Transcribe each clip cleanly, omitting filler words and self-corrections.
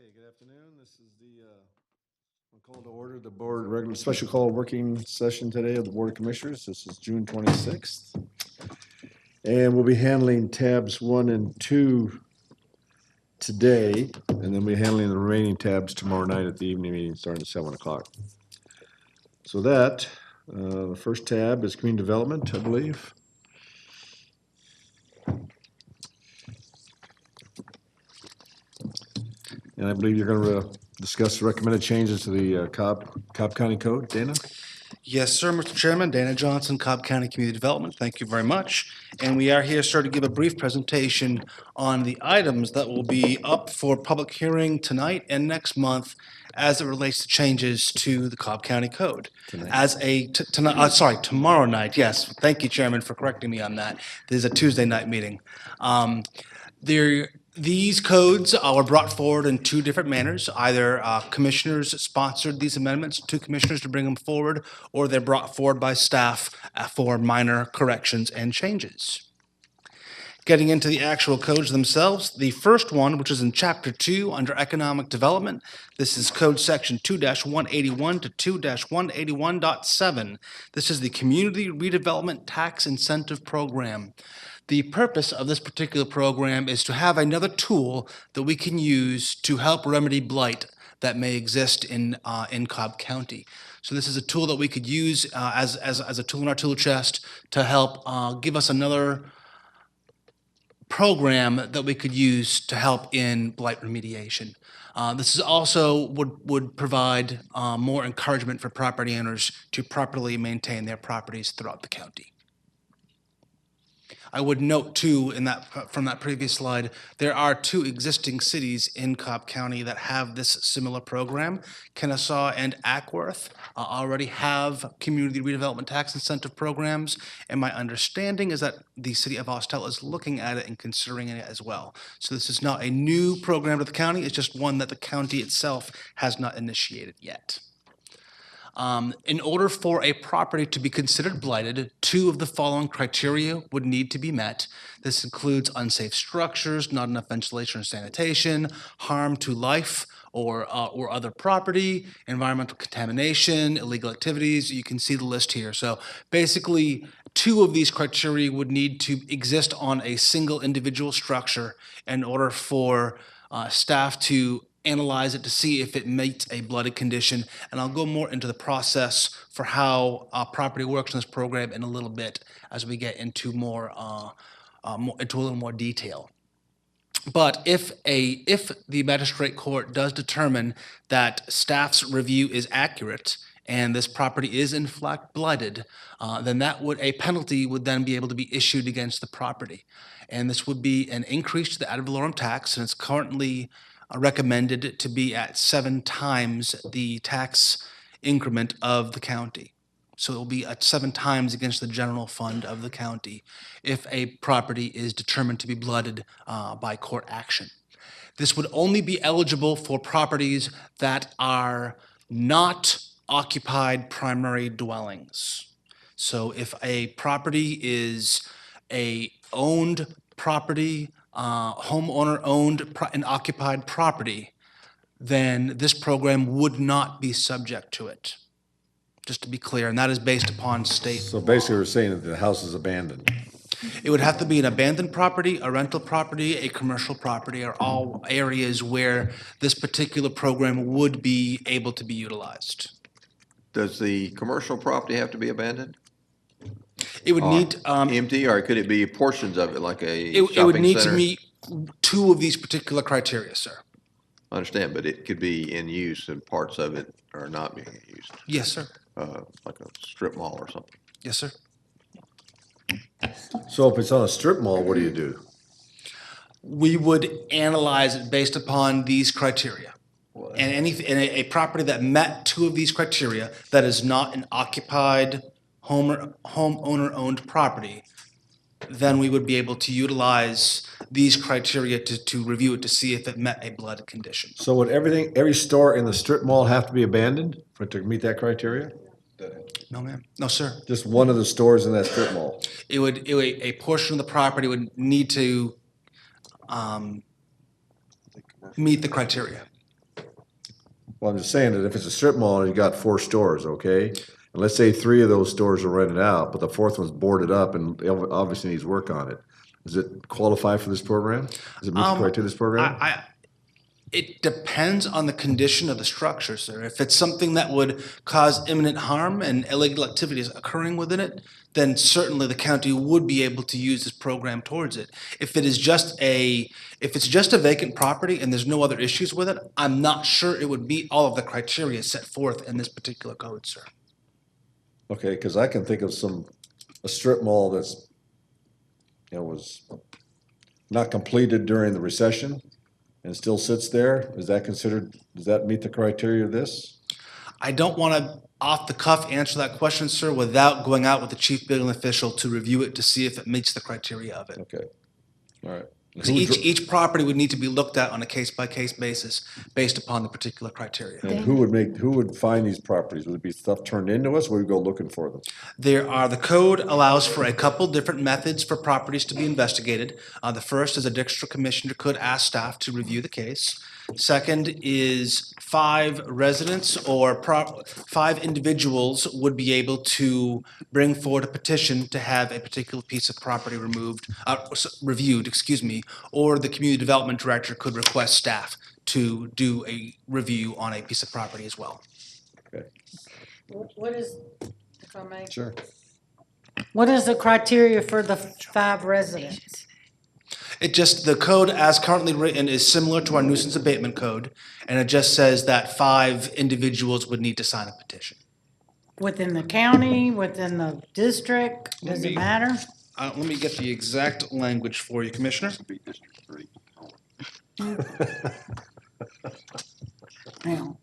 Okay, good afternoon. This is the call to order the board regular special call working session today of the Board of Commissioners. This is June 26th. And we'll be handling tabs 1 and 2 today, and then we'll be handling the remaining tabs tomorrow night at the evening meeting starting at 7 o'clock. So that, the first tab is Community Development, I believe. And I believe you're going to discuss the recommended changes to the Cobb County Code. Dana? Yes, sir, Mr. Chairman. Dana Johnson, Cobb County Community Development. Thank you very much. And we are here, sir, to give a brief presentation on the items that will be up for public hearing tonight and next month as it relates to changes to the Cobb County Code. Tomorrow night, yes. Thank you, Chairman, for correcting me on that. This is a Tuesday night meeting. These codes were brought forward in two different manners. Either commissioners sponsored these amendments, two commissioners to bring them forward, or they're brought forward by staff for minor corrections and changes. Getting into the actual codes themselves, the first one, which is in Chapter 2 under Economic Development, this is Code Section 2-181 to 2-181.7. This is the Community Redevelopment Tax Incentive Program. The purpose of this particular program is to have another tool that we can use to help remedy blight that may exist in Cobb County. So this is a tool that we could use as a tool in our tool chest to help give us another program that we could use to help in blight remediation. This is also would provide more encouragement for property owners to properly maintain their properties throughout the county. I would note too, from that previous slide, there are two existing cities in Cobb County that have this similar program. Kennesaw and Ackworth already have community redevelopment tax incentive programs, and my understanding is that the city of Austell is looking at it and considering it as well. So this is not a new program to the county, it's just one that the county itself has not initiated yet. In order for a property to be considered blighted, two of the following criteria would need to be met. This includes unsafe structures, not enough ventilation or sanitation, harm to life or other property, environmental contamination, illegal activities. You can see the list here. So basically, two of these criteria would need to exist on a single individual structure in order for staff to analyze it to see if it meets a blighted condition. And I'll go more into the process for how property works in this program in a little bit as we get into into a little more detail. But if the magistrate court does determine that staff's review is accurate and this property is in fact blighted, then a penalty would then be able to be issued against the property. And this would be an increase to the ad valorem tax, and it's currently recommended to be at 7 times the tax increment of the county. So it will be at 7 times against the general fund of the county if a property is determined to be blighted by court action. This would only be eligible for properties that are not occupied primary dwellings. So if a property is a owned property, homeowner-owned and occupied property, then this program would not be subject to it. Just to be clear, and that is based upon state So basically we're saying that the house is abandoned. It would have to be an abandoned property, a rental property, a commercial property, are all areas where this particular program would be able to be utilized. Does the commercial property have to be abandoned? It would need empty, or could it be portions of it, like a it would shopping need center? to meet two of these particular criteria, sir. I understand, but it could be in use and parts of it are not being used, Yes, sir. like a strip mall or something. Yes, sir. So if it's on a strip mall, what do you do? We would analyze it based upon these criteria. And a property that met two of these criteria, that is not an occupied homeowner-owned property, then we would be able to utilize these criteria to review it to see if it met a blighted condition. So would every store in the strip mall have to be abandoned for it to meet that criteria? No, ma'am. No, sir. Just one of the stores in that strip mall? A portion of the property would need to meet the criteria. Well, I'm just saying that if it's a strip mall and you got 4 stores, okay? And let's say 3 of those stores are rented out, but the 4th one's boarded up and obviously needs work on it. Does it qualify for this program? Does it meet the criteria of this program? It depends on the condition of the structure, sir. If it's something that would cause imminent harm and illegal activities occurring within it, then certainly the county would be able to use this program towards it. If it's just a vacant property and there's no other issues with it, I'm not sure it would meet all of the criteria set forth in this particular code, sir. Okay, because I can think of a strip mall that's, was not completed during the recession and still sits there. Does that meet the criteria of this? I don't want to off the cuff answer that question, sir, without going out with the chief building official to review it to see if it meets the criteria of it. Okay, all right. So each property would need to be looked at on a case-by-case basis based upon the particular criteria. And who would find these properties? Would it be stuff turned into us, or would we go looking for them? The code allows for a couple different methods for properties to be investigated. The first is a district commissioner could ask staff to review the case. Second is 5 residents or 5 individuals would be able to bring forward a petition to have a particular piece of property reviewed, or the community development director could request staff to do a review on a piece of property as well. Okay. What is, if I may, Sure. what is the criteria for the 5 residents? The code as currently written is similar to our nuisance abatement code, and it just says that 5 individuals would need to sign a petition. Within the county, within the district, does it matter? Let me get the exact language for you, Commissioner. Now,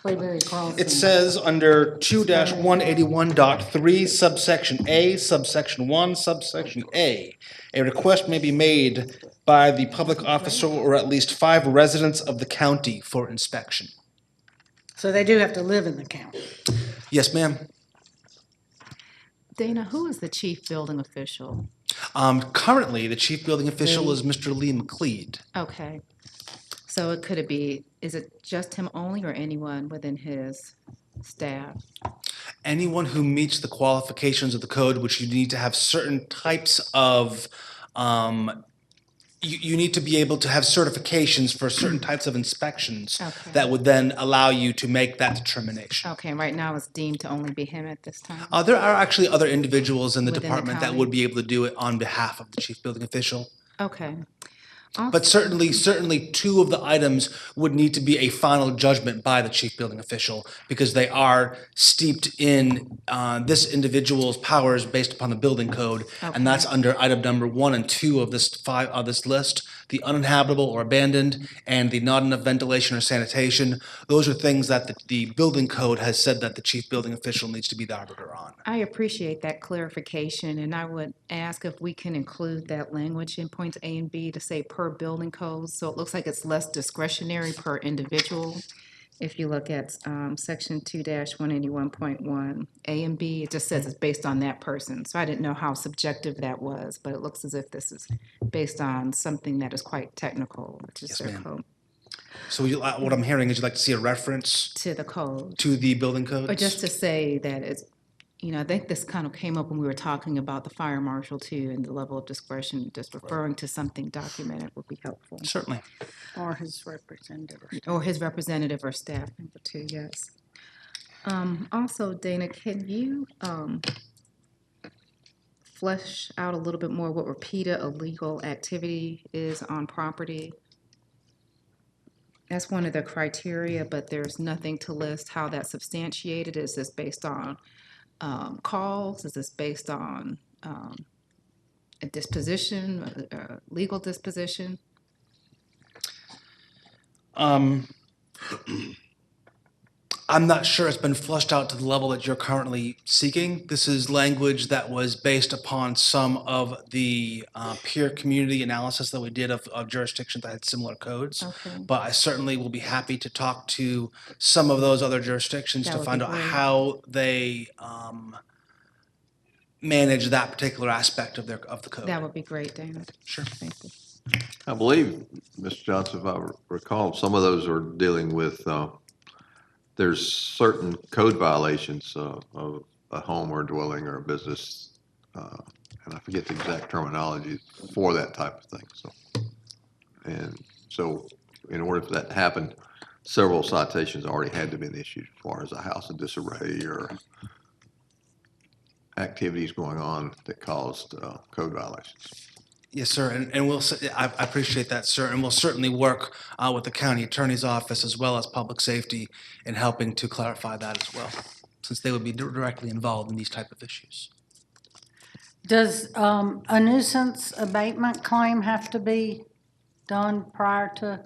Clayberry Crossing. It says under 2-181.3 subsection A, subsection 1, subsection A, a request may be made by the public officer or at least 5 residents of the county for inspection. So they do have to live in the county. Yes, ma'am. Dana, who is the chief building official? Currently, the chief building official is Mr. Lee McLeod. Okay. So is it just him only or anyone within his staff? Anyone who meets the qualifications of the code, which you need to have certain types of, you need to be able to have certifications for certain types of inspections Okay. that would then allow you to make that determination. Okay, right now it's deemed to only be him at this time? There are actually other individuals in the Within the department that county? would be able to do it on behalf of the chief building official. Okay. But certainly 2 of the items would need to be a final judgment by the chief building official because they are steeped in this individual's powers based upon the building code. And that's under item number 1 and 2 of this list, the uninhabitable or abandoned and the not enough ventilation or sanitation. Those are things that the building code has said that the chief building official needs to be the arbiter on. I appreciate that clarification, and I would ask if we can include that language in points A and B to say per building code, so it looks like it's less discretionary per individual. If you look at section 2-181.1, A and B, it just says it's based on that person. So I didn't know how subjective that was, but it looks as if this is based on something that is quite technical, which is Yes, their ma'am. code, So what I'm hearing is you'd like to see a reference to the code. to the building codes? Or just to say that it's, I think this kind of came up when we were talking about the fire marshal too, and the level of discretion, just referring to something documented would be helpful. Certainly. Or his representative. Or his representative or staff member too, yes. Also, Dana, can you flesh out a little bit more what repeated illegal activity is on property? That's one of the criteria, but there's nothing to list how that's substantiated. Is this based on calls? Is this based on a disposition, legal disposition? I'm not sure it's been flushed out to the level that you're currently seeking. This is language that was based upon some of the peer community analysis that we did of jurisdictions that had similar codes. Okay. But I certainly will be happy to talk to some of those other jurisdictions That to would find be out great. how they manage that particular aspect of the code. That would be great, Dana. Sure. Thank you. I believe, Mr. Johnson, if I recall, some of those are dealing with there's certain code violations of a home or dwelling or a business, and I forget the exact terminology for that type of thing, so. And so in order for that to happen, several citations already had to been issued as far as a house in disarray or activities going on that caused code violations. Yes, sir, and I appreciate that, sir, and we'll certainly work with the county attorney's office as well as public safety in helping to clarify that as well, since they would be directly involved in these type of issues. Does a nuisance abatement claim have to be done prior to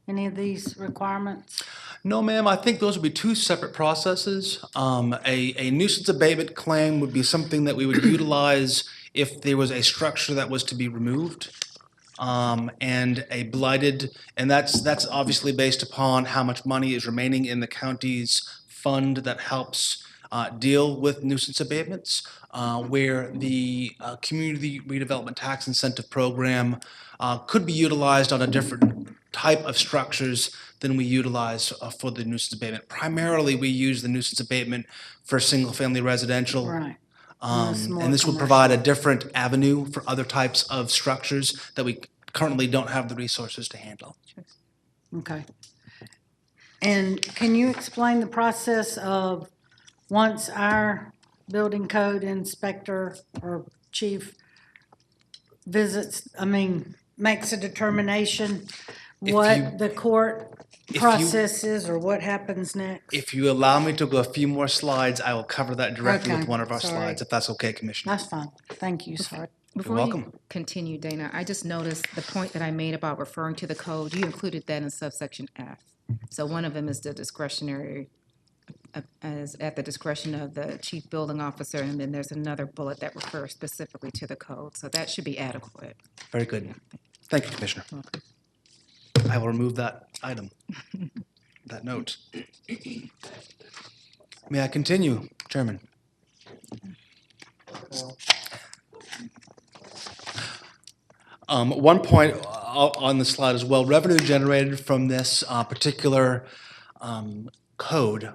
any of these requirements? No, ma'am, I think those would be two separate processes. A nuisance abatement claim would be something that we would utilize if there was a structure that was to be removed. And a blighted, and that's obviously based upon how much money is remaining in the county's fund that helps deal with nuisance abatements, where the community redevelopment tax incentive program could be utilized on a different type of structures than we utilize for the nuisance abatement. Primarily, we use the nuisance abatement for single-family residential. Right. And this would provide a different avenue for other types of structures that we currently don't have the resources to handle. Okay. And can you explain the process of once our building code inspector or chief makes a determination, what the court process is or what happens next? If you allow me to go a few more slides, I will cover that directly with Okay, one of our sorry. slides, if that's okay, Commissioner. That's fine. Thank you, sir. Before welcome. you continue, Dana, I just noticed the point that I made about referring to the code, you included that in subsection F. So one of them is the discretionary, as at the discretion of the chief building officer, and then there's another bullet that refers specifically to the code, so that should be adequate. Very good. Thank you, Commissioner. I will remove that item, that note. May I continue, Chairman? One point on the slide as well, revenue generated from this particular code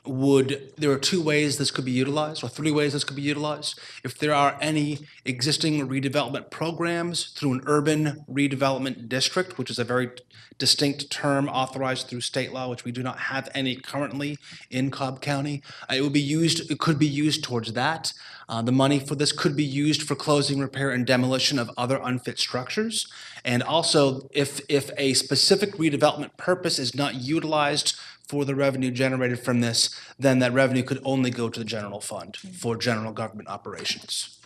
there are two ways this could be utilized, or three ways this could be utilized. If there are any existing redevelopment programs through an urban redevelopment district, which is a very distinct term authorized through state law, which we do not have any currently in Cobb County, it could be used towards that. The money for this could be used for closing, repair, and demolition of other unfit structures. And also, if a specific redevelopment purpose is not utilized for the revenue generated from this, then that revenue could only go to the general fund for general government operations.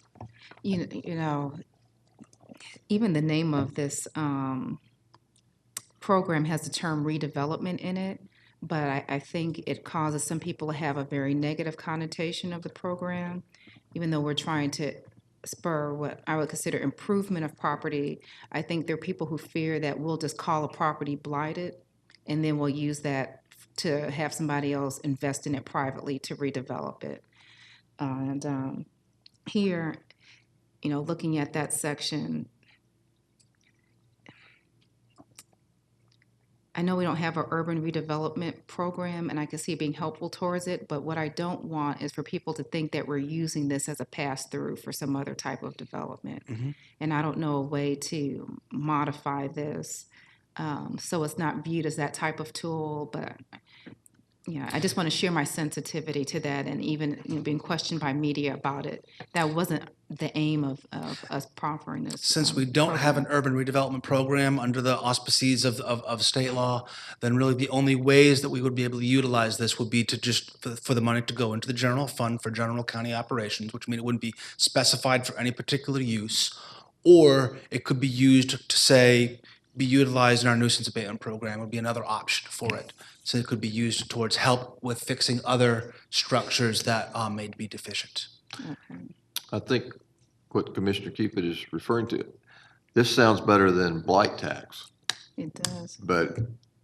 You know, even the name of this program has the term redevelopment in it, but I think it causes some people to have a very negative connotation of the program, even though we're trying to spur what I would consider improvement of property. I think there are people who fear that we'll just call a property blighted, and then we'll use that to have somebody else invest in it privately to redevelop it. And here, looking at that section, I know we don't have an urban redevelopment program, and I can see it being helpful towards it, but what I don't want is for people to think that we're using this as a pass-through for some other type of development. And I don't know a way to modify this so it's not viewed as that type of tool, but I just want to share my sensitivity to that, and even being questioned by media about it. That wasn't the aim of us proffering this. Since we don't have an urban redevelopment program under the auspices of state law, then really the only ways that we would be able to utilize this would be to just for the money to go into the general fund for general county operations, which means it wouldn't be specified for any particular use, or it could be used to be utilized in our nuisance abatement program would be another option for it. So it could be used towards help with fixing other structures that may be deficient. I think what Commissioner Keefe is referring to, this sounds better than blight tax, It does. but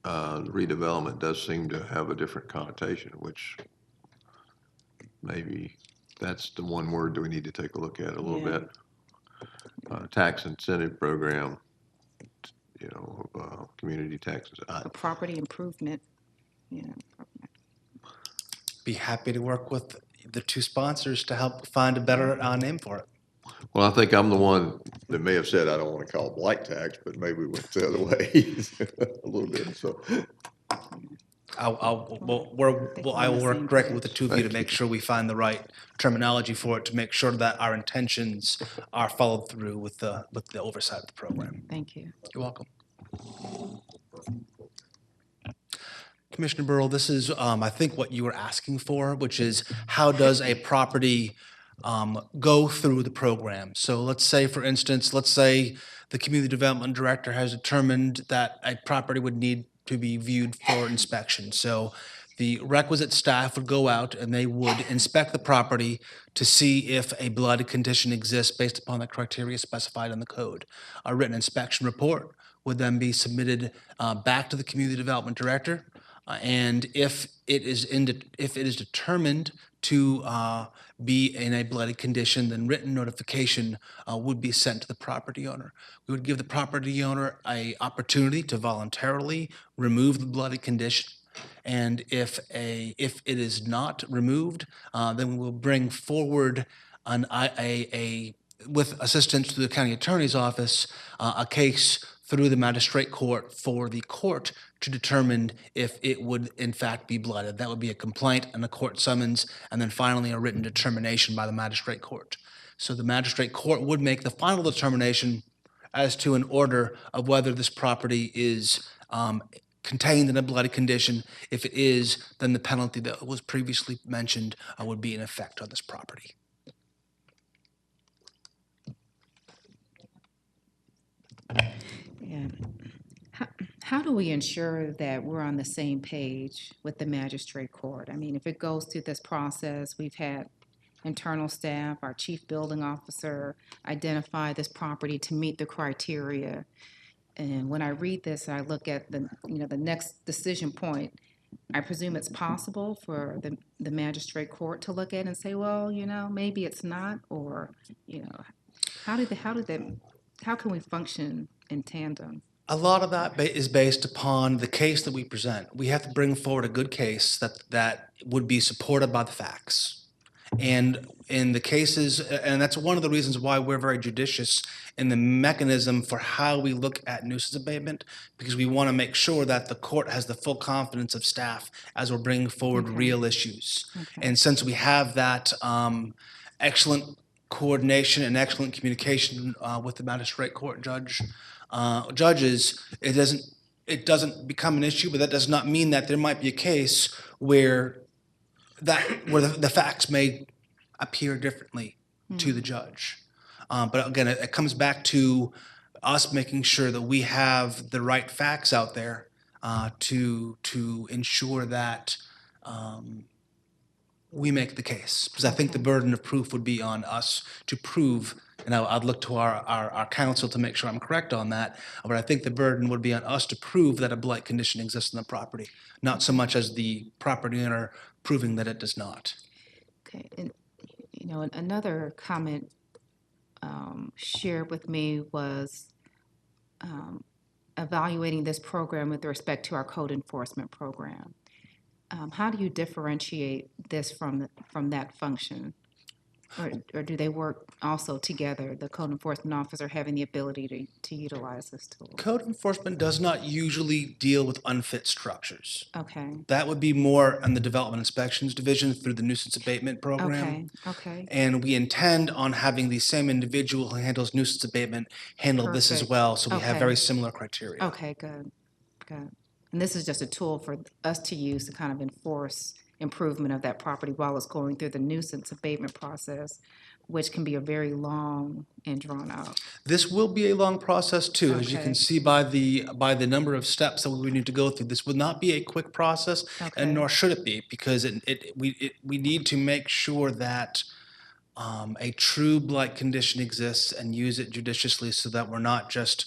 redevelopment does seem to have a different connotation, which maybe that's the one word that we need to take a look at a little bit. Tax incentive program, community taxes. A property improvement, Be happy to work with the two sponsors to help find a better name for it. Well, I think I'm the one that may have said I don't want to call it blight tax, but maybe we went the other way a little bit, so. I will we're on the same work directly with the page. two of you to Thank make you. sure we find the right terminology for it, to make sure that our intentions are followed through with the oversight of the program. Thank you. You're welcome. Commissioner Burrow, this is, I think, what you were asking for, which is how does a property go through the program? So let's say, for instance, let's say the community development director has determined that a property would need to be viewed for inspection. So the requisite staff would go out and they would inspect the property to see if a blighted condition exists based upon the criteria specified in the code. A written inspection report would then be submitted back to the community development director. And if it is determined to be in a blighted condition, then written notification would be sent to the property owner. We would give the property owner an opportunity to voluntarily remove the blighted condition. And if it is not removed, then we will bring forward with assistance to the county attorney's office, a case through the magistrate court for the court to determine if it would in fact be blighted. That would be a complaint and a court summons, and then finally a written determination by the magistrate court. So the magistrate court would make the final determination as to an order of whether this property is contained in a blighted condition. If it is, then the penalty that was previously mentioned would be in effect on this property. Yeah. How do we ensure that we're on the same page with the magistrate court? I mean, if it goes through this process, we've had internal staff, our chief building officer identify this property to meet the criteria. And when I read this, I look at the next decision point. I presume it's possible for the magistrate court to look at and say, well, maybe it's not, or, how can we function in tandem? A lot of that is based upon the case that we present. We have to bring forward a good case that would be supported by the facts. And in the cases, and that's one of the reasons why we're very judicious in the mechanism for how we look at nuisance abatement, because we want to make sure that the court has the full confidence of staff as we're bringing forward real issues. Okay. And since we have that excellent coordination and excellent communication with the magistrate court judges, it doesn't become an issue, but that does not mean that there might be a case where the facts may appear differently to the judge. But again, it comes back to us making sure that we have the right facts out there to ensure that we make the case. Because I think the burden of proof would be on us to prove, and I'd look to our counsel to make sure I'm correct on that, but I think the burden would be on us to prove that a blight condition exists in the property, not so much as the property owner proving that it does not. Okay, and another comment shared with me was evaluating this program with respect to our code enforcement program. How do you differentiate this from that function? Or do they work also together, the code enforcement officer having the ability to utilize this tool? Code enforcement does not usually deal with unfit structures. Okay, That would be more in the Development Inspections Division through the nuisance abatement program. okay. And we intend on having the same individual who handles nuisance abatement handle this as Perfect. well, so we have Okay. very similar criteria. Okay, good. And this is just a tool for us to use to kind of enforce improvement of that property while it's going through the nuisance abatement process, which can be a very long and drawn out. This will be a long process too, as you Okay. can see by the number of steps that we need to go through. This would not be a quick process, Okay. and nor should it be, because we need to make sure that a true blight condition exists and use it judiciously, so that we're not just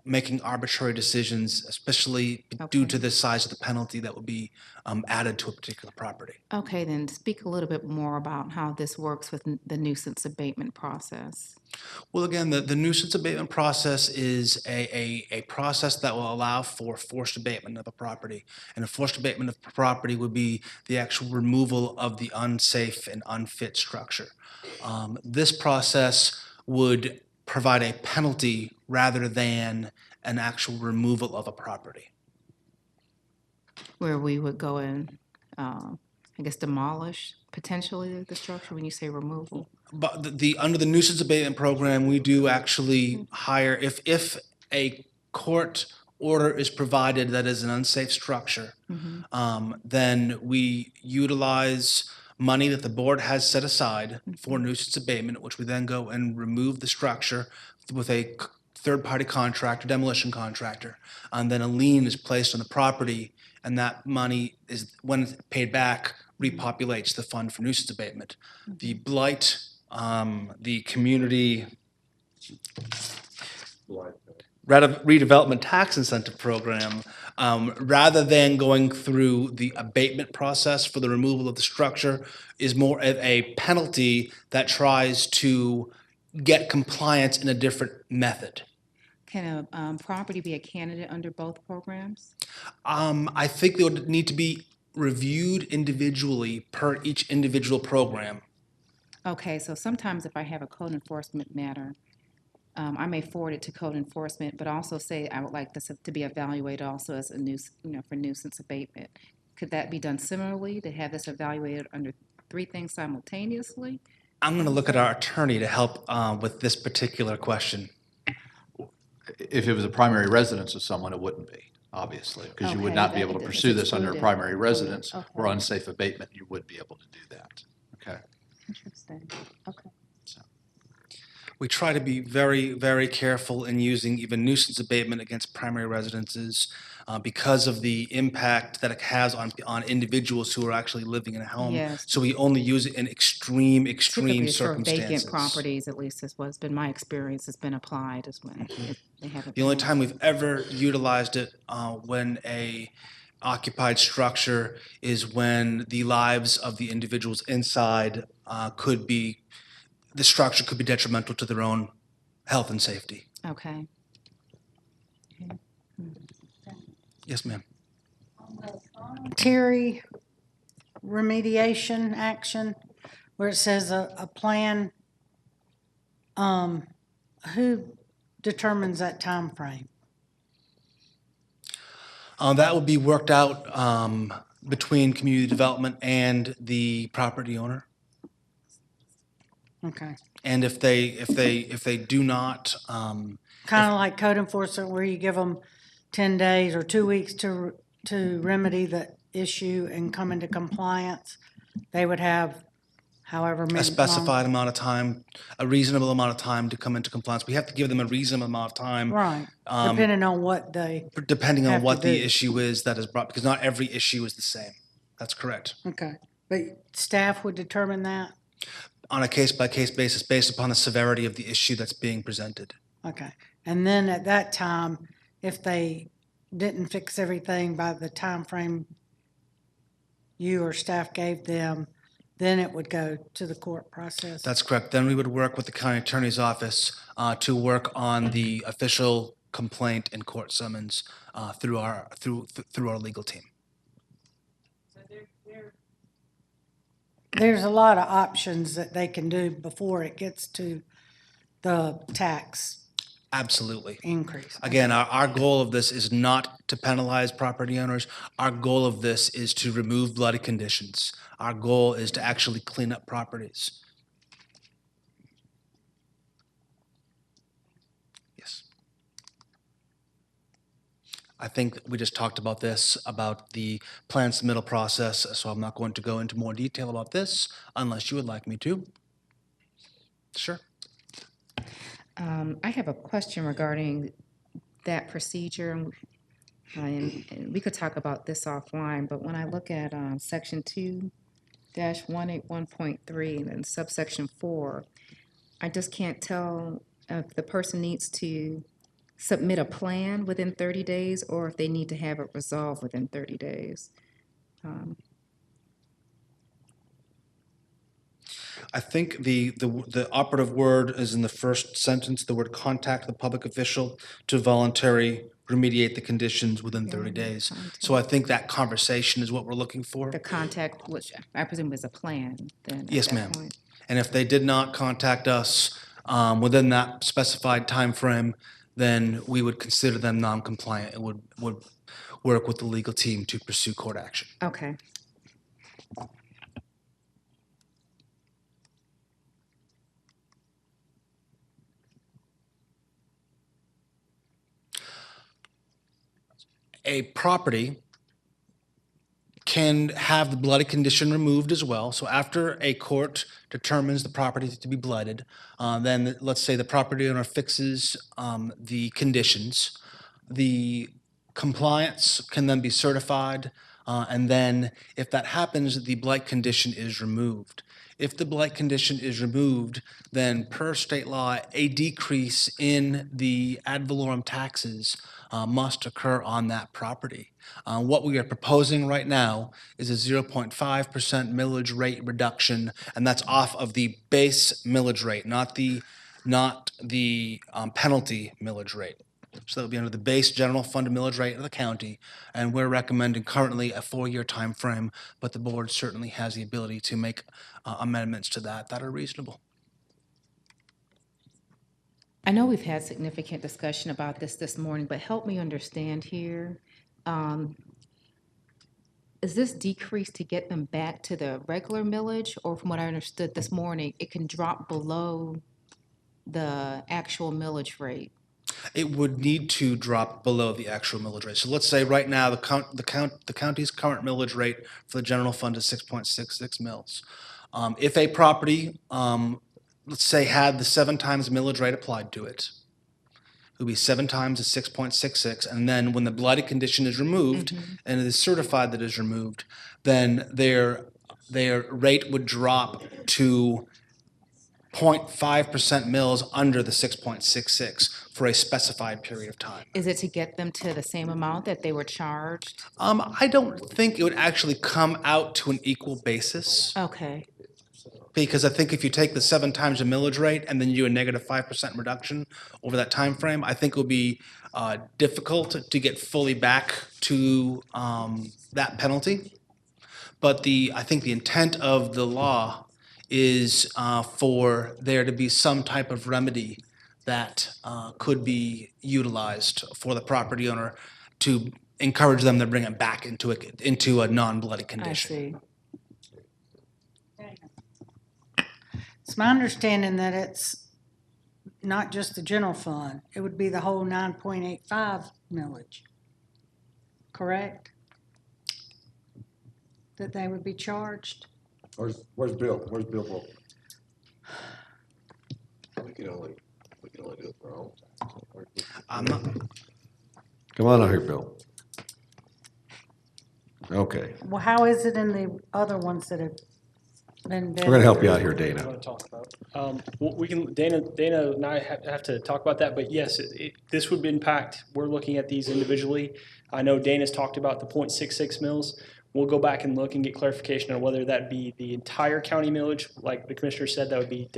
making arbitrary decisions, especially due to the size of the penalty that would be added to a particular property. Okay, then speak a little bit more about how this works with the nuisance abatement process. Well, again, the nuisance abatement process is a process that will allow for forced abatement of a property. And a forced abatement of property would be the actual removal of the unsafe and unfit structure. This process would provide a penalty rather than an actual removal of a property. Where we would go and, I guess, demolish potentially the structure when you say removal? But under the nuisance abatement program, we do actually hire, if a court order is provided that is an unsafe structure, then we utilize money that the board has set aside for nuisance abatement, which we then go and remove the structure with a third-party contractor, demolition contractor, and then a lien is placed on the property, and that money is, when it's paid back, repopulates the fund for nuisance abatement. The blight, the community redevelopment tax incentive program, rather than going through the abatement process for the removal of the structure, is more of a penalty that tries to get compliance in a different method. Can a property be a candidate under both programs? I think they would need to be reviewed individually per each individual program. Okay, so sometimes if I have a code enforcement matter, I may forward it to code enforcement, but also say I would like this to be evaluated also as a for nuisance abatement. Could that be done similarly, to have this evaluated under three things simultaneously? I'm going to look at our attorney to help with this particular question. If it was a primary residence of someone, it wouldn't be, obviously, because you would Okay, not be that- able to it's pursue this under a excluded. primary residence or Okay. unsafe abatement, you would be able to do that. Okay. Interesting, okay. We try to be very, very careful in using even nuisance abatement against primary residences because of the impact that it has on individuals who are actually living in a home. Yes. So we only use it in extreme Typically, it's for circumstances. vacant properties, at least is what's been my experience, has been applied is when they haven't. The only been- time we've ever utilized it when a occupied structure is when the lives of the individuals inside the structure could be detrimental to their own health and safety. Okay. Yes, ma'am. Voluntary remediation action, where it says a plan, who determines that time frame? That would be worked out between community development and the property owner. Okay. And if they do not, Kind of like code enforcement, where you give them 10 days or 2 weeks to remedy the issue and come into compliance, they would have however many. a specified amount of time, a reasonable amount of time to come into compliance. We have to give them a reasonable amount of time. Right, depending on what they, Depending on Have to what the do. issue is that is brought, because not every issue is the same. That's correct. okay. But staff would determine that? On a case-by-case basis, based upon the severity of the issue that's being presented. Okay. And then at that time, if they didn't fix everything by the time frame you or staff gave them, then it would go to the court process? That's correct. Then we would work with the county attorney's office to work on the official complaint and court summons through our legal team. There's a lot of options that they can do before it gets to the tax Absolutely. increase. Again, our goal of this is not to penalize property owners. Our goal of this is to remove bloody conditions. Our goal is to actually clean up properties. Yes. I think we just talked about this, about the plan submittal process, so I'm not going to go into more detail about this unless you would like me to. Sure. I have a question regarding that procedure, and we could talk about this offline, but when I look at section 2-181.3 and then subsection 4, I just can't tell if the person needs to submit a plan within 30 days or if they need to have it resolved within 30 days. I think the operative word is in the first sentence, the word contact the public official to voluntarily remediate the conditions within 30 days. So I think that conversation is what we're looking for. The contact, which I presume is a plan then at Yes, that ma'am. point. And if they did not contact us within that specified time frame, then we would consider them non-compliant and would work with the legal team to pursue court action. Okay. A property can have the blighted condition removed as well. So after a court determines the property to be blighted, then let's say the property owner fixes the conditions. The compliance can then be certified, and then if that happens, the blight condition is removed. If the blight condition is removed, then per state law, a decrease in the ad valorem taxes must occur on that property. What we are proposing right now is a 0.5% millage rate reduction, and that's off of the base millage rate, not the penalty millage rate. So that would be under the base general fund millage rate of the county, and we're recommending currently a 4-year time frame, but the board certainly has the ability to make amendments to that are reasonable. I know we've had significant discussion about this morning, but help me understand here. Is this decrease to get them back to the regular millage, or from what I understood this morning, it can drop below the actual millage rate? It would need to drop below the actual millage rate. So let's say right now, the county's current millage rate for the general fund is 6.66 mils. If a property, let's say, had the 7 times millage rate applied to it, it would be 7 times the 6.66, and then when the blighted condition is removed, and it is certified that it is removed, then their rate would drop to 0.5% mils under the 6.66 for a specified period of time. Is it to get them to the same amount that they were charged? I don't think it would actually come out to an equal basis, Okay, because I think if you take the 7 times the millage rate and then you do a negative 5% reduction over that time frame, I think it would be difficult to get fully back to that penalty. But I think the intent of the law is for there to be some type of remedy that could be utilized for the property owner to encourage them to bring it back into a non-bloody I condition. see. It's my understanding that it's not just the general fund, it would be the whole 9.85 millage, correct? That they would be charged? Where's Bill? Where's Bill Volk? We can only do it for our own. I'm not, Come on out here, Bill. Okay, Well, how is it in the other ones that have been? we're gonna help you out here, I Dana. want to talk about. Well, we can, Dana and I have to talk about that, but yes, this would impact, we're looking at these individually. I know Dana's talked about the 0.66 mils. We'll go back and look and get clarification on whether that be the entire county millage, like the commissioner said, that would be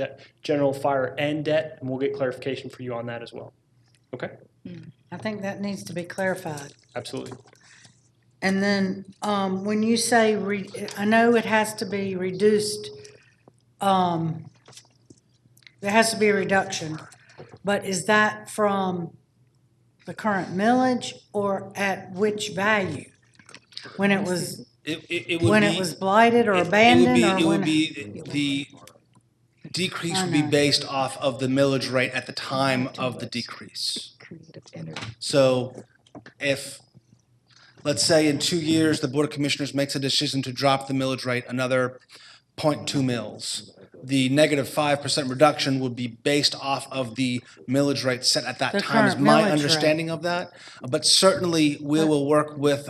general, fire, and debt, and we'll get clarification for you on that as well. Okay? I think that needs to be clarified. Absolutely. And then, when you say, I know it has to be reduced, there has to be a reduction, but is that from the current millage or at which value? When it was, it would when be, it was blighted or it would abandoned, be, or it would when? be, the decrease would be know. based off of the millage rate at the time of the decrease. Creative energy. So if, let's say in 2 years, the Board of Commissioners makes a decision to drop the millage rate another 0.2 mils, the negative 5% reduction would be based off of the millage rate set at that The time, is current my millage rate. understanding of that. But certainly, we will work with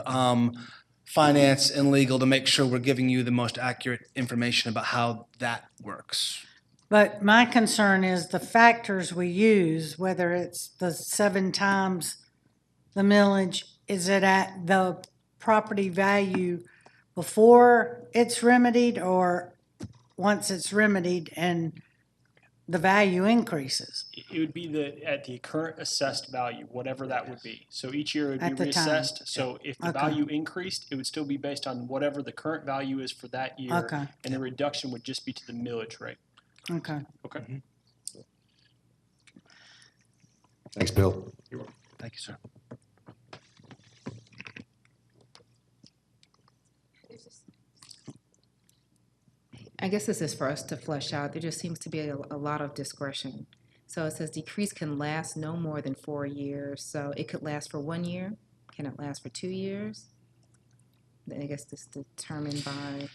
finance and legal to make sure we're giving you the most accurate information about how that works. But my concern is the factors we use, whether it's the 7 times the millage, is it at the property value before it's remedied or once it's remedied and the value increases? It would be at the current assessed value, whatever that would be. So each year it At would be the time. reassessed. So if the Okay. value increased, it would still be based on whatever the current value is for that year. Okay. And the reduction would just be to the millage rate. Okay. Okay? Thanks, Bill. Thank you, sir. I guess this is for us to flesh out. There just seems to be a lot of discretion. So it says decrease can last no more than 4 years. So it could last for 1 year. Can it last for 2 years? Then I guess this is determined by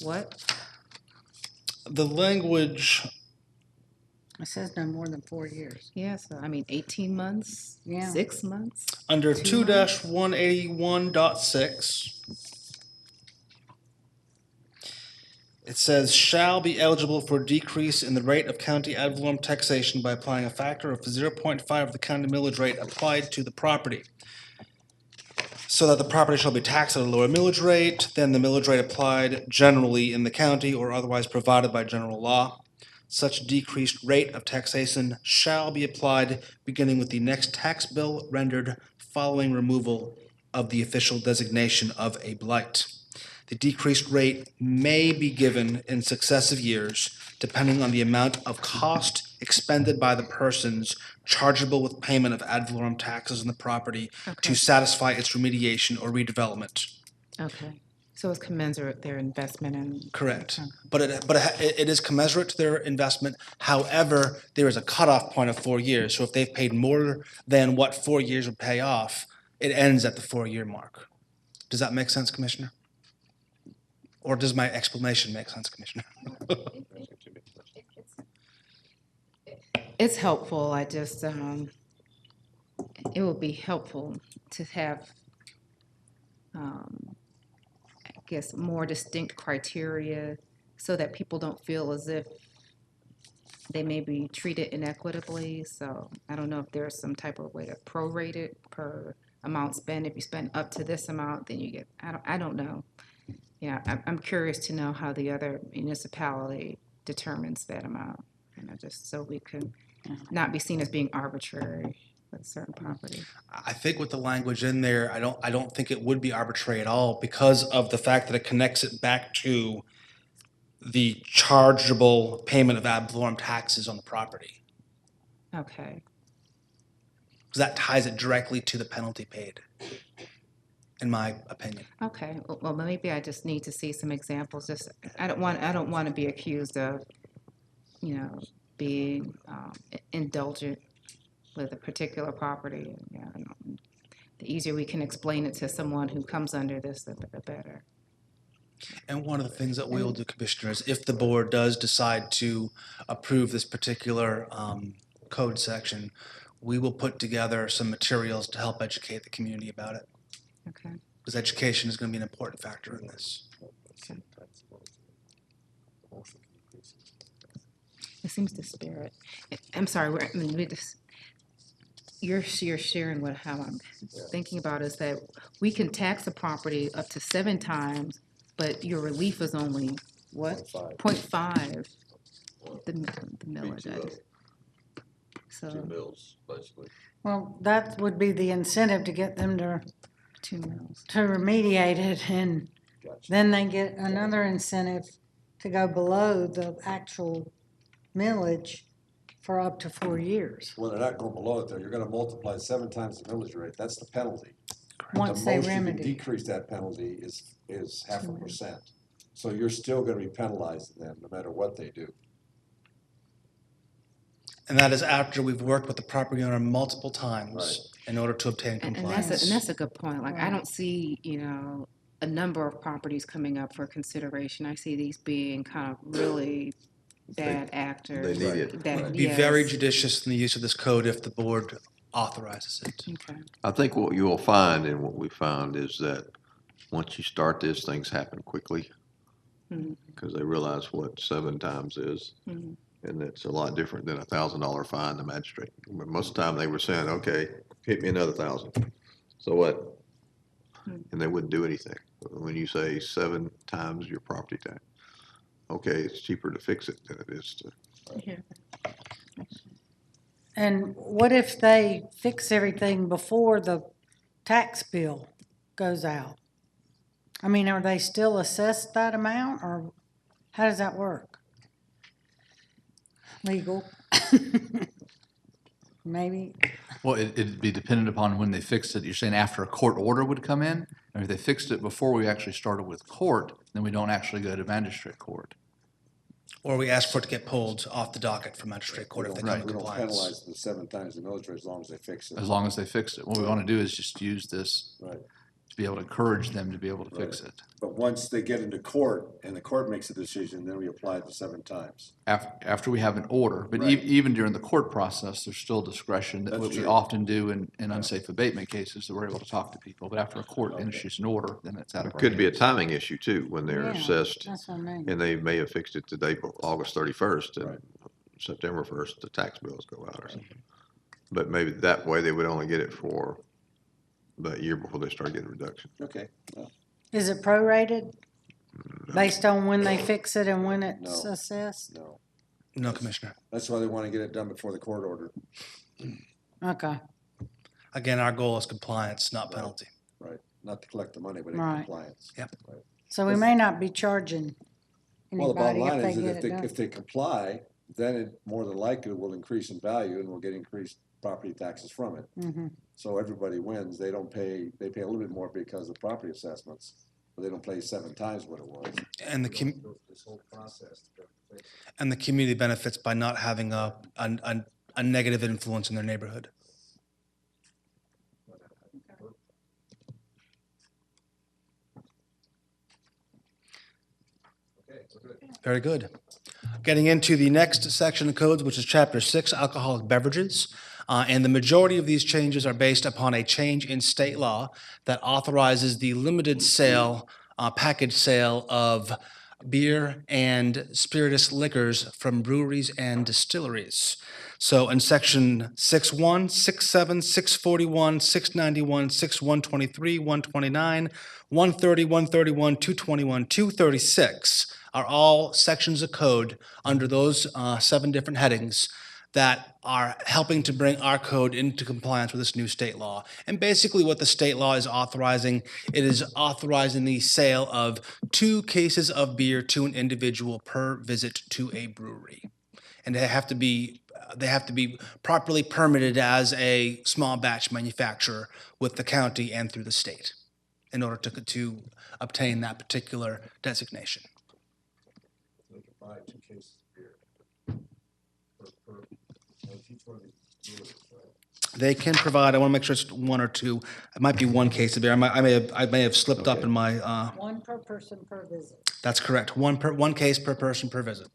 what? The language, It says no more than 4 years. Yeah, so I mean, 18 months, Yeah. 6 months. under 2 2-181.6, it says, shall be eligible for decrease in the rate of county ad valorem taxation by applying a factor of 0.5 of the county millage rate applied to the property, so that the property shall be taxed at a lower millage rate than the millage rate applied generally in the county or otherwise provided by general law. Such decreased rate of taxation shall be applied beginning with the next tax bill rendered following removal of the official designation of a blight. The decreased rate may be given in successive years, depending on the amount of cost expended by the persons chargeable with payment of ad valorem taxes on the property Okay. to satisfy its remediation or redevelopment. Okay. So it's commensurate their investment in. Correct. Okay. But it is commensurate to their investment. However, there is a cutoff point of 4 years. So if they've paid more than what 4 years would pay off, it ends at the 4-year mark. Does that make sense, Commissioner? Or does my explanation make sense, Commissioner? It's helpful. I just, it would be helpful to have, I guess, more distinct criteria so that people don't feel as if they may be treated inequitably. So I don't know if there's some type of way to prorate it per amount spent. If you spend up to this amount, then you get, I don't know. Yeah, I'm curious to know how the other municipality determines that amount. You know, just so we could not be seen as being arbitrary with a certain property. I think with the language in there, I don't think it would be arbitrary at all because of the fact that it connects it back to the chargeable payment of ad valorem taxes on the property. Okay. Because that ties it directly to the penalty paid, in my opinion. Okay, well, maybe I just need to see some examples. Just, I don't want to be accused of, being indulgent with a particular property. Yeah, the easier we can explain it to someone who comes under this, the better. And one of the things that we will do, Commissioners, if the board does decide to approve this particular code section, we will put together some materials to help educate the community about it. Okay. Because education is going to be an important factor in this. Okay. It seems disparate. I'm sorry, you're sharing how I'm thinking about is that we can tax a property up to 7 times, but your relief is only, what? 0.5. The millage. So, 2 mills, basically. Well, that would be the incentive to get them to 2 mils. remediate it, and then they get another incentive to go below the actual millage for up to 4 years, Well, they're not going below it, though. You're gonna multiply 7 times the millage rate. That's the penalty. once they The most you can remedy. decrease that penalty is 0.5%. So you're still gonna be penalizing them no matter what they do. And that is after we've worked with the property owner multiple times in order to obtain And compliance. that's a good point. Like, I don't see, a number of properties coming up for consideration. I see these being kind of really bad actors. They need it. that- Be very yes. judicious in the use of this code if the board authorizes it. Okay. I think what you will find and what we found is that once you start this, things happen quickly. Mhm. Because they realize what 7 times is. Mhm. And it's a lot different than $1,000 fine to magistrate. But most of the time they were saying, okay, hit me another 1,000. So what? And they wouldn't do anything. When you say 7 times your property tax, okay, it's cheaper to fix it than it is to. And what if they fix everything before the tax bill goes out? I mean, are they still assessed that amount, or how does that work? Legal? Maybe, Well, it'd be dependent upon when they fixed it. You're saying after a court order would come in? And if they fixed it before we actually started with court, then we don't actually go to magistrate court. Or we ask for it to get pulled off the docket from magistrate court if they come in We don't compliance. penalize the 7 times the millage rate as long as they fix it. As long as they fixed it. What we want to do is just use this Right. to be able to encourage them to be able to fix it. But once they get into court and the court makes a decision, then we apply the 7 times. After we have an order, but Right. even during the court process, there's still discretion that That's what we true. often do in unsafe abatement cases, that we're able to talk to people. But after a court issues an order, then it's out of our Could be a hands. timing issue too, when they're Yeah, assessed that's what I mean. and they may have fixed it today, August 31st, and Right. September 1st, the tax bills go out or something. But maybe that way they would only get it for that year before they start getting reduction. Okay. Well, Is it prorated based on when they fix it and when it's No. assessed? no. No, Commissioner. That's why they want to get it done before the court order. Okay, Again, our goal is compliance, not penalty. Right. Not to collect the money, but in Right. compliance. Yep. Right. so we may not be charging Well, the bottom anybody line if is they that get if it they, done. if they comply, then it more than likely will increase in value and we'll get increased property taxes from it. Mhm. So everybody wins. They pay a little bit more because of property assessments, but they don't pay 7 times what it was. And the, Go through this whole process to get it fixed. and the community benefits by not having a negative influence in their neighborhood. Very good. Getting into the next section of codes, which is Chapter 6, Alcoholic Beverages. And the majority of these changes are based upon a change in state law that authorizes the limited sale, package sale of beer and spirituous liquors from breweries and distilleries. So in section 6.1, 6.7, 641, 691, 6.123, 129, 130, 131, 221, 236 are all sections of code under those 7 different headings that are helping to bring our code into compliance with this new state law. And basically what the state law is authorizing, it is authorizing the sale of 2 cases of beer to an individual per visit to a brewery. And they have to be properly permitted as a small batch manufacturer with the county and through the state in order to obtain that particular designation. They can buy 2 cases of beer each one of these breweries, right? They can provide, I want to make sure it's 1 or 2, it might be 1 case of beer. I may have slipped up in my, One per person per visit. that's correct, 1 case per person per visit.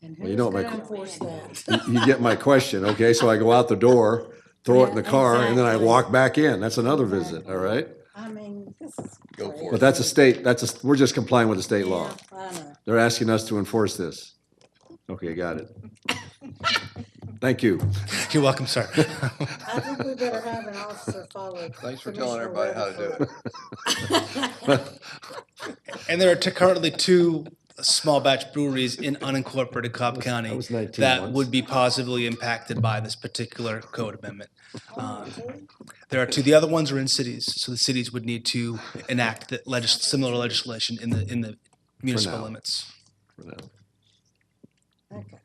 And Well, you who's know what gonna my- enforce that? You get my question, okay? So I go out the door, throw it in the Yeah, car, and then I exactly. walk back in. That's another visit, all right? I mean, this is. Go for But that's a state, we're just complying with the state law. Yeah, I know. They're asking us to enforce this. Okay, got it. Thank you. You're welcome, sir. I think we better have an officer follow. Thanks for telling Commissioner everybody how to do it. And there are currently 2 small batch breweries in unincorporated Cobb County was 19 that once. would be positively impacted by this particular code amendment. There are 2, the other ones are in cities, so the cities would need to enact similar legislation in the municipal now. limits. Okay.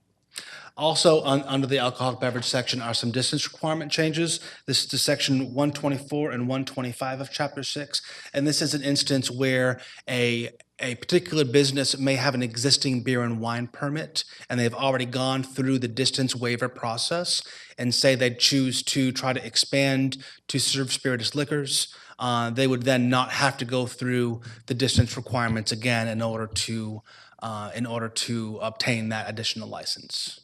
Also, under the alcoholic beverage section are some distance requirement changes. This is to section 124 and 125 of Chapter 6. And this is an instance where a particular business may have an existing beer and wine permit, and they've already gone through the distance waiver process, and say they choose to try to expand to serve spirituous liquors. They would then not have to go through the distance requirements again in order to obtain that additional license.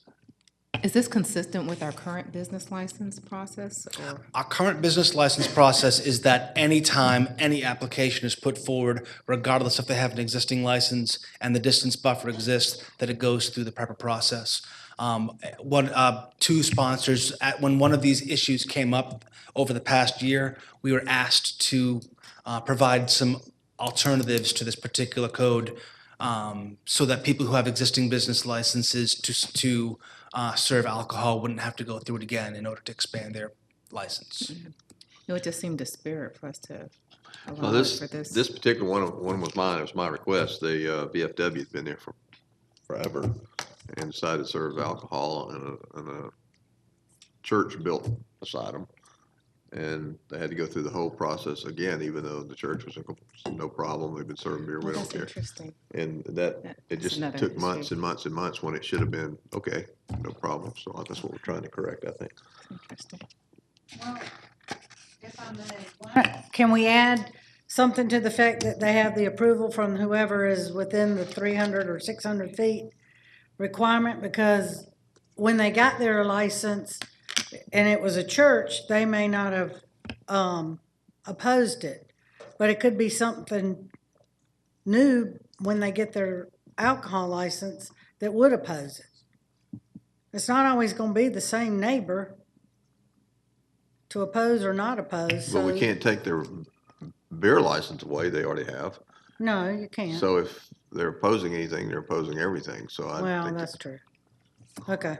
Is this consistent with our current business license process, or? Our current business license process is that anytime any application is put forward, regardless if they have an existing license and the distance buffer exists, that it goes through the proper process. Two sponsors, when one of these issues came up over the past year, we were asked to provide some alternatives to this particular code, so that people who have existing business licenses to serve alcohol wouldn't have to go through it again in order to expand their license. It would just seem disparate for us to Well, allow it for this. this particular one was mine, it was my request. The VFW's been there for forever and decided to serve alcohol and a church built beside them. And they had to go through the whole process again, even though the church was no problem, they've been serving beer, we Well, don't that's care. interesting. And it That's just another took months issue. and months and months when it should have been, okay, no problem. So that's what we're trying to correct, I think. Interesting. Can we add something to the fact that they have the approval from whoever is within the 300 or 600 feet requirement? Because when they got their license and it was a church, they may not have opposed it. But it could be something new when they get their alcohol license that would oppose it. It's not always going to be the same neighbor to oppose or not oppose. But we so- can't take their beer license away, they already have. No, you can't. So if they're opposing anything, they're opposing everything, so I Well, think. that's true. Okay.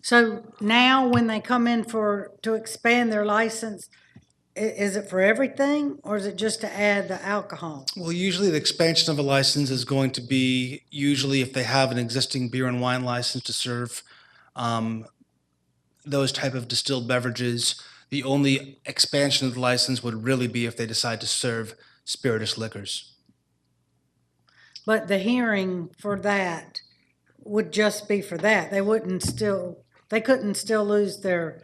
So now when they come in to expand their license, is it for everything or is it just to add the alcohol? Well, usually the expansion of a license is going to be, usually if they have an existing beer and wine license to serve those type of distilled beverages, the only expansion of the license would really be if they decide to serve spirituous liquors. But the hearing for that would just be for that. They couldn't still lose their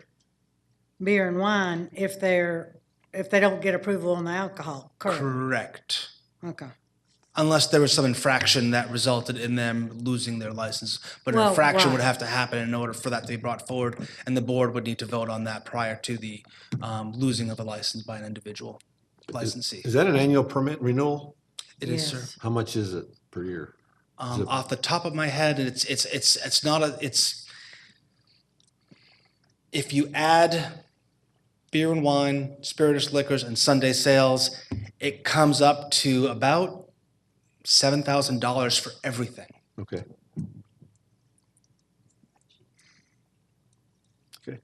beer and wine if they don't get approval on the alcohol, correct? Correct. Okay. Unless there was some infraction that resulted in them losing their license. But an Well, infraction would right. have to happen in order for that to be brought forward, and the board would need to vote on that prior to the losing of a license by an individual licensee. Is that an annual permit renewal? It is, sir. Yes. How much is it per year? it- Off the top of my head, it's not if you add beer and wine, spirituous liquors, and Sunday sales, it comes up to about $7,000 for everything. Okay. Okay.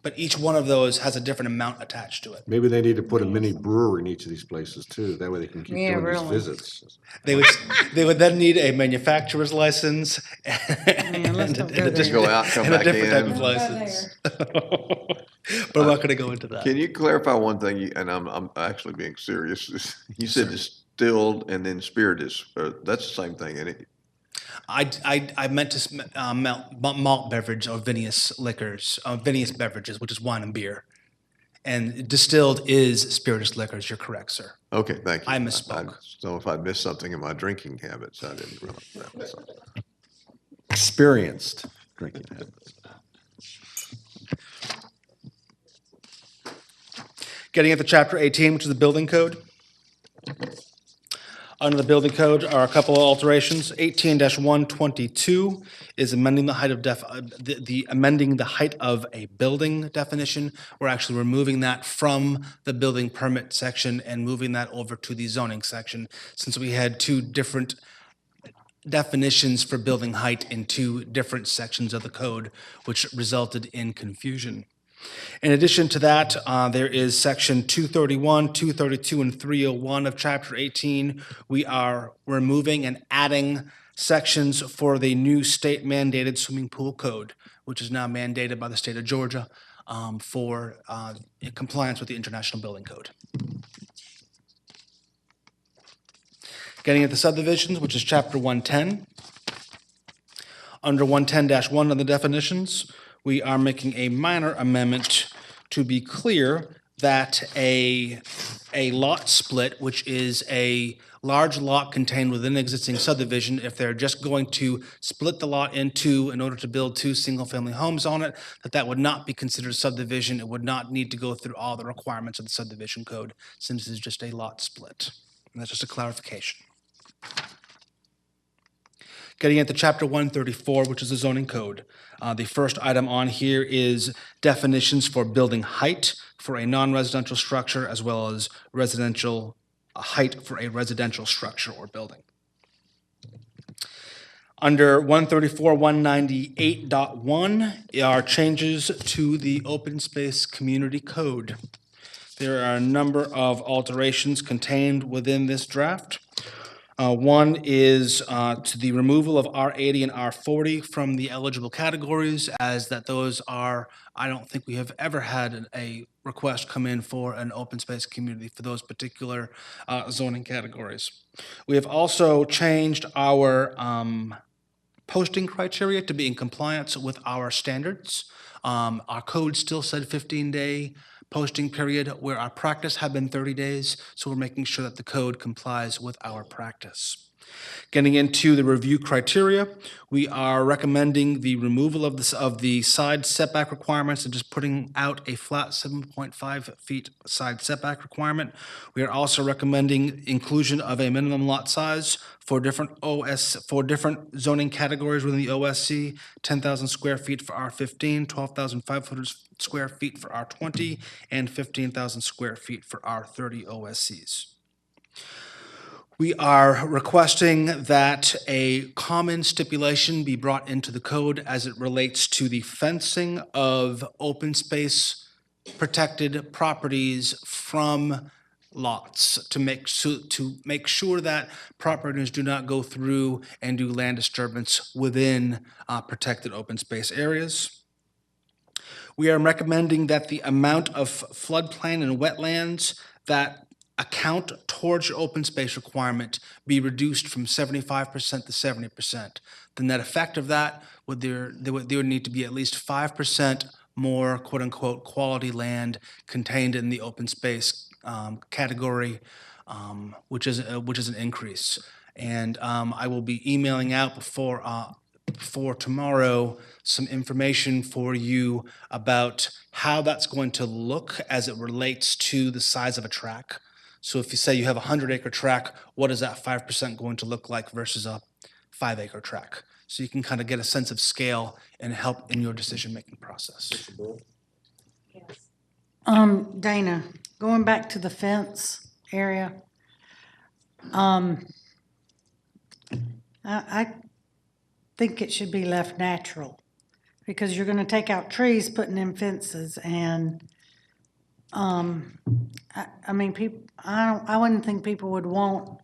But each one of those has a different amount attached to it. Maybe they need to put a mini brewery in each of these places too. That way they can keep Yeah, doing these really. visits. They would then need a manufacturer's license and let's not go a there. Go out, come and a back different type in. of Don't go license. But I'm not going to go into that. Can you clarify one thing, and I'm actually being serious? You said distilled and then spirituous, that's the same thing, isn't it? I meant to malt beverage or vinous liquors, vinous beverages, which is wine and beer. And distilled is spirituous liquors. You're correct, sir. Okay, thank you. I misspoke. So if I'd missed something in my drinking habits, I didn't realize that. So. Experienced drinking habits. Getting into Chapter 18, which is the building code. Under the building code are a couple of alterations. 18-122 is amending the height of amending the height of a building definition. We're actually removing that from the building permit section and moving that over to the zoning section, since we had two different definitions for building height in two different sections of the code, which resulted in confusion. In addition to that, there is section 231, 232, and 301 of Chapter 18. We are removing and adding sections for the new state mandated swimming pool code, which is now mandated by the state of Georgia for in compliance with the International Building Code. Getting into subdivisions, which is Chapter 110. Under 110-1 of the definitions, we are making a minor amendment to be clear that a a lot split, which is a large lot contained within an existing subdivision. If they're just going to split the lot in two in order to build two single-family homes on it, that would not be considered subdivision. It would not need to go through all the requirements of the subdivision code, since it's just a lot split. And that's just a clarification. Getting into Chapter 134, which is the zoning code. The first item on here is definitions for building height for a non-residential structure, as well as residential height for a residential structure or building. Under 134-198.1 are changes to the open space community code. There are a number of alterations contained within this draft. One is to the removal of R80 and R40 from the eligible categories, as that those are, I don't think we have ever had a request come in for an open space community for those particular zoning categories. We have also changed our posting criteria to be in compliance with our standards. Our code still said 15-day posting period, where our practice had been 30 days, so we're making sure that the code complies with our practice. Getting into the review criteria, we are recommending the removal of the side setback requirements and just putting out a flat 7.5 feet side setback requirement. We are also recommending inclusion of a minimum lot size for different zoning categories within the OSC, 10,000 square feet for R15, 12,500 square feet for R20, and 15,000 square feet for R30 OSCs. We are requesting that a common stipulation be brought into the code as it relates to the fencing of open space protected properties from lots, to make sure that property owners do not go through and do land disturbance within protected open space areas. We are recommending that the amount of floodplain and wetlands that account towards your open space requirement be reduced from 75% to 70%. The net effect of that would there would need to be at least 5% more quote-unquote quality land contained in the open space category, which is an increase. And I will be emailing out before tomorrow some information for you about how that's going to look as it relates to the size of a tract. So if you say you have a 100-acre tract, what is that 5% going to look like versus a 5-acre tract? So you can kind of get a sense of scale and help in your decision-making process. Dana, going back to the fence area, I think it should be left natural, because you're gonna take out trees putting in fences, and I mean, I wouldn't think people would want,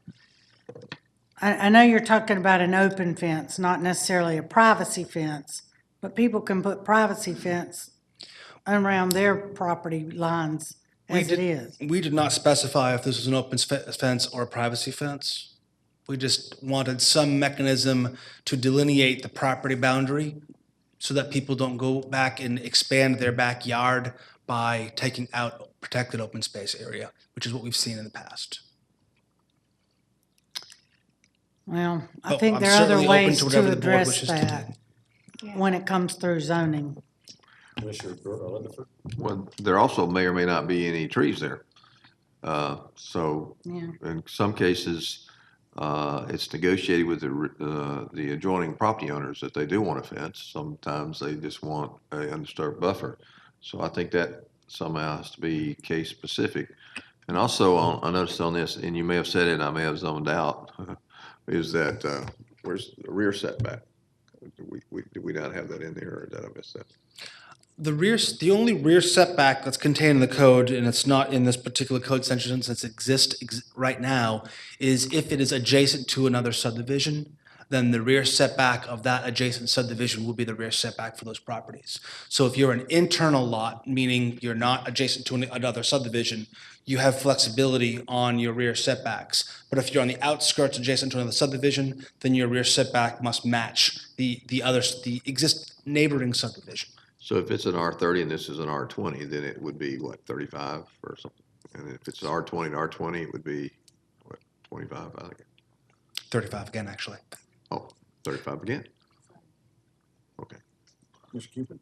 I know you're talking about an open fence, not necessarily a privacy fence, but people can put privacy fence around their property lines as it is. We did not specify if this was an open fence or a privacy fence. We just wanted some mechanism to delineate the property boundary so that people don't go back and expand their backyard by taking out protected open space area, which is what we've seen in the past. Well, I But think I'm there are other certainly open ways to whatever to the board address wishes to that when it comes through zoning. Commissioner Rutherford? Well, there also may or may not be any trees there. So Yeah. in some cases, it's negotiated with the adjoining property owners that they do want a fence. Sometimes they just want a undisturbed buffer. So I think that somehow has to be case specific. And also, I noticed on this, and you may have said it, and I may have zoned out, is that where's the rear setback? Did we not have that in there, or did I miss that? The only rear setback that's contained in the code, and it's not in this particular code section since it exists right now, is if it is adjacent to another subdivision, then the rear setback of that adjacent subdivision will be the rear setback for those properties. So if you're an internal lot, meaning you're not adjacent to another subdivision, you have flexibility on your rear setbacks. But if you're on the outskirts adjacent to another subdivision, then your rear setback must match the neighboring subdivision. So if it's an R30 and this is an R20, then it would be what, 35 or something? And if it's R20 to R20, it would be, what, 25, I think? 35 again, actually. Oh, 35 again. Okay. Mr. Cupid?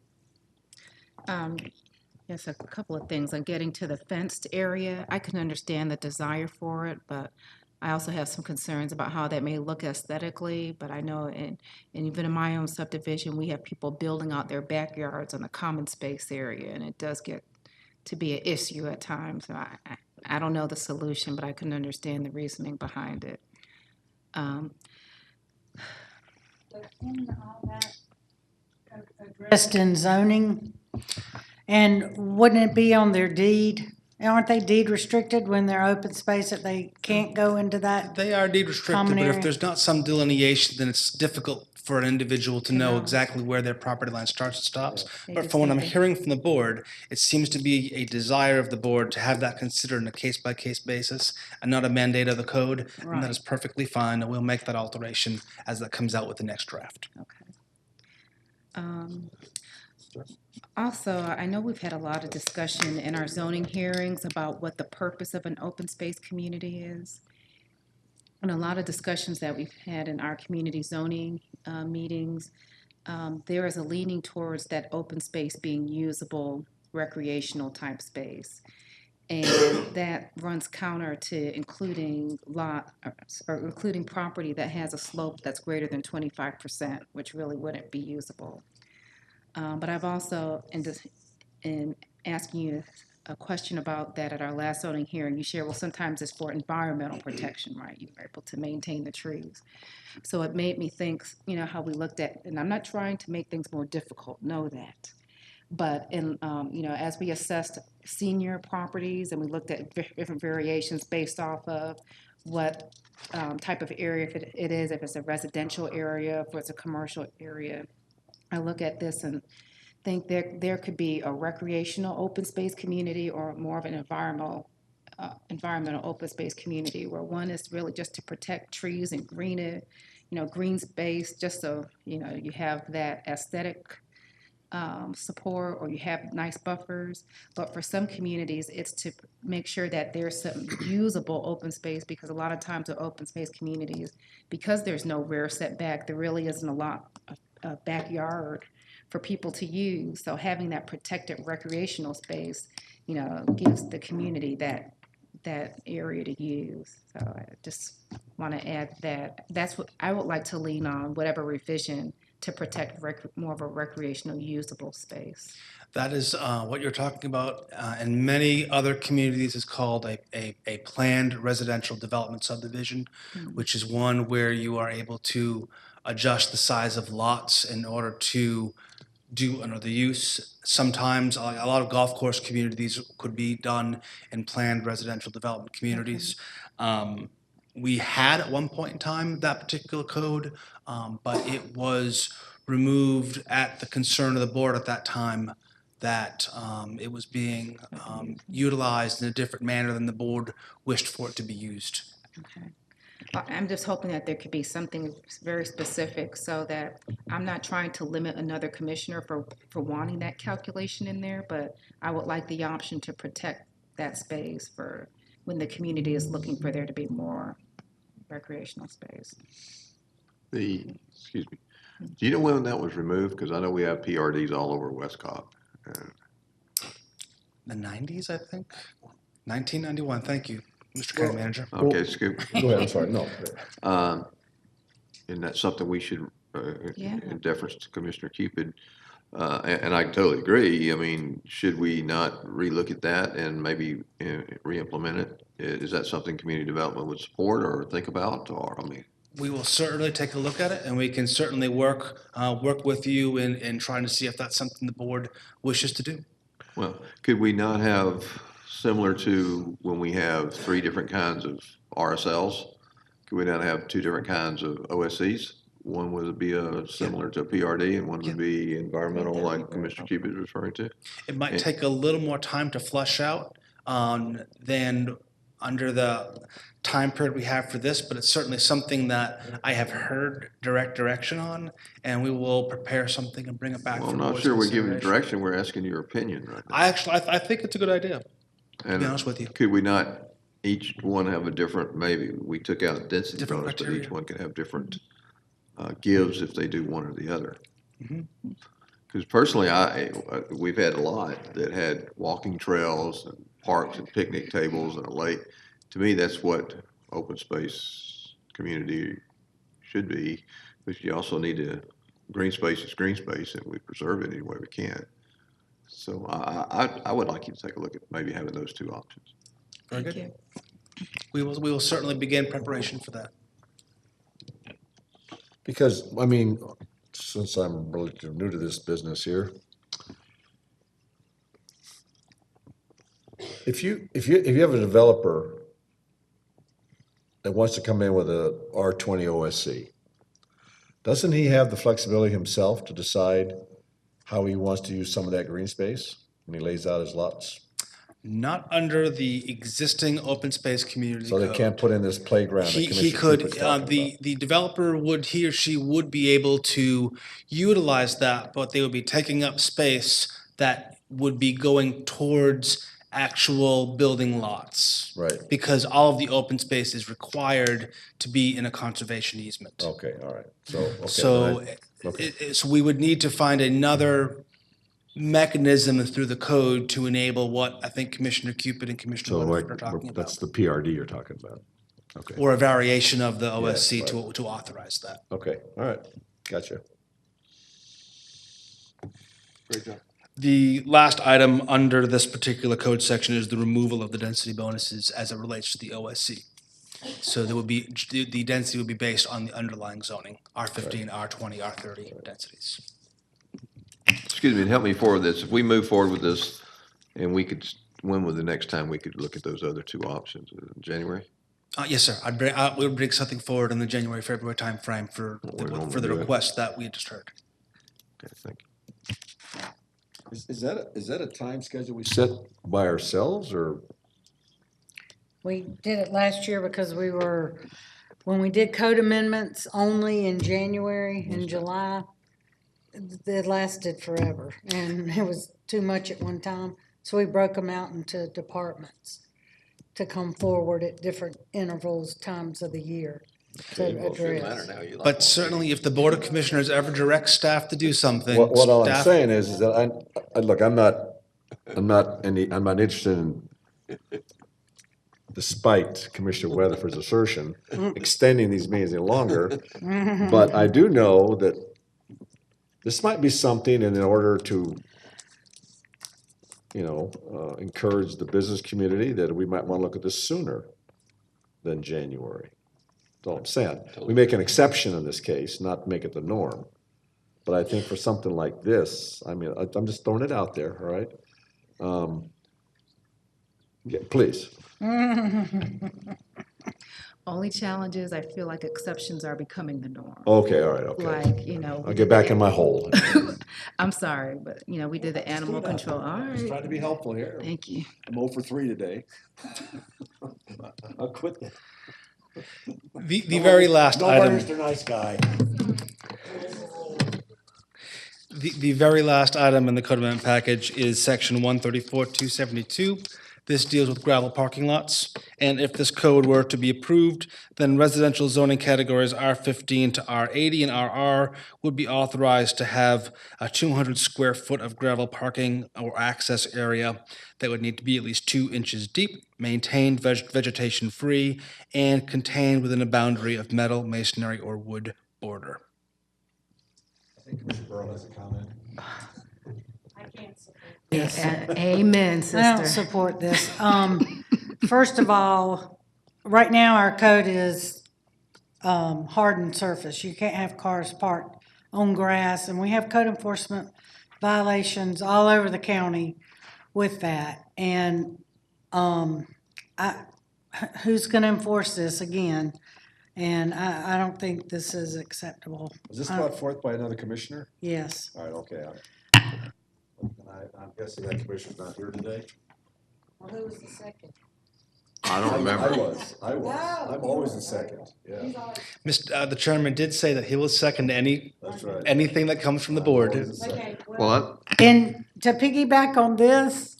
Yes, a couple of things. On getting to the fenced area, I can understand the desire for it, but I also have some concerns about how that may look aesthetically. But I know and even in my own subdivision, we have people building out their backyards on the common space area, and it does get to be an issue at times. So I don't know the solution, but I can understand the reasoning behind it. Addressed in zoning, and wouldn't it be on their deed? Aren't they deed restricted when they're open space that they can't go into that? They are deed restricted, Common but if area. there's not some delineation, then it's difficult for an individual to know know. exactly where their property line starts and stops. They But just from what I'm need to- hearing from the board, it seems to be a desire of the board to have that considered on a case-by-case basis and not a mandate of the code. And Right. that is perfectly fine, and we'll make that alteration as that comes out with the next draft. Also, I know we've had a lot of discussion in our zoning hearings about what the purpose of an open space community is. And a lot of discussions that we've had in our community zoning meetings, there is a leaning towards that open space being usable recreational type space. And that runs counter to including including property that has a slope that's greater than 25%, which really wouldn't be usable. But I've also, in asking you a question about that at our last zoning hearing, you shared, well, sometimes it's for environmental protection, right? You're able to maintain the trees. So it made me think, how we looked at, and I'm not trying to make things more difficult, know that. But as we assessed senior properties and we looked at different variations based off of what type of area it is, if it's a residential area, if it's a commercial area, I look at this and think there could be a recreational open space community or more of an environmental open space community where one is really just to protect trees and green space, just so, you have that aesthetic support or you have nice buffers. But for some communities, it's to make sure that there's some usable open space, because a lot of times with open space communities, because there's no rear setback, there really isn't a lot of backyard for people to use. So having that protected recreational space, gives the community that area to use. So I just want to add that that's what I would like to lean on, whatever revision to protect more of a recreational usable space. That is what you're talking about. In many other communities is called a planned residential development subdivision, which is one where you are able to adjust the size of lots in order to do another use. Sometimes, a lot of golf course communities could be done in planned residential development communities. We had at one point in time that particular code, but it was removed at the concern of the board at that time that it was being utilized in a different manner than the board wished for it to be used. Okay. I'm just hoping that there could be something very specific so that I'm not trying to limit another commissioner for wanting that calculation in there, but I would like the option to protect that space for when the community is looking for there to be more recreational space. Excuse me, do you know when that was removed? Because I know we have PRDs all over West Cobb. The 90s, I think? 1991, thank you, Mr. County Manager. Okay, Scoop. Go ahead, I'm sorry, no. And that's something we should, Yeah. in deference to Commissioner Cupid, and I totally agree. I mean, should we not relook at that and maybe re-implement it? Is that something community development would support or think about, or, I mean? We will certainly take a look at it, and we can certainly work with you in trying to see if that's something the board wishes to do. Well, could we not have, similar to when we have 3 different kinds of RSLs, could we not have 2 different kinds of OSCs? One would be similar to a PRD, and one would be environmental, like Commissioner Cupid is referring to? It might take a little more time to flush out than under the time period we have for this, but it's certainly something that I have heard direct direction on, and we will prepare something and bring it back. Well, for I'm not board's sure we're giving consideration. direction, we're asking your opinion right now. I think it's a good idea. to be honest with you. Could we not each one have a different, maybe we took out a density Different bonus, but each criteria. one could have different gives if they do one or the other? Because personally, we've had a lot that had walking trails and parks and picnic tables and a lake. To me, that's what open space community should be, but you also need to, green space is green space, and we preserve it any way we can. So I would like you to take a look at maybe having those two options. Very Thank good. you. We will certainly begin preparation for that. Because, I mean, since I'm relatively new to this business here, if you have a developer that wants to come in with a R20 OSC, doesn't he have the flexibility himself to decide how he wants to use some of that green space when he lays out his lots? Not under the existing open space community So they code. can't put in this playground that He Commissioner could, Cooper's talking about? the developer would, he or she would be able to utilize that, but they would be taking up space that would be going towards actual building lots. Right. Because all of the open space is required to be in a conservation easement. Okay, all right. So, okay. So, then okay. so we would need to find another mechanism through the code to enable what I think Commissioner Cupid and Commissioner So like, Weatherford are talking about. that's the PRD you're talking about. Okay, Or a variation of the OSC right. to authorize that. okay, all right, gotcha. Great job. The last item under this particular code section is the removal of the density bonuses as it relates to the OSC. So there would be, the density would be based on the underlying zoning, R15, R20, R30 densities. Excuse me, and help me forward this. If we move forward with this, and we could, when was the next time we could look at those other two options? January? Yes, sir. We would bring something forward in the January, February timeframe for we the normally do it. request that we just heard. Okay, thank you. Is that a time schedule we set by ourselves, or? We did it last year because when we did code amendments only in January and July, it lasted forever, and it was too much at one time. So we broke them out into departments to come forward at different intervals, times of the year to address. But certainly, if the Board of Commissioners ever directs staff to do something, What all I'm staff, saying is that look, I'm not interested in, despite Commissioner Weatherford's assertion, extending these meetings any longer. But I do know that this might be something in order to, encourage the business community, that we might want to look at this sooner than January. That's all I'm saying. We make an exception in this case, not make it the norm. But I think for something like this, I mean, I'm just throwing it out there, all right? Yeah, please. Only challenge is I feel like exceptions are becoming the norm. Okay, all right, okay. Like, I'll get back in my hole. I'm sorry, but, we did the animal control. All Just right, trying to be helpful here. thank you. I'm 0 for 3 today. I'll quit. the very last item. Mr. Nice Guy. The very last item in the code amendment package is section 134-272. This deals with gravel parking lots, and if this code were to be approved, then residential zoning categories R15 to R80 and RR would be authorized to have a 200 square foot of gravel parking or access area that would need to be at least 2 inches deep, maintained vegetation-free, and contained within a boundary of metal, masonry, or wood border. I think Commissioner Burrow has a comment. Amen, I don't sister. support this. First of all, right now, our code is hardened surface. You can't have cars parked on grass, and we have code enforcement violations all over the county with that. And who's going to enforce this again? And I don't think this is acceptable. Was this brought forth by another commissioner? Yes. All right, okay. I'm guessing that commissioner's not here today? Well, who was the second? I don't remember. I was. I'm always the second, yeah. The chairman did say that he will second That's right. anything that comes from the board. Always the second. Well, And to piggyback on this,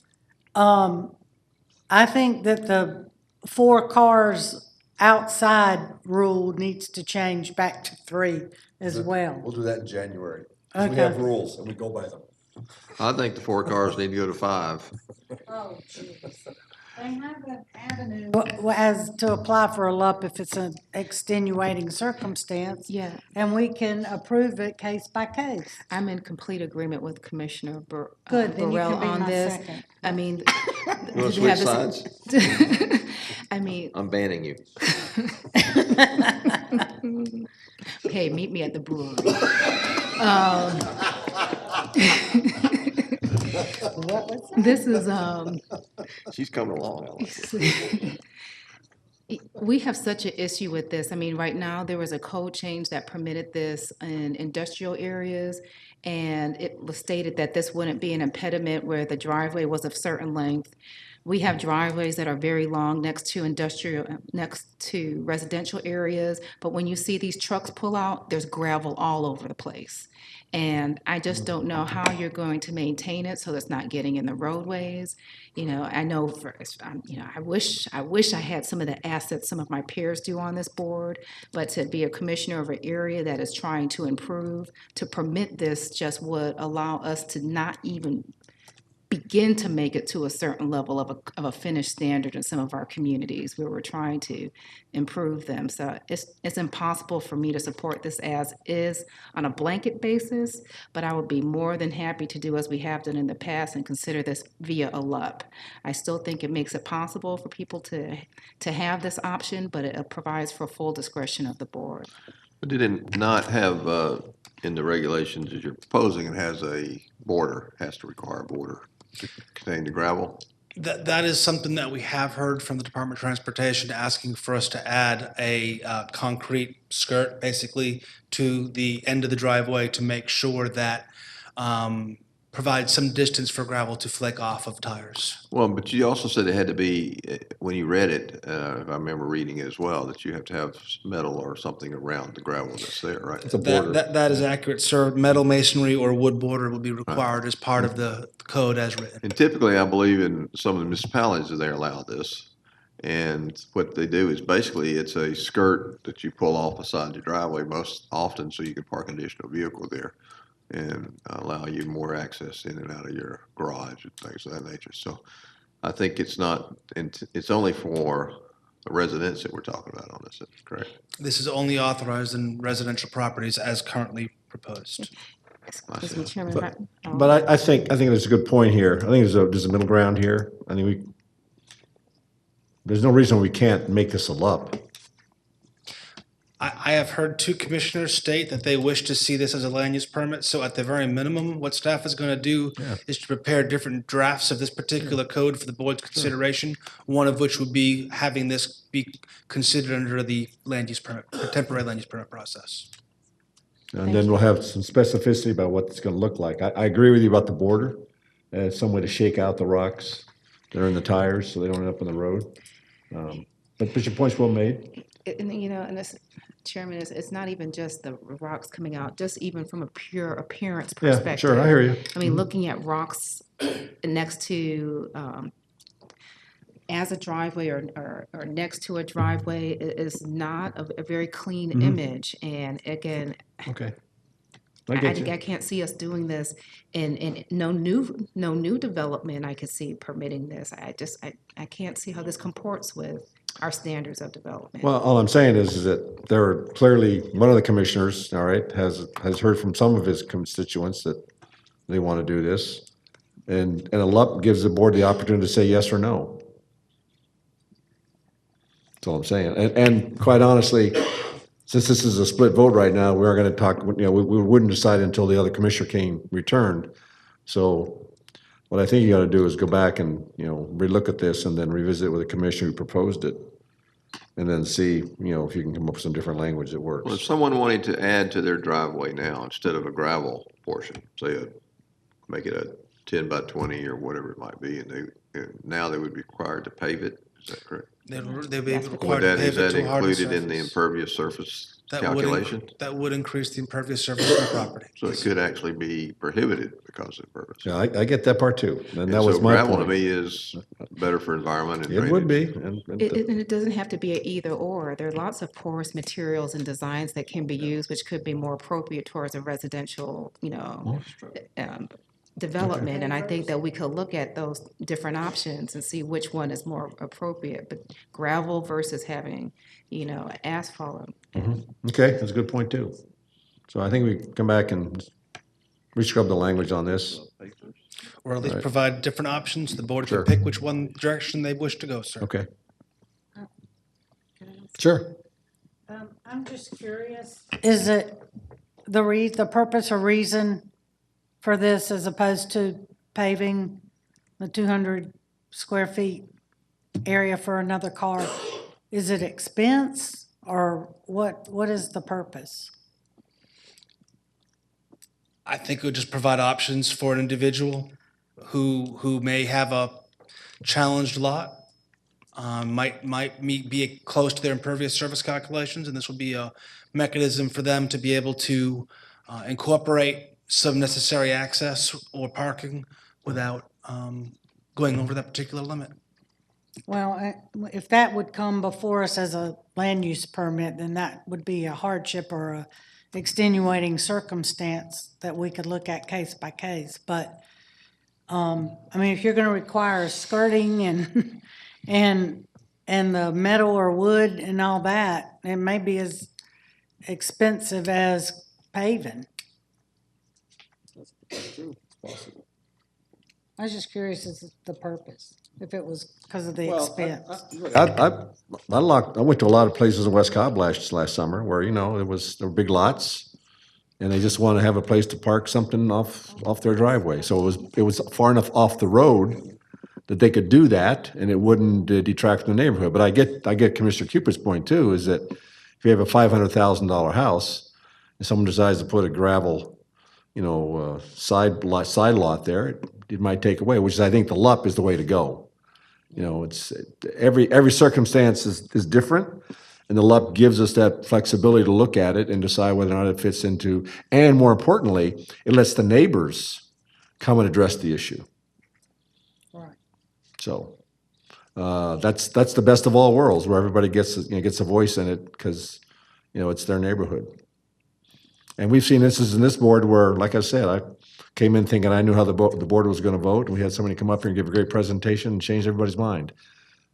I think that the 4 cars outside rule needs to change back to 3 as well. We'll do that in January. 'Cause we have Okay. rules and we go by them. I think the 4 cars need to go to 5. Oh, jeez. They have an avenue. As to apply for a LUP if it's an extenuating circumstance. Yeah. And we can approve it case by case. I'm in complete agreement with Commissioner Good, then you Burrell can be on my this. second. I mean. You want to to switch have this- sides? I mean, I'm banning you. hey, meet me at the brewery. This is, She's coming along, Ellen. we have such an issue with this. I mean, right now, there was a code change that permitted this in industrial areas, and it was stated that this wouldn't be an impediment where the driveway was of certain length. We have driveways that are very long next to residential areas, but when you see these trucks pull out, there's gravel all over the place. And I just don't know how you're going to maintain it so it's not getting in the roadways. You know, I know I wish I had some of the assets some of my peers do on this board, but to be a commissioner of an area that is trying to improve, to permit this just would allow us to not even begin to make it to a certain level of a finished standard in some of our communities where we're trying to improve them. So it's impossible for me to support this as is on a blanket basis, but I would be more than happy to do as we have done in the past and consider this via a LUP. I still think it makes it possible for people to have this option, but it provides for full discretion of the board. But did it not have, in the regulations that you're proposing, it has a border, has to require a border to contain the gravel? That is something that we have heard from the Department of Transportation, asking for us to add a concrete skirt, basically, to the end of the driveway to make sure that provides some distance for gravel to flake off of tires. Well, but you also said it had to be, when you read it, if I remember reading it as well, that you have to have metal or something around the gravel that's there, right? It's a border. That is accurate, sir. Metal masonry or wood border will be required as part of the code as written. And typically, I believe in some of the municipalities, they allow this. And what they do is basically it's a skirt that you pull off the side of your driveway most often so you can park an additional vehicle there and allow you more access in and out of your garage and things of that nature. So I think it's not, it's only for the residents that we're talking about on this, is correct? This is only authorized in residential properties as currently proposed. Excuse me, Chairman. But I think there's a good point here. I think there's a middle ground here. I think there's no reason we can't make this a LUP. I have heard 2 commissioners state that they wish to see this as a land use permit, so at the very minimum, what staff is gonna do is to prepare different drafts of this particular code for the board's consideration, one of which would be having this be considered under the land use permit, the temporary land use permit process. And then we'll have some specificity about what it's gonna look like. I agree with you about the border, as some way to shake out the rocks that are in the tires so they don't end up on the road. But your point's well made. And, you know, and this, Chairman, it's not even just the rocks coming out, just even from a pure appearance Yeah, perspective. sure, I hear you. I mean, looking at rocks next to, as a driveway or next to a driveway is not a very clean image. And again, Okay. I get you. I can't see us doing this in no new development. I could see permitting this. I can't see how this comports with our standards of development. Well, all I'm saying is that there are clearly, one of the commissioners, all right, has heard from some of his constituents that they want to do this. And a LUP gives the board the opportunity to say yes or no. That's all I'm saying. And quite honestly, since this is a split vote right now, we are going to talk, we wouldn't decide until the other commissioner returned. So what I think you got to do is go back and, relook at this and then revisit it with the commissioner who proposed it. And then see, if you can come up with some different language that works. Well, if someone wanted to add to their driveway now, instead of a gravel portion, say make it a 10 by 20 or whatever it might be, and now they would be required to pave it, is that correct? They'd be required Would to that, is pave it that to a harder included in the surface. impervious surface That would calculation? That would increase the impervious surface of the property. So it could actually be prohibited because of impervious. Yeah, I get that part too. And that And was so my gravel to point. me is better for environment and It would drainage. be, And it doesn't have to be an either or. There are lots of porous materials and designs that can be used, which could be more appropriate towards a residential, development. And I think that we could look at those different options and see which one is more appropriate. But gravel versus having, asphalt. okay, that's a good point too. So I think we come back and rescrub the language on this. Or at least provide different options. The board Sure. can pick which one direction they wish to go, sir. Okay. Sure. I'm just curious. Is it the purpose or reason for this as opposed to paving the 200 square feet area for another car? Is it expense or what is the purpose? I think it would just provide options for an individual who may have a challenged lot, be close to their impervious surface calculations, and this will be a mechanism for them to be able to incorporate some necessary access or parking without going over that particular limit. Well, if that would come before us as a land use permit, then that would be a hardship or a extenuating circumstance that we could look at case by case. But, if you're gonna require skirting and the metal or wood and all that, it may be as expensive as paving. I was just curious as to the purpose, if it was because of the expense. I went to a lot of places in West Cobb last summer where, there were big lots and they just want to have a place to park something off their driveway. So it was far enough off the road that they could do that and it wouldn't detract from the neighborhood. But I get Commissioner Cooper's point too, is that if you have a $500,000 house and someone decides to put a gravel, side lot there, it might take away, which is, I think the LUP is the way to go. It's every circumstance is different, and the LUP gives us that flexibility to look at it and decide whether or not it fits into, and more importantly, it lets the neighbors come and address the issue. Right. So that's the best of all worlds, where everybody gets a voice in it because it's their neighborhood. And we've seen instances in this board where, like I said, I came in thinking I knew how the board was going to vote, and we had somebody come up here and give a great presentation and change everybody's mind.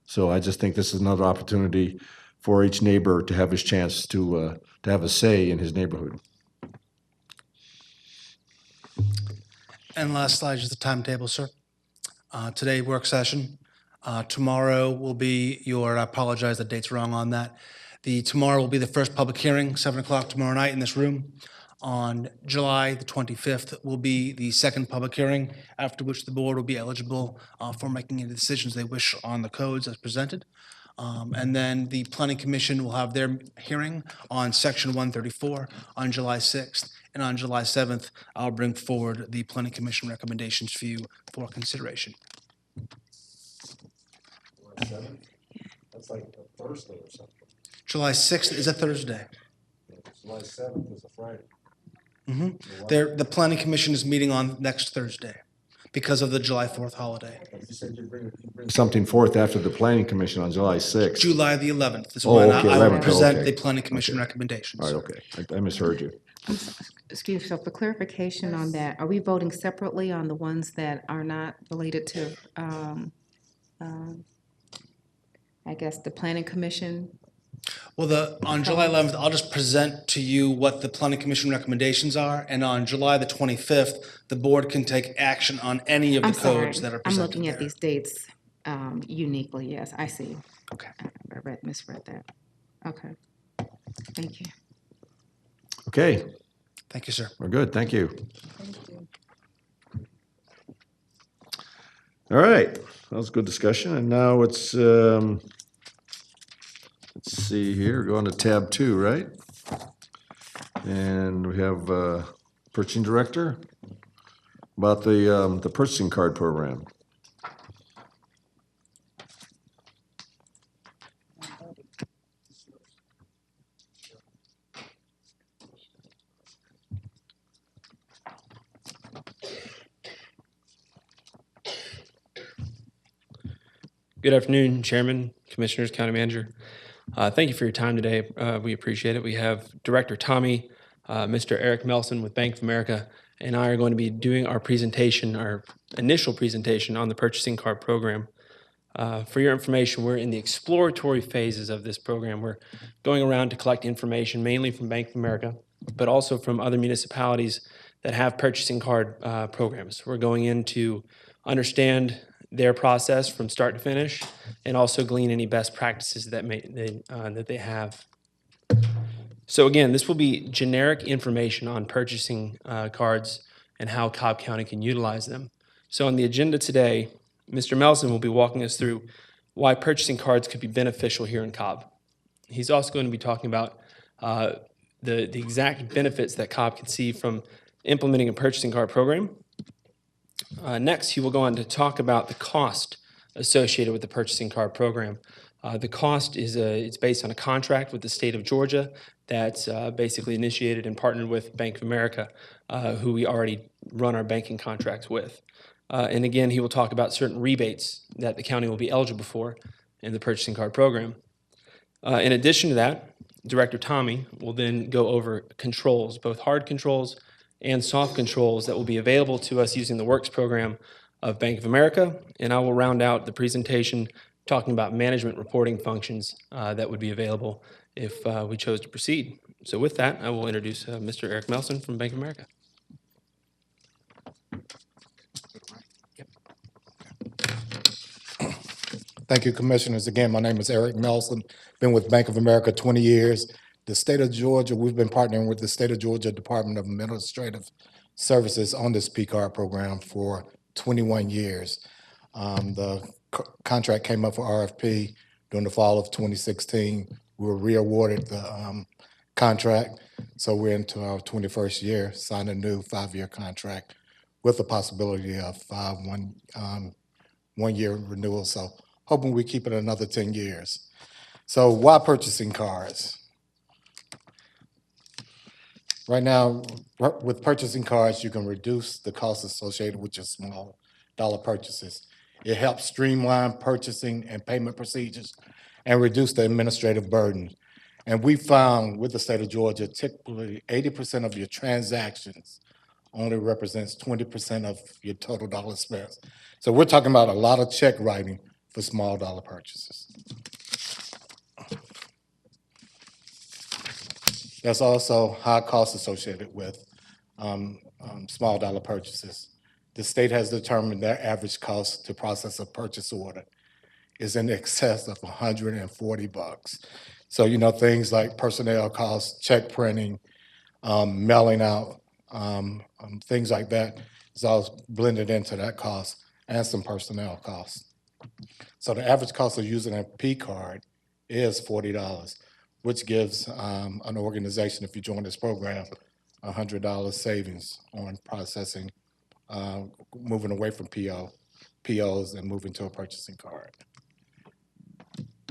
So I just think this is another opportunity for each neighbor to have his chance to have a say in his neighborhood. And last slide is the timetable, sir. Today, work session. Tomorrow will be I apologize, the date's wrong on that. Tomorrow will be the first public hearing, 7 o'clock tomorrow night in this room. On July the 25th will be the second public hearing, after which the board will be eligible for making any decisions they wish on the codes as presented. And then the Planning Commission will have their hearing on Section 134 on July 6th. And on July 7th, I'll bring forward the Planning Commission recommendations for you for consideration. That's like a Thursday or something. July 6th is a Thursday. July 7th is a Friday. The Planning Commission is meeting on next Thursday because of the July 4th holiday. You said you bring Something forth after the planning commission on July 6th. July the 11th is Oh, when okay, I will 11th, present okay. the Planning Commission Okay. recommendations. All right, okay. I misheard you. Excuse me, so for clarification on that, are we voting separately on the ones that are not related to, I guess, the planning commission? Well, on July 11th, I'll just present to you what the Planning Commission recommendations are, and on July the 25th, the board can take action on any of the I'm sorry, codes that are I'm presented looking at there. these dates uniquely, yes, I see. Okay. I misread that. Okay, thank you. Okay, Thank you, sir. we're good, thank you. All right, that was a good discussion, and now it's, let's see here, go on to tab 2, right? And we have purchasing director about the purchasing card program. Good afternoon, Chairman, Commissioners, County Manager. Thank you for your time today. We appreciate it. We have Director Tommy, Mr. Eric Melson with Bank of America, and I are going to be doing our presentation, our initial presentation on the purchasing card program. For your information, we're in the exploratory phases of this program. We're going around to collect information mainly from Bank of America, but also from other municipalities that have purchasing card programs. We're going in to understand their process from start to finish and also glean any best practices that they have. So again, this will be generic information on purchasing cards and how Cobb County can utilize them. So on the agenda today, Mr. Melson will be walking us through why purchasing cards could be beneficial here in Cobb. He's also going to be talking about the exact benefits that Cobb can see from implementing a purchasing card program. Next, he will go on to talk about the cost associated with the purchasing card program. The cost is it's based on a contract with the state of Georgia that's basically initiated and partnered with Bank of America, who we already run our banking contracts with. And again, he will talk about certain rebates that the county will be eligible for in the purchasing card program. In addition to that, Director Tommy will then go over controls, both hard controls and soft controls that will be available to us using the Works program of Bank of America. And I will round out the presentation talking about management reporting functions that would be available if we chose to proceed. So with that, I will introduce Mr. Eric Melson from Bank of America. Thank you, Commissioners. Again, my name is Eric Melson. Been with Bank of America 20 years. The state of Georgia, we've been partnering with the state of Georgia Department of Administrative Services on this P-card program for 21 years. The contract came up for RFP during the fall of 2016. We were re-awarded the contract, so we're into our 21st year, signed a new 5-year contract with the possibility of one-year renewal. So hoping we keep it another 10 years. So why purchasing cards? Right now, with purchasing cards, you can reduce the costs associated with your small dollar purchases. It helps streamline purchasing and payment procedures and reduce the administrative burden. And we found with the state of Georgia, typically 80% of your transactions only represents 20% of your total dollar spent. So we're talking about a lot of check writing for small dollar purchases. There's also high costs associated with small dollar purchases. The state has determined their average cost to process a purchase order is in excess of $140. So, you know, things like personnel costs, check printing, mailing out, things like that is all blended into that cost and some personnel costs. So the average cost of using a P card is $40, which gives an organization, if you join this program, $100 savings on processing, moving away from POs and moving to a purchasing card.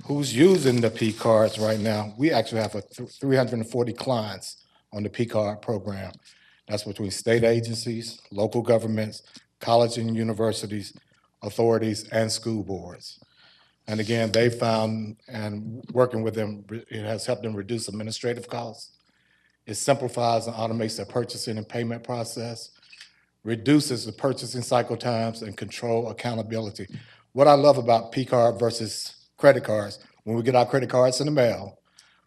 Who's using the P cards right now? We actually have 340 clients on the P card program. That's between state agencies, local governments, college and universities, authorities, and school boards. And again, they found, and working with them, it has helped them reduce administrative costs. It simplifies and automates their purchasing and payment process, reduces the purchasing cycle times, and control accountability. What I love about P card versus credit cards, when we get our credit cards in the mail,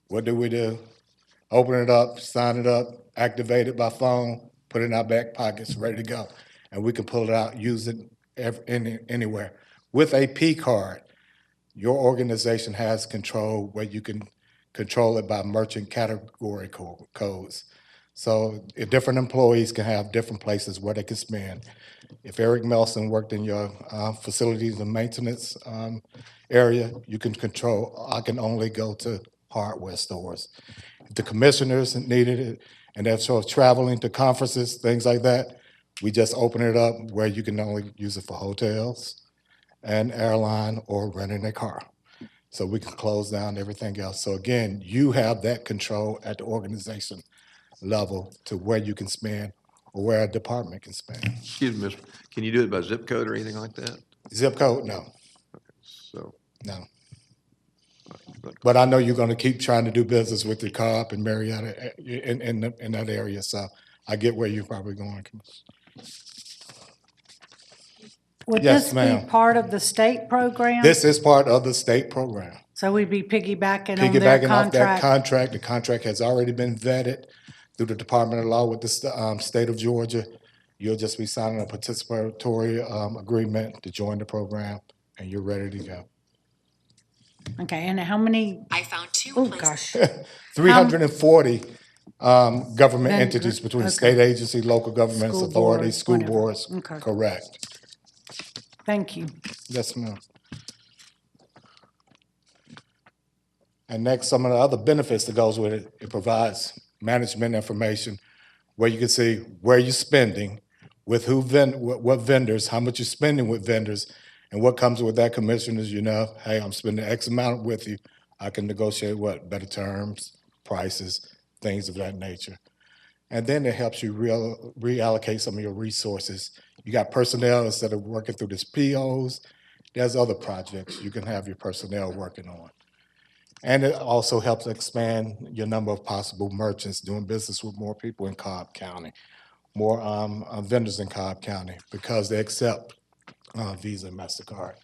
what do? Open it up, sign it up, activate it by phone, put it in our back pockets, ready to go. And we can pull it out, use it anywhere. With a P card, your organization has control where you can control it by merchant category codes. So if different employees can have different places where they can spend. If Eric Melson worked in your facilities and maintenance area, you can control, I can only go to hardware stores. If the commissioners needed it, and they're sort of traveling to conferences, things like that, we just open it up where you can only use it for hotels and airline or renting a car. So we can close down everything else. So again, you have that control at the organization level to where you can spend or where a department can spend. Excuse me, mister, can you do it by zip code or anything like that? Zip code, no. so. No. But But I know you're gonna keep trying to do business with the Cobb and Marietta in that area, so I get where you're probably going. Would Yes, this be ma'am. part of the state program? This is part of the state program. So we'd be piggybacking on their Piggybacking off that contract? contract, the contract has already been vetted through the Department of Law with the state of Georgia. You'll just be signing a participatory agreement to join the program, and you're ready to go. Okay, and how many, I found two oh places. gosh, 340 government Then- entities between okay. state agency, local governments, School authorities, boards, school whatever. boards. Okay. Correct. thank you. Yes, ma'am. And next, some of the other benefits that goes with it, it provides management information where you can see where you're spending, with what vendors, how much you're spending with vendors, and what comes with that commission is, hey, I'm spending X amount with you. I can negotiate better terms, prices, things of that nature. And then it helps you reallocate some of your resources. You got personnel instead of working through this POs, there's other projects you can have your personnel working on. And it also helps expand your number of possible merchants doing business with more people in Cobb County, more vendors in Cobb County because they accept Visa and MasterCard.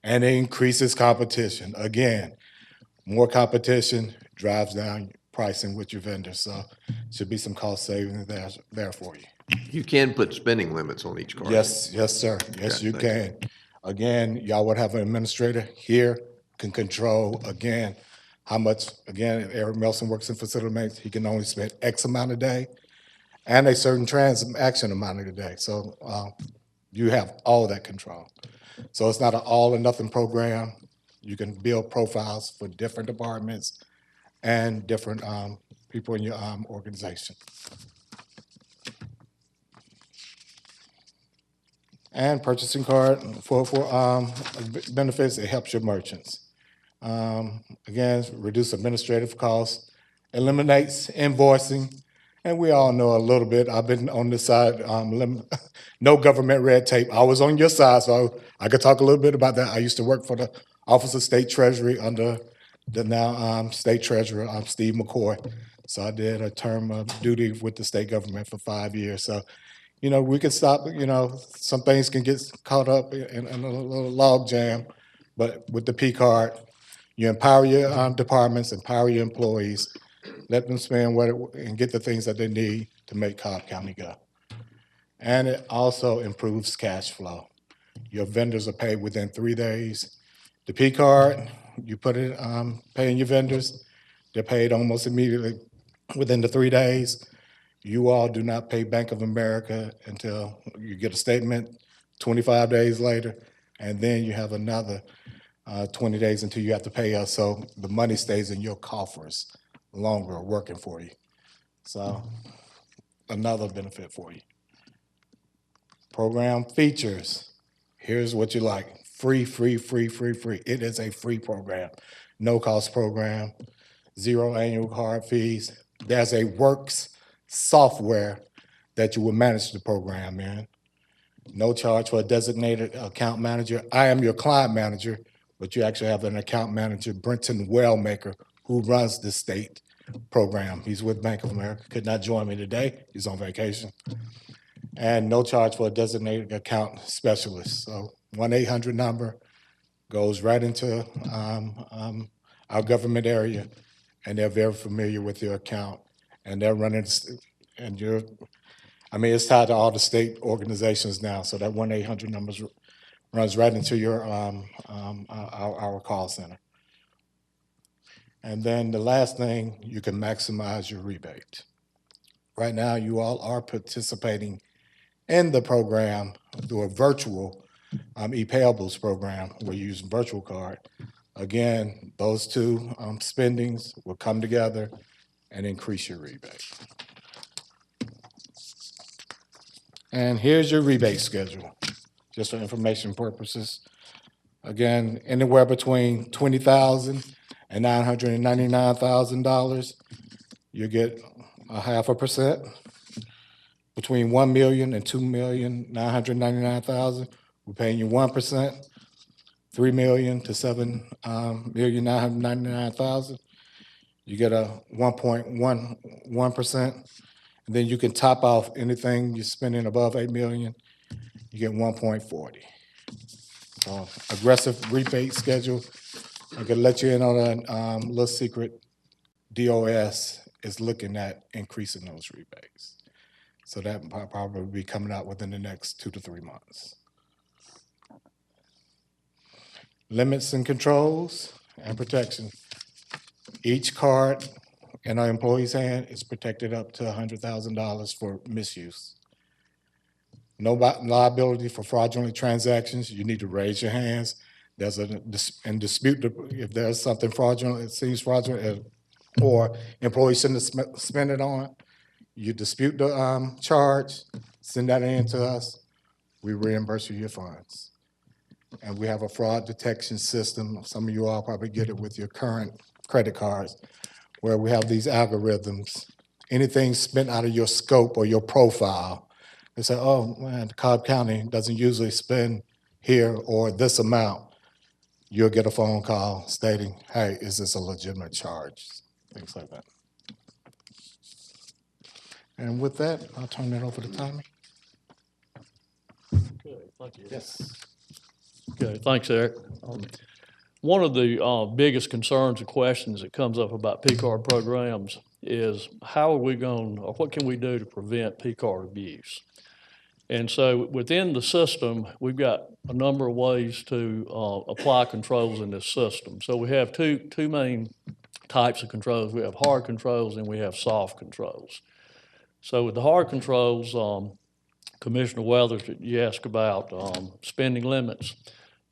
And it increases competition. Again, more competition drives down pricing with your vendors. So should be some cost savings there for you. you can put spending limits on each card. Yes, sir. Yes, Okay, you thank can. Again, y'all would have an administrator here can control, again, how much, again, if Eric Melson works in facility maintenance, he can only spend X amount a day and a certain transaction amount a day. So you have all that control. So it's not an all or nothing program. You can build profiles for different departments and different people in your organization. And purchasing card for benefits, it helps your merchants. Again, reduce administrative costs, eliminates invoicing, and we all know a little bit. I've been on this side, no government red tape. I was on your side, so I could talk a little bit about that. I used to work for the Office of State Treasury under the now State Treasurer, Steve McCoy. So I did a term of duty with the state government for 5 years. So we can stop, some things can get caught up in a little log jam, but with the P card, you empower your departments, empower your employees, let them spend and get the things that they need to make Cobb County go. And it also improves cash flow. Your vendors are paid within 3 days. The P card, you put it, paying your vendors, they're paid almost immediately within the 3 days. You all do not pay Bank of America until you get a statement 25 days later, and then you have another 20 days until you have to pay us. So the money stays in your coffers longer working for you. So another benefit for you. Program features. Here's what you like. Free, free, free, free, free. It is a free program. No cost program. 0 annual card fees. There's a works software that you will manage the program in. No charge for a designated account manager. I am your client manager, but you actually have an account manager, Brenton Wellmaker, who runs the state program. He's with Bank of America. Could not join me today. He's on vacation. And no charge for a designated account specialist. So 1-800 number goes right into our government area, and they're very familiar with your account. And they're running, and it's tied to all the state organizations now. So that 1-800 number runs right into your our call center. And then the last thing, you can maximize your rebate. Right now, you all are participating in the program through a virtual e-payables program. We're using virtual card. Again, those two spendings will come together and increase your rebate. And here's your rebate schedule, just for information purposes. Again, anywhere between $20,000 and $999,000, you get 0.5%. Between $1 million and $2,999,000, we're paying you 1%. 3 million to 7,999,000, you get a 1.11%. And then you can top off anything you're spending above 8 million, you get 1.40. So aggressive rebate schedule. I could let you in on a little secret. DOS is looking at increasing those rebates. So that will probably be coming out within the next 2 to 3 months. Limits and controls and protection. Each card in our employee's hand is protected up to $100,000 for misuse. No liability for fraudulent transactions. You need to raise your hands. There's and dispute if there's something fraudulent, it seems fraudulent, or employee shouldn't have spent it on. You dispute the charge, send that in to us. We reimburse you your funds. And we have a fraud detection system. Some of you all probably get it with your current credit cards, where we have these algorithms. Anything spent out of your scope or your profile, they say, oh, man, Cobb County doesn't usually spend here or this amount. You'll get a phone call stating, hey, is this a legitimate charge? Things like that. And with that, I'll turn it over to Tommy. Okay, thank you. Yes. Okay, thanks, Eric. One of the biggest concerns and questions that comes up about P-card programs is how are we going, or what can we do to prevent P-card abuse? And so within the system, we've got a number of ways to apply controls in this system. So we have two main types of controls. We have hard controls and we have soft controls. So with the hard controls, Commissioner Weathers, you asked about spending limits.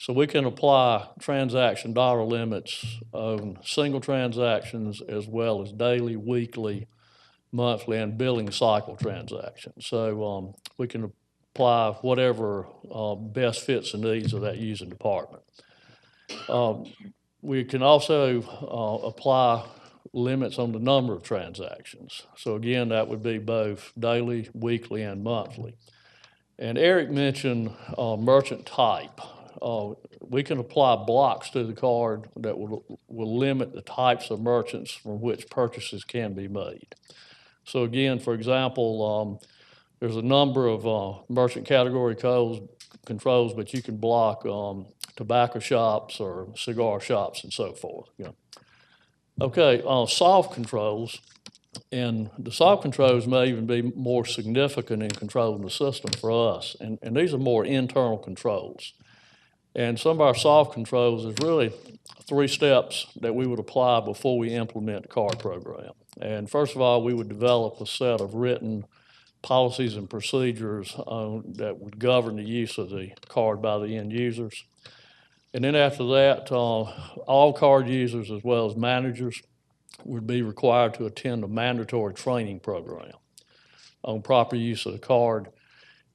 So we can apply transaction dollar limits on single transactions as well as daily, weekly, monthly, and billing cycle transactions. So we can apply whatever best fits the needs of that using department. We can also apply limits on the number of transactions. So again, that would be both daily, weekly, and monthly. And Eric mentioned merchant type. We can apply blocks to the card that will limit the types of merchants from which purchases can be made. So again, for example, there's a number of merchant category controls, but you can block tobacco shops or cigar shops and so forth. Yeah. Okay, soft controls, and the soft controls may even be more significant in controlling the system for us, and these are more internal controls. And some of our soft controls is really 3 steps that we would apply before we implement the card program. And first of all, we would develop a set of written policies and procedures that would govern the use of the card by the end users. And then after that, all card users as well as managers would be required to attend a mandatory training program on proper use of the card.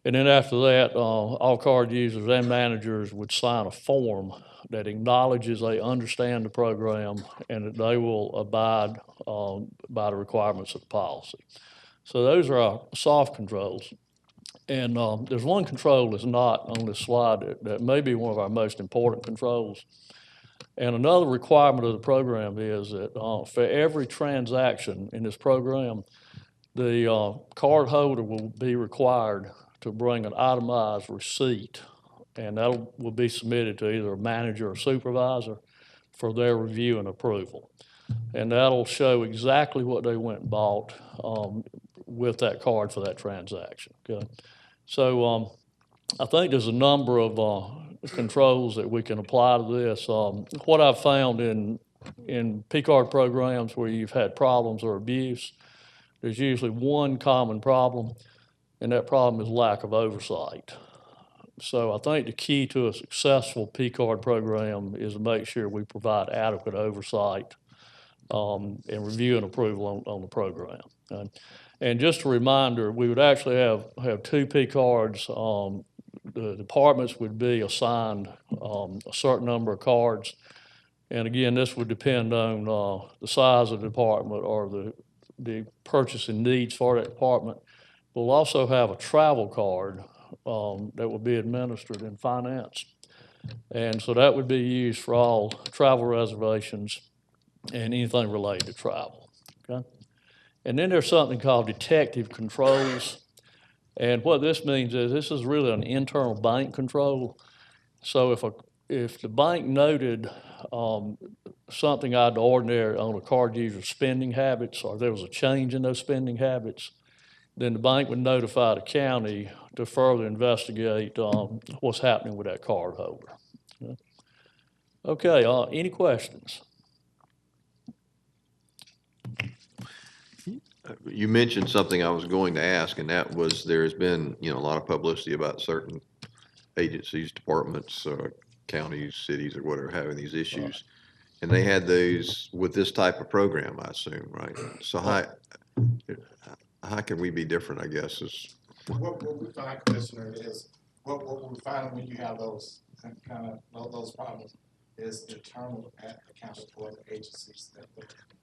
And then after that, all card users and managers would sign a form that acknowledges they understand the program and that they will abide by the requirements of the policy. So those are our soft controls. And there's one control that's not on this slide that may be one of our most important controls. And another requirement of the program is that for every transaction in this program, the card holder will be required to bring an itemized receipt, and that will be submitted to either a manager or supervisor for their review and approval. And that'll show exactly what they went and bought with that card for that transaction. Okay, so I think there's a number of controls that we can apply to this. What I've found in P-card programs where you've had problems or abuse, there's usually one common problem, and that problem is lack of oversight. So I think the key to a successful P-card program is to make sure we provide adequate oversight and review and approval on the program. And just a reminder, we would actually have 2 P-cards. The departments would be assigned a certain number of cards. And again, this would depend on the size of the department or the purchasing needs for that department. We'll also have a travel card that will be administered in finance. And so that would be used for all travel reservations and anything related to travel, okay? And then there's something called detective controls. And what this means is this is really an internal bank control. So if the bank noted something out of the ordinary on a card user's spending habits, or there was a change in those spending habits, then the bank would notify the county to further investigate what's happening with that card holder. Okay, any questions? You mentioned something I was going to ask, and that was there's been, a lot of publicity about certain agencies, departments, counties, cities, or whatever, having these issues. And they had those with this type of program, I assume, right? So how can we be different, I guess, is. What we find, Commissioner, is what we find when you have those those problems is internal accountability agencies that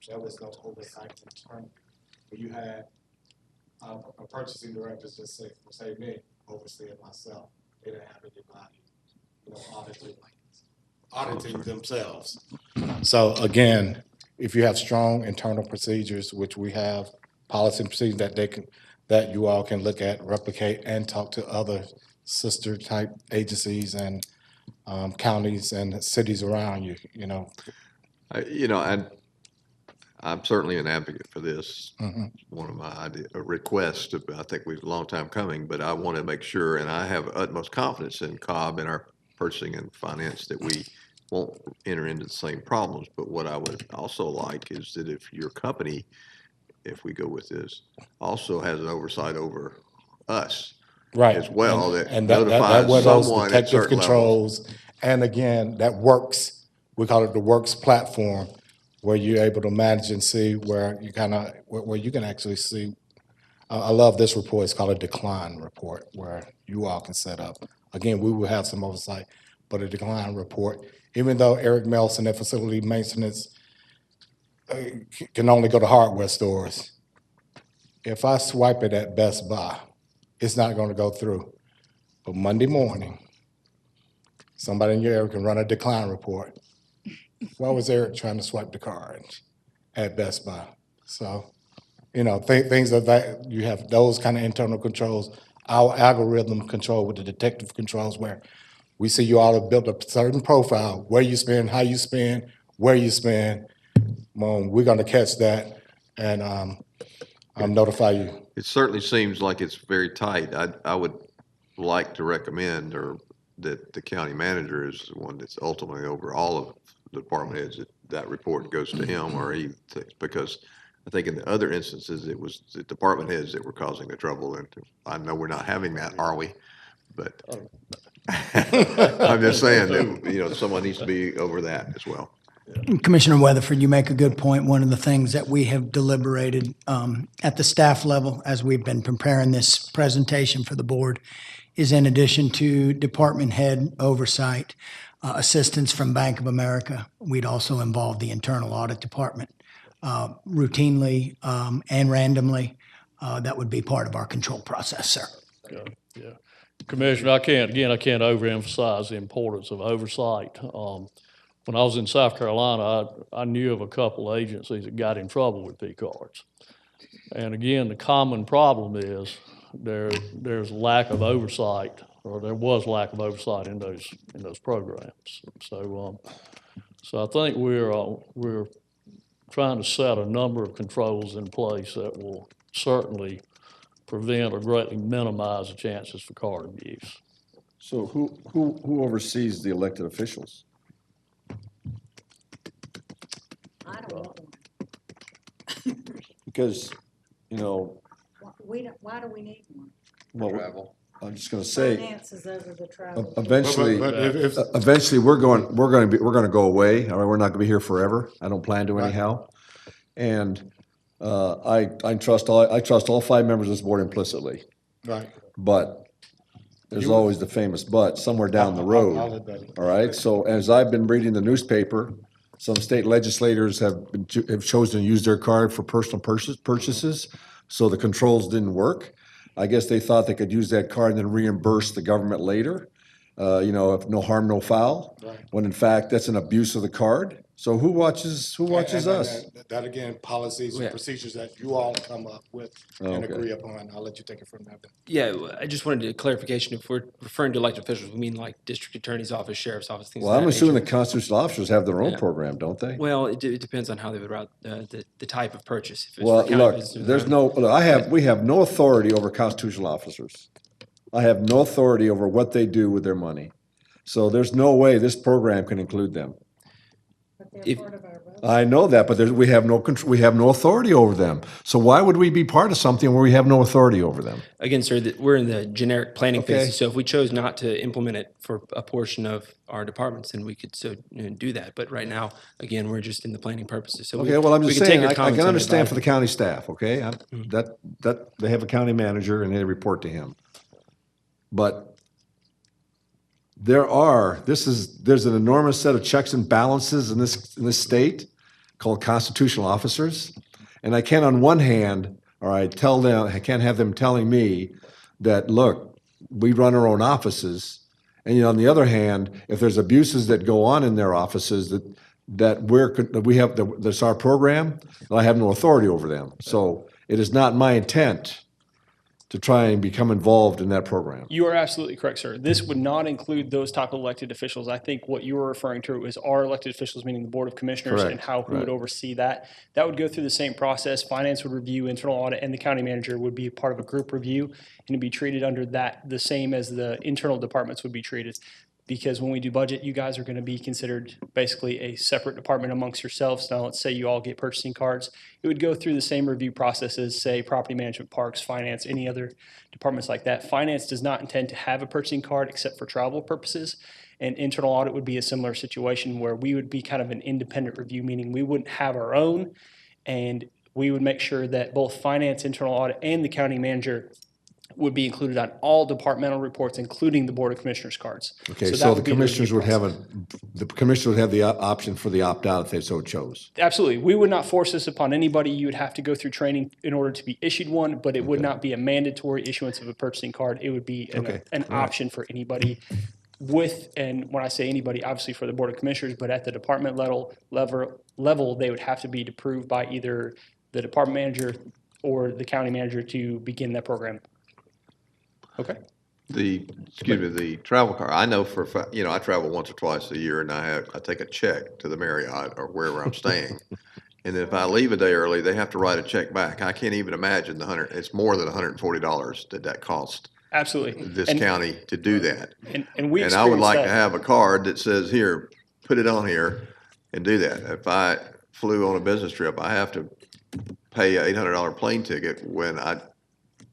there was no oversight internal. When you had a purchasing director just say me, oversee it myself, they didn't have anybody, auditing themselves. So again, if you have strong internal procedures, which we have policy and procedures that you all can look at, replicate, and talk to other sister type agencies and counties and cities around you, I'm certainly an advocate for this. Mhm. One of my requests, I think we've a long time coming, but I want to make sure, and I have utmost confidence in Cobb and our purchasing and finance that we won't enter into the same problems. But what I would also like is that if your company, if we go with this, also has an oversight over us Right. as well, that and notifies where those someone at detective certain levels. controls, and again, that works. We call it the works platform, where you're able to manage and see where you where you can actually see. I love this report. It's called a decline report, where you all can set up. Again, we will have some oversight, but a decline report, even though Eric Melson at facility maintenance can only go to hardware stores. If I swipe it at Best Buy, it's not going to go through. But Monday morning, somebody in your area can run a decline report. Why was Eric trying to swipe the card at Best Buy? So, things of that, you have those kind of internal controls. Our algorithm control with the detective controls, where we see you all have built a certain profile, where you spend, how you spend, where you spend. We're going to catch that and notify you. It certainly seems like it's very tight. I would like to recommend that the county manager is the one that's ultimately over all of the department heads, that report goes to him, or because I think in the other instances, it was the department heads that were causing the trouble. And I know we're not having that, are we? But I'm just saying that, someone needs to be over that as well. Commissioner Weatherford, you make a good point. One of the things that we have deliberated at the staff level as we've been preparing this presentation for the board is, in addition to department head oversight, assistance from Bank of America, we'd also involve the internal audit department routinely and randomly. That would be part of our control process, sir. Yeah. Commissioner, I can't overemphasize the importance of oversight. When I was in South Carolina, I knew of a couple agencies that got in trouble with P-cards. And again, the common problem is there's lack of oversight, or there was lack of oversight in those programs. So I think we're trying to set a number of controls in place that will certainly prevent or greatly minimize the chances for card abuse. So who oversees the elected officials? I don't want Because, one. Why do we need one? well, I'm just going to say, Finances over the travel. eventually, But if eventually we're going to go away. I mean, we're not going to be here forever. I don't plan to anyhow. And I trust all 5 members of this board implicitly. right. But there's always the famous but somewhere down the road. All right. So as I've been reading the newspaper, some state legislators have chosen to use their card for personal purchases. So the controls didn't work. I guess they thought they could use that card and then reimburse the government later. if no harm, no foul. Right. When in fact, that's an abuse of the card. So who watches And us? That again, policies and Yeah. procedures that you all come up with and Okay. agree upon. I'll let you take it from there. Yeah, I just wanted a clarification. If we're referring to elected officials, we mean like district attorney's office, sheriff's office, things Well, of I'm that assuming the nature. constitutional officers have their own Yeah. program, don't they? Well, it depends on how they would route the type of purchase. If it's Well, for county look, business or there's their no, own. look, we have no authority over constitutional officers. I have no authority over what they do with their money. So there's no way this program can include them. But they're If- part of our budget. I know that, but we have no we have no authority over them. So why would we be part of something where we have no authority over them? Again, sir, we're in the generic planning Okay. phase. So if we chose not to implement it for a portion of our departments, then we could do that. But right now, again, we're just in the planning purposes. So Okay, well, I'm we just can take saying, your I comments can under understand for the advisement. county staff, okay? That, they have a county manager and they report to him. But there's an enormous set of checks and balances in this state called constitutional officers. And I can't on one hand, I can't have them telling me that, look, we run our own offices. And on the other hand, if there's abuses that go on in their offices that's our program, I have no authority over them. So it is not my intent to try and become involved in that program. You are absolutely correct, sir. This would not include those type of elected officials. I think what you were referring to is our elected officials, meaning the Board of Commissioners, and Correct, who would right. oversee that. That would go through the same process. Finance would review, internal audit, and the county manager would be part of a group review and it'd be treated under that, the same as the internal departments would be treated. Because when we do budget, you guys are going to be considered basically a separate department amongst yourselves. Now, let's say you all get purchasing cards. It would go through the same review processes, say property management, parks, finance, any other departments like that. Finance does not intend to have a purchasing card except for travel purposes. And internal audit would be a similar situation where we would be kind of an independent review, meaning we wouldn't have our own. And we would make sure that both finance, internal audit, and the county manager would be included on all departmental reports, including the Board of Commissioners cards. Okay, that so the would be commissioners review would process. the commissioners would have the option for the opt-out if they so chose. Absolutely. We would not force this upon anybody. You would have to go through training in order to be issued one, but it would not be a mandatory issuance of a purchasing card. It would be Okay, an all right. option for anybody and when I say anybody, obviously for the Board of Commissioners, but at the department level, they would have to be approved by either the department manager or the county manager to begin that program. Okay? The travel car, I know for, I travel once or twice a year and I take a check to the Marriott or wherever I'm staying. And then if I leave a day early, they have to write a check back. I can't even imagine it's more than $140 that cost Absolutely. this And- county to do that. And we And I would experienced like that. to have a card that says, here, put it on here and do that. If I flew on a business trip, I have to pay an $800 plane ticket when I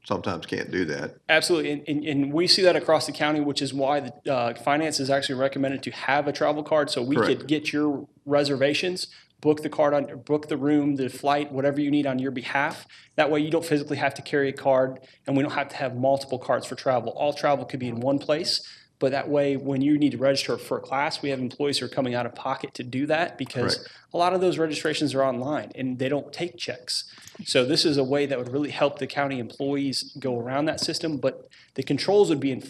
sometimes can't do that. Absolutely, and we see that across the county, which is why the finance is actually recommended to have a travel card, so we Correct. could get your reservations, book the room, the flight, whatever you need on your behalf. That way you don't physically have to carry a card, and we don't have to have multiple cards for travel. All travel could be in one place, but that way, when you need to register for a class, we have employees who are coming out of pocket to do that because Correct. a lot of those registrations are online and they don't take checks. So this is a way that would really help the county employees go around that system, but the controls would be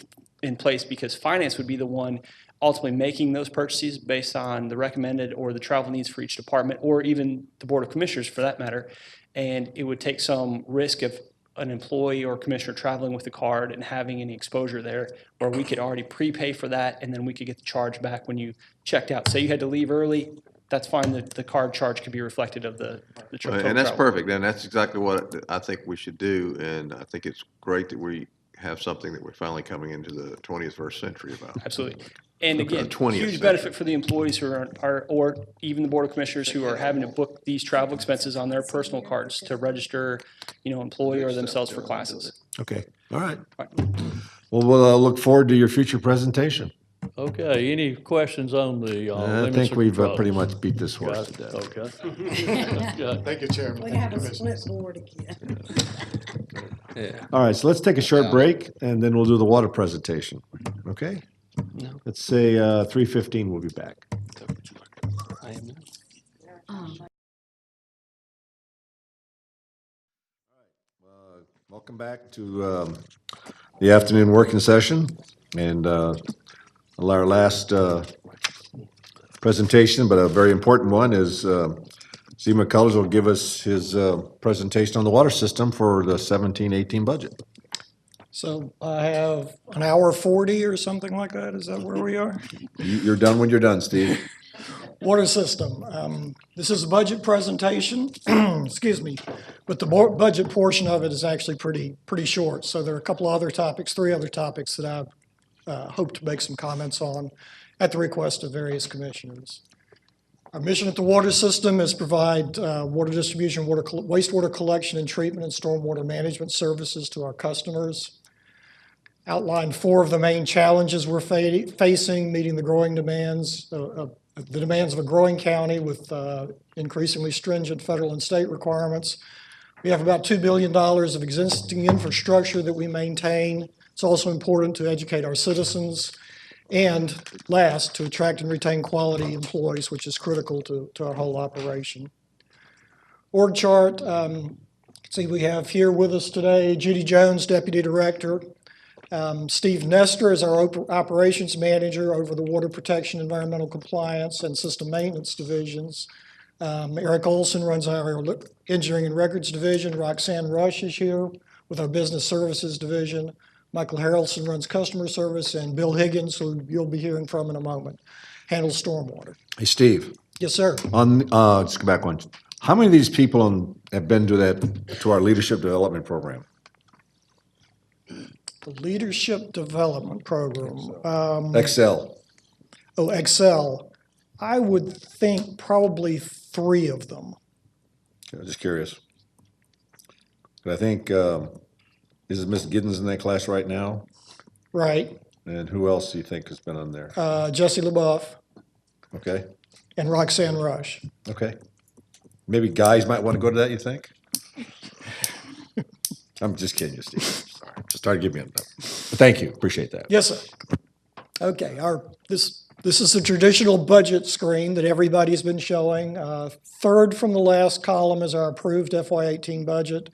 in place because finance would be the one ultimately making those purchases based on the recommended or the travel needs for each department, or even the Board of Commissioners for that matter. And it would take some risk of an employee or commissioner traveling with a card and having any exposure there, where we could already prepay for that and then we could get the charge back when you checked out. Say you had to leave early, that's fine, the card charge could be reflected of the trip. And that's perfect, and that's exactly what I think we should do, and I think it's great that we have something that we're finally coming into the 21st century about. Absolutely. And Okay, again, 20th huge benefit for the employees who are, or even the Board of Commissioners who are having to book these travel expenses on their personal cards to register, employee or themselves for classes. Okay, all right. Right. Well, we'll look forward to your future presentation. Okay, any questions on the I limits think of we've control? pretty much beat this horse Got to it. death. Okay. Good. Thank you, Chairman. We Thank have you, a Commissioners. split board again. Yeah. All right, so let's take a short break and then we'll do the water presentation. Okay? No. Let's say 3:15, we'll be back. I am not. Welcome back to the afternoon working session. And our last presentation, but a very important one, is Steve McCullers will give us his presentation on the water system for the 17-18 budget. So I have an hour 40 or something like that. Is that where we are? You're done when you're done, Steve. Water system. This is a budget presentation, excuse me, but the budget portion of it is actually pretty short. So there are a couple other topics, 3 other topics that I hope to make some comments on at the request of various commissioners. Our mission at the water system is provide water distribution, wastewater collection and treatment, and stormwater management services to our customers. Outlined 4 of the main challenges we're facing, meeting the growing demands, the demands of a growing county with increasingly stringent federal and state requirements. We have about $2 billion of existing infrastructure that we maintain. It's also important to educate our citizens. And last, to attract and retain quality employees, which is critical to our whole operation. Org chart, see we have here with us today Judy Jones, Deputy Director. Steve Nestor is our Operations Manager over the Water Protection, Environmental Compliance, and System Maintenance Divisions. Eric Olson runs our Engineering and Records Division. Roxanne Rush is here with our Business Services Division. Michael Harrelson runs Customer Service, and Bill Higgins, who you'll be hearing from in a moment, handles stormwater. Hey, Steve. Yes, sir. Just go back one. How many of these people have been to our Leadership Development Program? The Leadership Development Program. Excel. Oh, Excel. I would think probably 3 of them. Okay, just curious. But I think, is Miss Giddens in that class right now? Right. And who else do you think has been on there? Jesse LaBeouf Okay, and Roxanne Rush. okay. Maybe guys might want to go to that, you think? I'm just kidding you, Steve. Sorry. Just try to give me a number. But thank you, appreciate that. Yes, sir. Okay, this is the traditional budget screen that everybody's been showing. 3rd from the last column is our approved FY18 budget,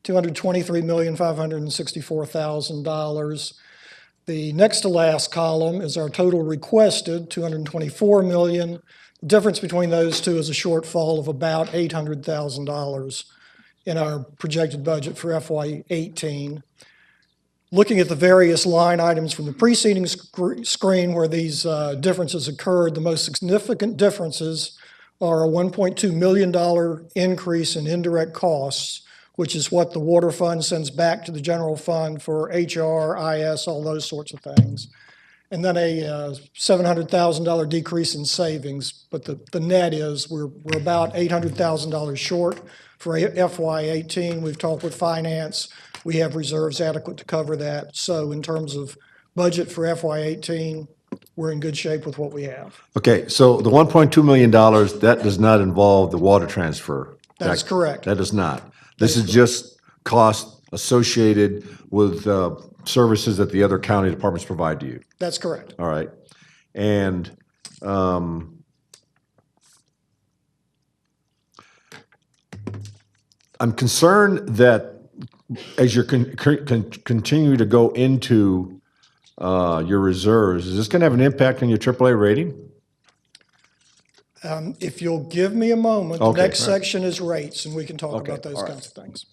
$223,564,000. The next to last column is our total requested, $224 million. The difference between those two is a shortfall of about $800,000 in our projected budget for FY18. Looking at the various line items from the preceding screen where these differences occurred, the most significant differences are a $1.2 million increase in indirect costs, which is what the water fund sends back to the general fund for HR, IS, all those sorts of things. And then a $700,000 decrease in savings. But the net is we're about $800,000 short for FY18. We've talked with finance. We have reserves adequate to cover that. So in terms of budget for FY18, we're in good shape with what we have. Okay, so the $1.2 million, that does not involve the water transfer. That's correct. That does not. This is just cost associated with services that the other county departments provide to you. That's correct. All right. And I'm concerned that as you continue to go into your reserves, is this going to have an impact on your AAA rating? If you'll give me a moment, the Okay, next all right. section is rates, and we can talk Okay, about those all right. kinds of things.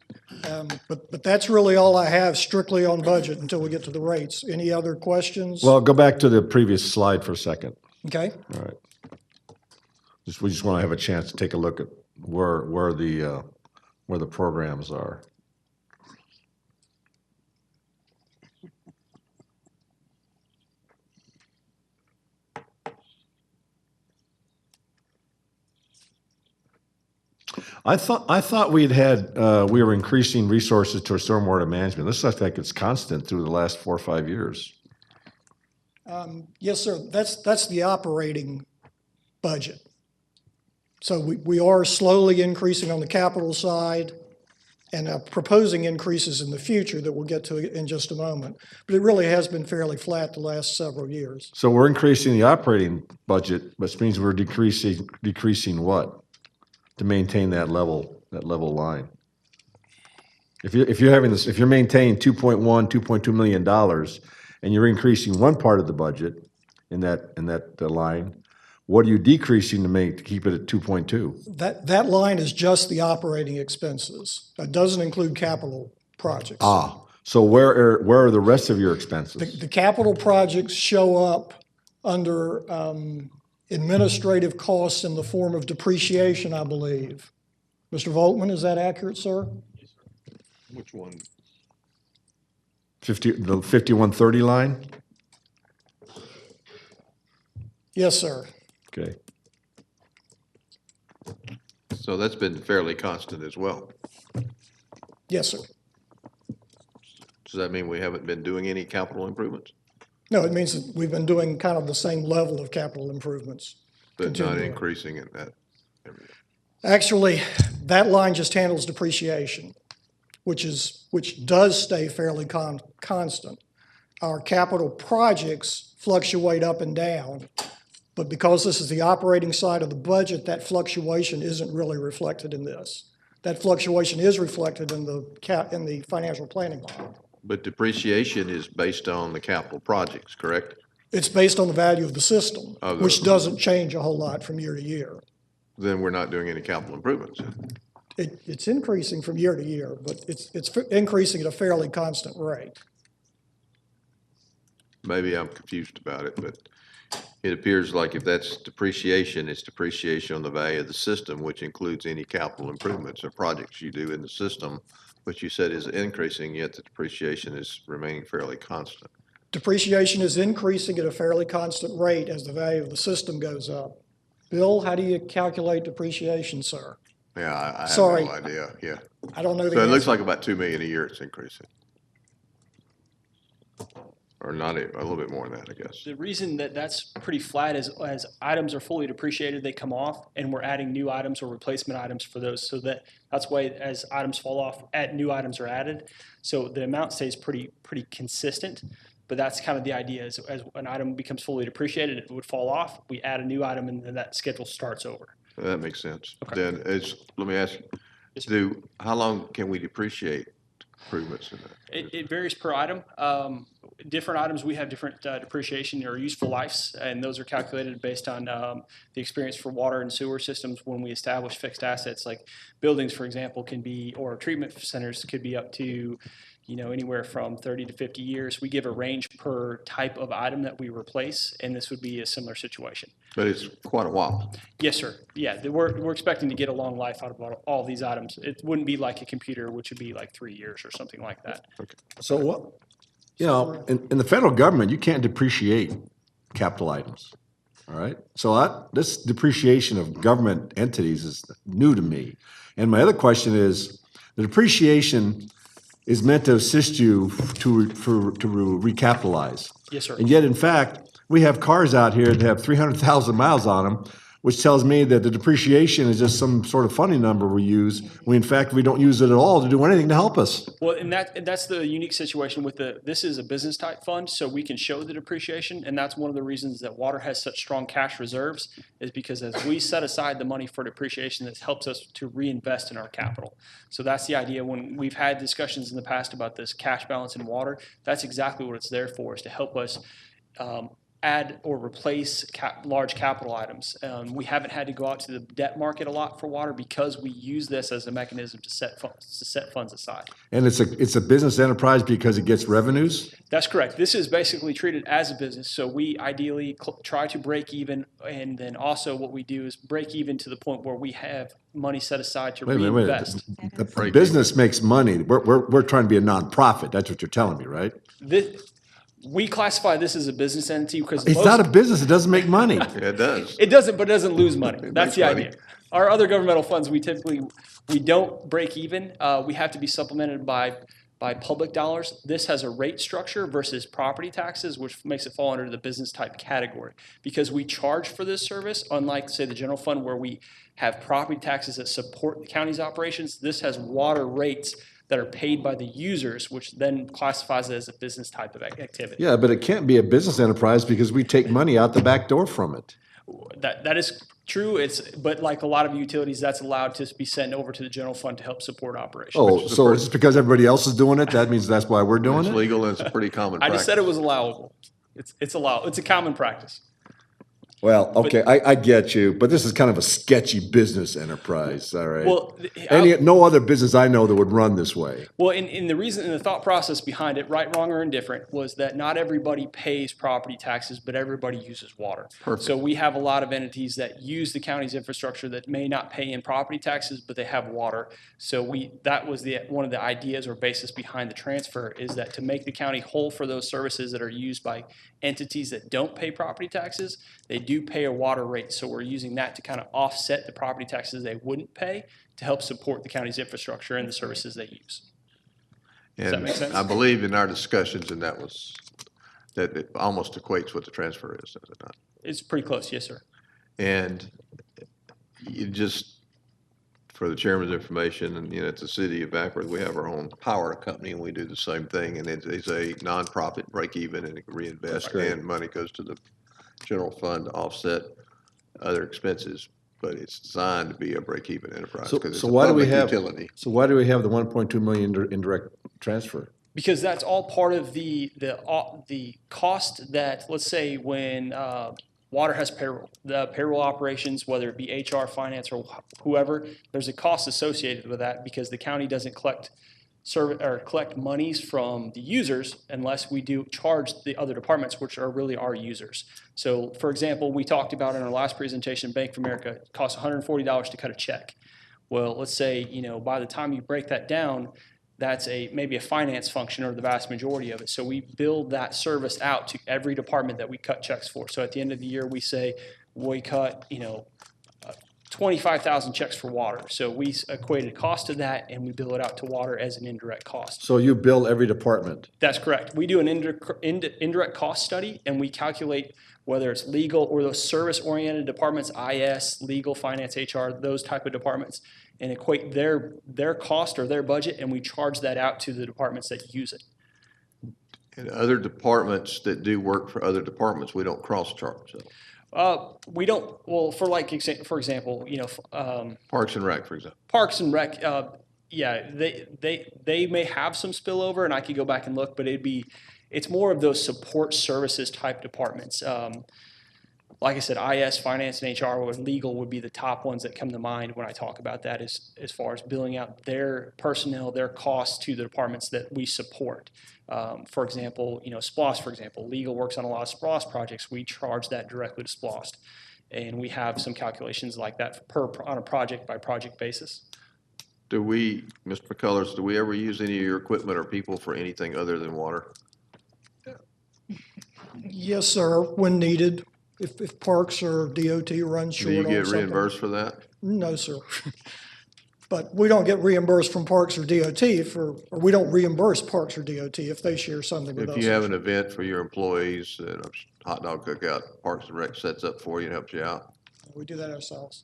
But that's really all I have strictly on budget until we get to the rates. Any other questions? Well, go back to the previous slide for a second. Okay, All right. We just want to have a chance to take a look at where the programs are. I thought we were increasing resources to our stormwater management. This looks like it's constant through the last 4 or 5 years. yes, sir, that's the operating budget. So we are slowly increasing on the capital side and proposing increases in the future that we'll get to in just a moment. But it really has been fairly flat the last several years. So we're increasing the operating budget, which means we're decreasing what? To maintain that level line. If you're maintaining $2.2 million and you're increasing one part of the budget, in that line. What are you decreasing to keep it at 2.2? That line is just the operating expenses. That doesn't include capital projects. So where are the rest of your expenses? The capital projects show up under administrative costs in the form of depreciation, I believe. Mr. Volkman, is that accurate, sir? Which one? The 5130 line? Yes, sir. Okay. So that's been fairly constant as well. Yes, sir. Does that mean we haven't been doing any capital improvements? No, it means that we've been doing kind of the same level of capital improvements. But not continually. increasing in that area? Actually, that line just handles depreciation, which does stay fairly constant. Our capital projects fluctuate up and down, but because this is the operating side of the budget, that fluctuation isn't really reflected in this. That fluctuation is reflected in the financial planning line. But depreciation is based on the capital projects, correct? It's based on the value of the system, Of which doesn't change a whole lot from year to year. Then we're not doing any capital improvements. It's increasing from year to year, but it's increasing at a fairly constant rate. Maybe I'm confused about it, but it appears like if that's depreciation, it's depreciation on the value of the system, which includes any capital improvements or projects you do in the system, which you said is increasing, yet the depreciation is remaining fairly constant. Depreciation is increasing at a fairly constant rate as the value of the system goes up. Bill, how do you calculate depreciation, sir? Yeah, I have Sorry. no idea, yeah. I don't know the So it looks answer. like about 2 million a year it's increasing. Or not, a little bit more than that, I guess. The reason that that's pretty flat is as items are fully depreciated, they come off, and we're adding new items or replacement items for those. So that's why as items fall off, new items are added. So the amount stays pretty consistent. But that's kind of the idea is as an item becomes fully depreciated, it would fall off. We add a new item, and then that schedule starts over. That makes sense. Okay. Then let me ask you, how long can we depreciate improvements in that? It varies per item. Different items, we have different depreciation or useful lives, and those are calculated based on the experience for water and sewer systems when we establish fixed assets. Like buildings, for example, can be, or treatment centers could be up to, anywhere from 30 to 50 years. We give a range per type of item that we replace, and this would be a similar situation. But it's quite a while. Yes, sir. Yeah, we're expecting to get a long life out of all these items. It wouldn't be like a computer, which would be like 3 years or something like that. So what, in the federal government, you can't depreciate capital items, all right? So this depreciation of government entities is new to me. And my other question is, the depreciation is meant to assist you to recapitalize. Yes, sir. And yet, in fact, we have cars out here that have 300,000 miles on them, which tells me that the depreciation is just some sort of funny number we use, when in fact we don't use it at all to do anything to help us. Well, and that's the unique situation with this is a business type fund, so we can show the depreciation, and that's one of the reasons that water has such strong cash reserves, is because as we set aside the money for depreciation, this helps us to reinvest in our capital. So that's the idea. When we've had discussions in the past about this cash balance in water, that's exactly what it's there for, is to help us add or replace large capital items. We haven't had to go out to the debt market a lot for water because we use this as a mechanism to set funds aside. And it's a business enterprise because it gets revenues? That's correct. This is basically treated as a business. So we ideally try to break even, and then also what we do is break even to the point where we have money set aside to reinvest. The business makes money. We're trying to be a nonprofit. That's what you're telling me, right? We classify this as a business entity because It's not a business. It doesn't make money. Yeah, it does. It doesn't, but it doesn't lose money. That's makes the money. idea. Our other governmental funds, we don't break even. We have to be supplemented by public dollars. This has a rate structure versus property taxes, which makes it fall under the business type category. Because we charge for this service, unlike, say, the general fund where we have property taxes that support the county's operations, this has water rates that are paid by the users, which then classifies it as a business type of activity. Yeah, but it can't be a business enterprise because we take money out the back door from it. That is true. But like a lot of utilities, that's allowed to be sent over to the general fund to help support operations. Oh, so just because everybody else is doing it, that means that's why we're doing It's it? legal and it's a pretty common I practice. just said it was allowable. It's allowed. It's a common practice. Well, okay, I get you, but this is kind of a sketchy business enterprise, all right? Well, No other business I know that would run this way. Well, in the reason, in the thought process behind it, right, wrong, or indifferent, was that not everybody pays property taxes, but everybody uses water. Perfect. So we have a lot of entities that use the county's infrastructure that may not pay in property taxes, but they have water. So that was one of the ideas or basis behind the transfer, is that to make the county whole for those services that are used by entities that don't pay property taxes, they do pay a water rate. So we're using that to kind of offset the property taxes they wouldn't pay to help support the county's infrastructure and the services they use. Does that make sense? I believe in our discussions, and that it almost equates what the transfer is, does it not? It's pretty close, yes, sir. And you just, for the chairman's information, and at the city of Acworth, we have our own power company, and we do the same thing, and it's a nonprofit break even, and it can reinvest, and money goes to the general fund to offset other expenses. But it's designed to be a break-even enterprise because it's a public utility. So why do we have the 1.2 million indirect transfer? Because that's all part of the cost that, let's say, when water has the payroll operations, whether it be HR, finance, or whoever, there's a cost associated with that because the county doesn't collect monies from the users unless we do charge the other departments, which are really our users. So, for example, we talked about in our last presentation, Bank of America, it costs $140 to cut a check. Well, let's say, by the time you break that down, that's maybe a finance function or the vast majority of it. So we build that service out to every department that we cut checks for. So at the end of the year, we say we cut, 25,000 checks for water. So we equated cost of that and we bill it out to water as an indirect cost. So you bill every department? That's correct. We do an indirect cost study and we calculate whether it's legal or those service-oriented departments, IS, legal, finance, HR, those type of departments, and equate their cost or their budget, and we charge that out to the departments that use it. And other departments that do work for other departments, we don't cross-charge them. We don't, well, for example, Parks and Rec, for example. Parks and Rec, yeah, they may have some spillover, and I could go back and look, but it's more of those support services type departments. Like I said, IS, finance, and HR, or legal would be the top ones that come to mind when I talk about that as far as billing out their personnel, their costs to the departments that we support. For example, SPLOST, for example, legal works on a lot of SPLOST projects. We charge that directly to SPLOST. And we have some calculations like that on a project-by-project basis. Mr. McCullers, do we ever use any of your equipment or people for anything other than water? Yes, sir, when needed. If parks or DOT runs short Do on you get something. reimbursed for that? No, sir. But we don't get reimbursed from Parks or DOT or we don't reimburse Parks or DOT if they share something with us. If you have an event for your employees and a hot dog cookout, Parks and Rec sets up for you and helps you out. We do that ourselves.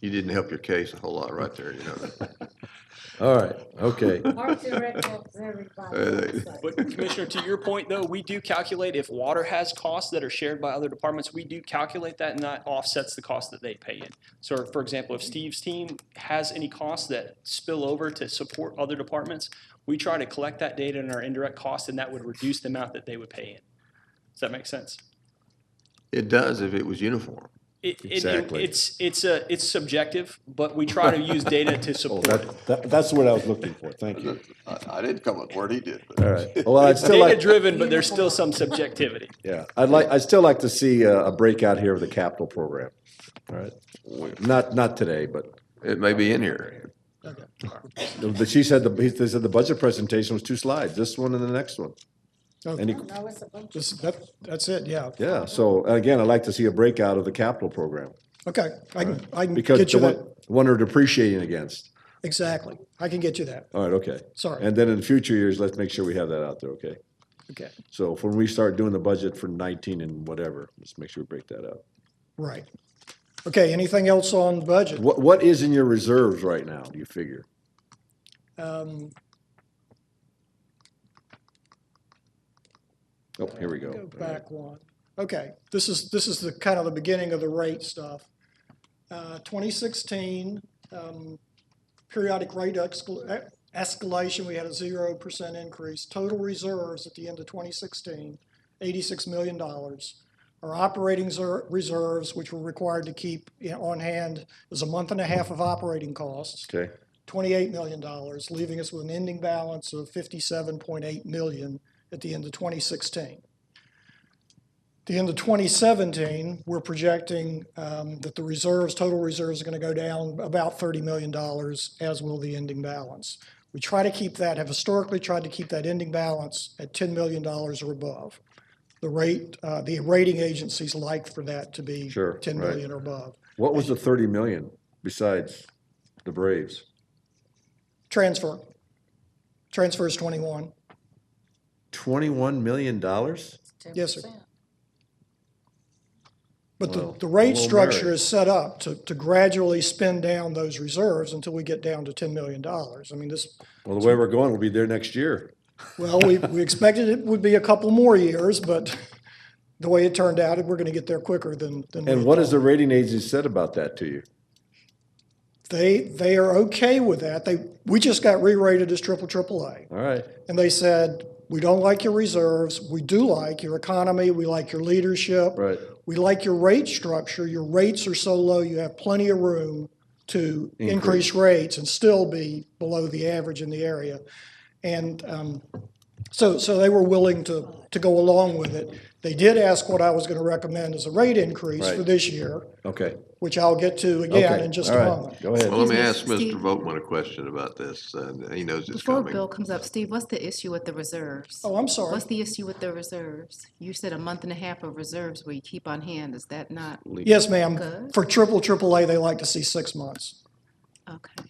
You didn't help your case a whole lot right there, that. All right, okay. But Commissioner, to your point though, we do calculate if water has costs that are shared by other departments, we do calculate that and that offsets the cost that they pay in. So for example, if Steve's team has any costs that spill over to support other departments, we try to collect that data in our indirect costs and that would reduce the amount that they would pay in. Does that make sense? It does if it was uniform. Exactly. It's subjective, but we try to use data to support it. That's what I was looking for, thank you. I didn't come up with word he did. But. All right, well, I'd It's still like, data-driven, but there's still some subjectivity. yeah, I'd still like to see a breakout here of the capital program, all right? Not today, but. It may be in here. She said, they said the budget presentation was 2 slides, this one and the next one. Okay. That's it, yeah. Yeah, so again, I'd like to see a breakout of the capital program. Okay, I can Because get you the that. one we're depreciating against. Exactly. I can get you that. All right, okay. Sorry. And then in future years, let's make sure we have that out there, okay? Okay, So when we start doing the budget for 19 and whatever, let's make sure we break that out. right. Okay, anything else on budget? What is in your reserves right now, do you figure? Oh, here we go. Go back one. Okay, this is the kind of the beginning of the rate stuff. 2016, periodic rate Escalation, we had a 0% increase. Total reserves at the end of 2016, $86 million. Our operating reserves, which we're required to keep on hand, is a month and a half of operating costs, Okay, $28 million, leaving us with an ending balance of $57.8 million at the end of 2016. At the end of 2017, we're projecting that the reserves, total reserves, are going to go down about $30 million, as will the ending balance. We try to keep that, have historically tried to keep that ending balance at $10 million or above. The rating agencies like for that to be Sure, 10 right. million or above. what was the 30 million besides the Braves? Transfer is 21. $21 million? Yes, sir. But Well, the rate hello, structure Mary. is set up to gradually spend down those reserves until we get down to $10 million. I mean, Well, the way we're going, we'll be there next year. well, we expected it would be a couple more years, but the way it turned out, we're going to get there quicker than we And had what has the thought. rating agency said about that to you? They are okay with that. We just got re-rated as AAA. All right, And they said, we don't like your reserves. We do like your economy. We like your leadership. right. We like your rate structure. Your rates are so low, you have plenty of room to increase rates and still be below the average in the area. And so they were willing to go along with it. They did ask what I was going to recommend as a rate increase for Right. this year, Okay, which I'll get to again okay, in just all a right. moment. Go ahead. Well, let me Excuse me, ask Steve. Mr. Vogtman a question about this, and he knows it's Before coming. Bill comes up, Steve, what's the issue with the reserves? Oh, I'm sorry. What's the issue with the reserves? You said a month and a half of reserves where you keep on hand. Is that not Yes, ma'am. good? For AAA, they like to see 6 months. Okay.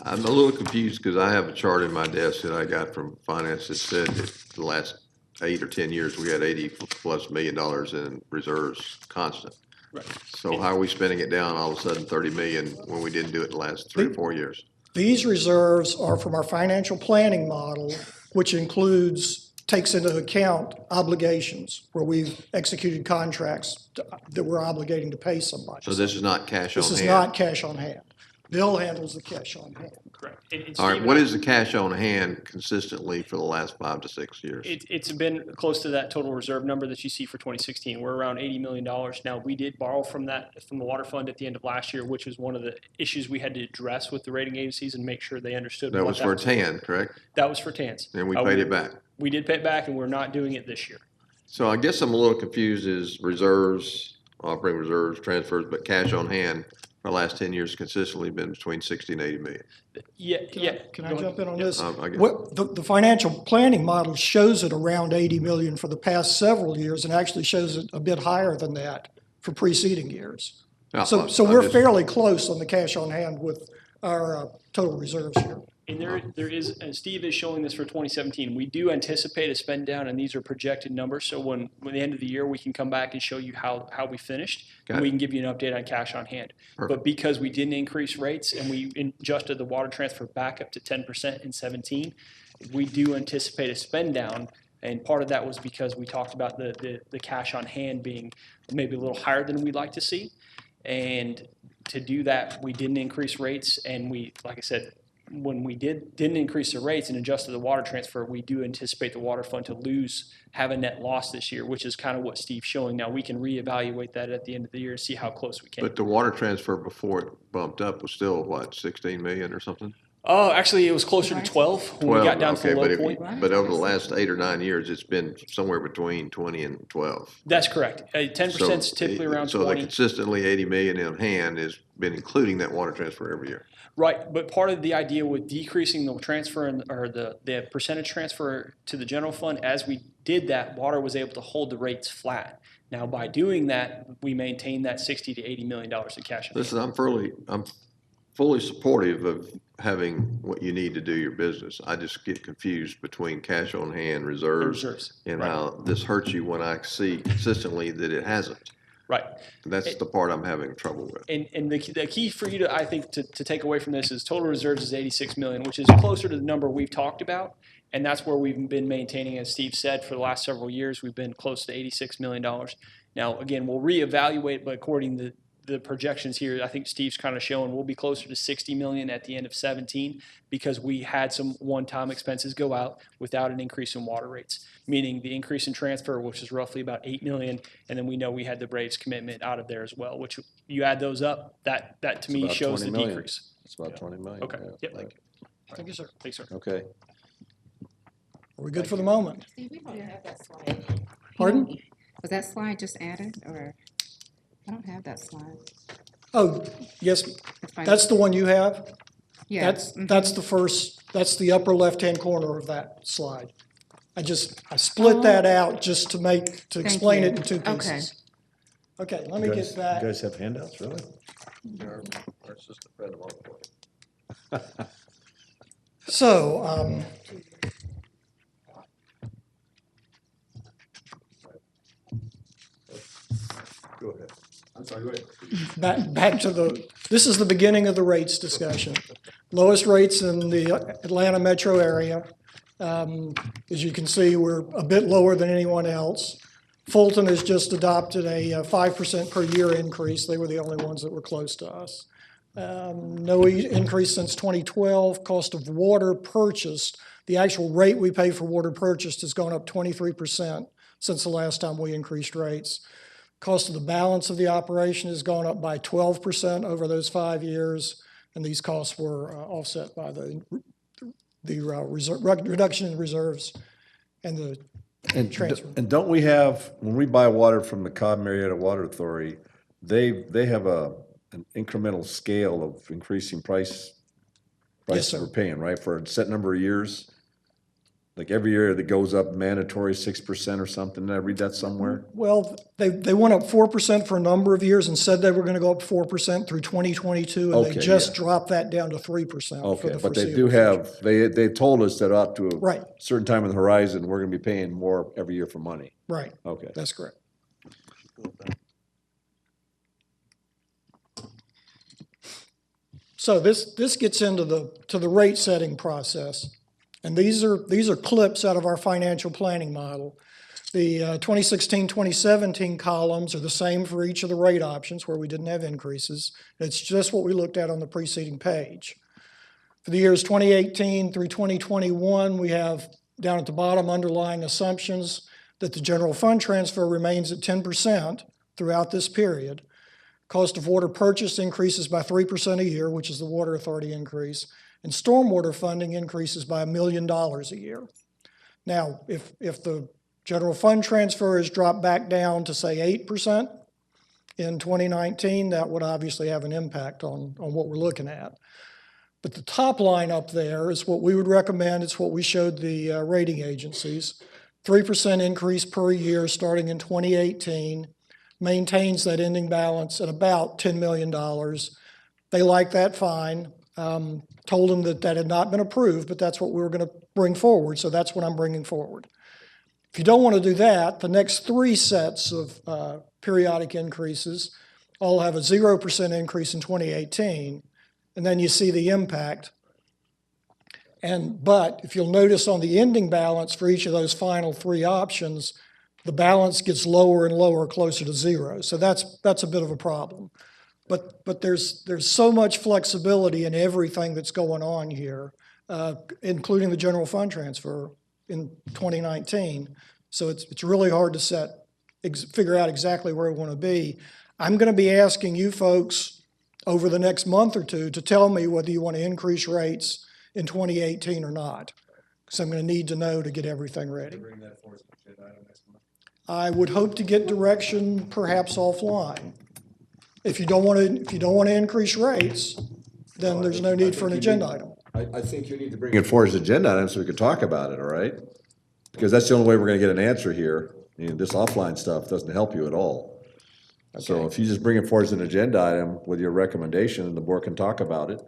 I'm a little confused because I have a chart in my desk that I got from finance that said that the last 8 or 10 years, we had $80+ million in reserves constant. Right. So how are we spending it down all of a sudden 30 million when we didn't do it the last 3 or 4 years? These reserves are from our financial planning model, which takes into account obligations where we've executed contracts that we're obligating to pay somebody. So this is not cash on hand? This is not cash on hand. Bill handles the cash on hand. Correct. And All right, Steve, what is the cash on hand consistently for the last 5 to 6 years? It's been close to that total reserve number that you see for 2016. We're around $80 million. Now, we did borrow from the water fund at the end of last year, which was one of the issues we had to address with the rating agencies and make sure they understood. That what was for TAN, correct? That was for TANs. And we paid it back. We did pay it back, and we're not doing it this year. So I guess I'm a little confused is reserves, operating reserves, transfers, but cash on hand for the last 10 years consistently been between 60 and 80 million. Yeah. Can I jump in on this? I guess. The financial planning model shows it around 80 million for the past several years and actually shows it a bit higher than that for preceding years. So we're fairly close on the cash on hand with our total reserves here. And there is, and Steve is showing this for 2017, we do anticipate a spend down, and these are projected numbers. So when the end of the year, we can come back and show you how we finished. And we can give you an update on cash on hand. Perfect. But because we didn't increase rates and we adjusted the water transfer back up to 10% in 17, we do anticipate a spend down. And part of that was because we talked about the cash on hand being maybe a little higher than we'd like to see. And to do that, we didn't increase rates, and we, like I said, when we didn't increase the rates and adjusted the water transfer, we do anticipate the water fund to have a net loss this year, which is kind of what Steve's showing. Now, we can reevaluate that at the end of the year and see how close we can. But the water transfer before it bumped up was still, what, 16 million or something? Oh, actually, it was closer to 12 when we got down to the low point. But over the last 8 or 9 years, it's been somewhere between 20 and 12. That's correct. 10% is typically around 20. So the consistently 80 million in hand has been including that water transfer every year. Right, but part of the idea with decreasing the transfer or the percentage transfer to the general fund, as we did that, water was able to hold the rates flat. Now, by doing that, we maintain that $60 to $80 million in cash. Listen, I'm fully supportive of having what you need to do your business. I just get confused between cash on hand, reserves, and right. how this hurts you when I see consistently that it hasn't. Right. That's the part I'm having trouble with. And the key for you I think to take away from this is total reserves is 86 million, which is closer to the number we've talked about. And that's where we've been maintaining, as Steve said, for the last several years, we've been close to $86 million. Now, again, we'll reevaluate, but according to the projections here, I think Steve's kind of showing we'll be closer to 60 million at the end of 17 because we had some one-time expenses go out without an increase in water rates, meaning the increase in transfer, which is roughly about 8 million, and then we know we had the Braves commitment out of there as well, which you add those up, that to me about shows 20 the million. decrease. It's about 20 million. Okay, yeah. yep, thank you. Thank you, sir. Thanks, sir. Okay. Are we good for the moment? Steve, we don't have that slide. Pardon? Was that slide just added, or? I don't have that slide. Oh, yes, fine. that's the one you have? Yeah. That's the first, that's the upper left-hand corner of that slide. I split that out just to explain you. it in two pieces. Okay, let me You get guys, back. you guys have handouts, really? That's just a friend of mine. So, Go ahead. I'm sorry, go ahead. back to this is the beginning of the rates discussion. Lowest rates in the Atlanta metro area. As you can see, we're a bit lower than anyone else. Fulton has just adopted a 5% per year increase. They were the only ones that were close to us. No increase since 2012. Cost of water purchased, the actual rate we pay for water purchased has gone up 23% since the last time we increased rates. Cost of the balance of the operation has gone up by 12% over those 5 years, and these costs were offset by the reduction in reserves and the transfer. And don't we have, when we buy water from the Cobb Marietta Water Authority, they have an incremental scale of increasing prices sir. we're paying, right, for a set number of years? Like every year that goes up mandatory 6% or something. Did I read that somewhere? Well, they went up 4% for a number of years and said they were going to go up 4% through 2022, and they Okay, just yeah. dropped that down to 3% for Okay, the but they foreseeable do future. have, they've told us that up to a Right. certain time in the horizon, we're gonna be paying more every year for money. Right, Okay. that's correct. So this gets into the rate setting process. And these are clips out of our financial planning model. The 2016-2017 columns are the same for each of the rate options where we didn't have increases. It's just what we looked at on the preceding page. For the years 2018 through 2021, we have down at the bottom underlying assumptions that the general fund transfer remains at 10% throughout this period. Cost of water purchase increases by 3% a year, which is the water authority increase, and stormwater funding increases by $1 million a year. Now, if the general fund transfer is dropped back down to, say, 8% in 2019, that would obviously have an impact on what we're looking at. But the top line up there is what we would recommend. It's what we showed the rating agencies. 3% increase per year starting in 2018, maintains that ending balance at about $10 million. They like that fine. Told them that had not been approved, but that's what we were going to bring forward, so that's what I'm bringing forward. If you don't want to do that, the next three sets of periodic increases all have a 0% increase in 2018, and then you see the impact. But if you'll notice on the ending balance for each of those final three options, the balance gets lower and lower, closer to zero. So that's a bit of a problem. But there's so much flexibility in everything that's going on here, including the general fund transfer in 2019. So it's really hard to figure out exactly where we want to be. I'm going to be asking you folks over the next month or two to tell me whether you want to increase rates in 2018 or not, because I'm going to need to know to get everything ready. I would hope to get direction perhaps offline. If you don't want to increase rates, then there's no need for an agenda item. I think you need to bring it forward as an agenda item so we can talk about it, all right? Because that's the only way we're gonna get an answer here. This offline stuff doesn't help you at all. So if you just bring it forward as an agenda item with your recommendation, and the board can talk about it.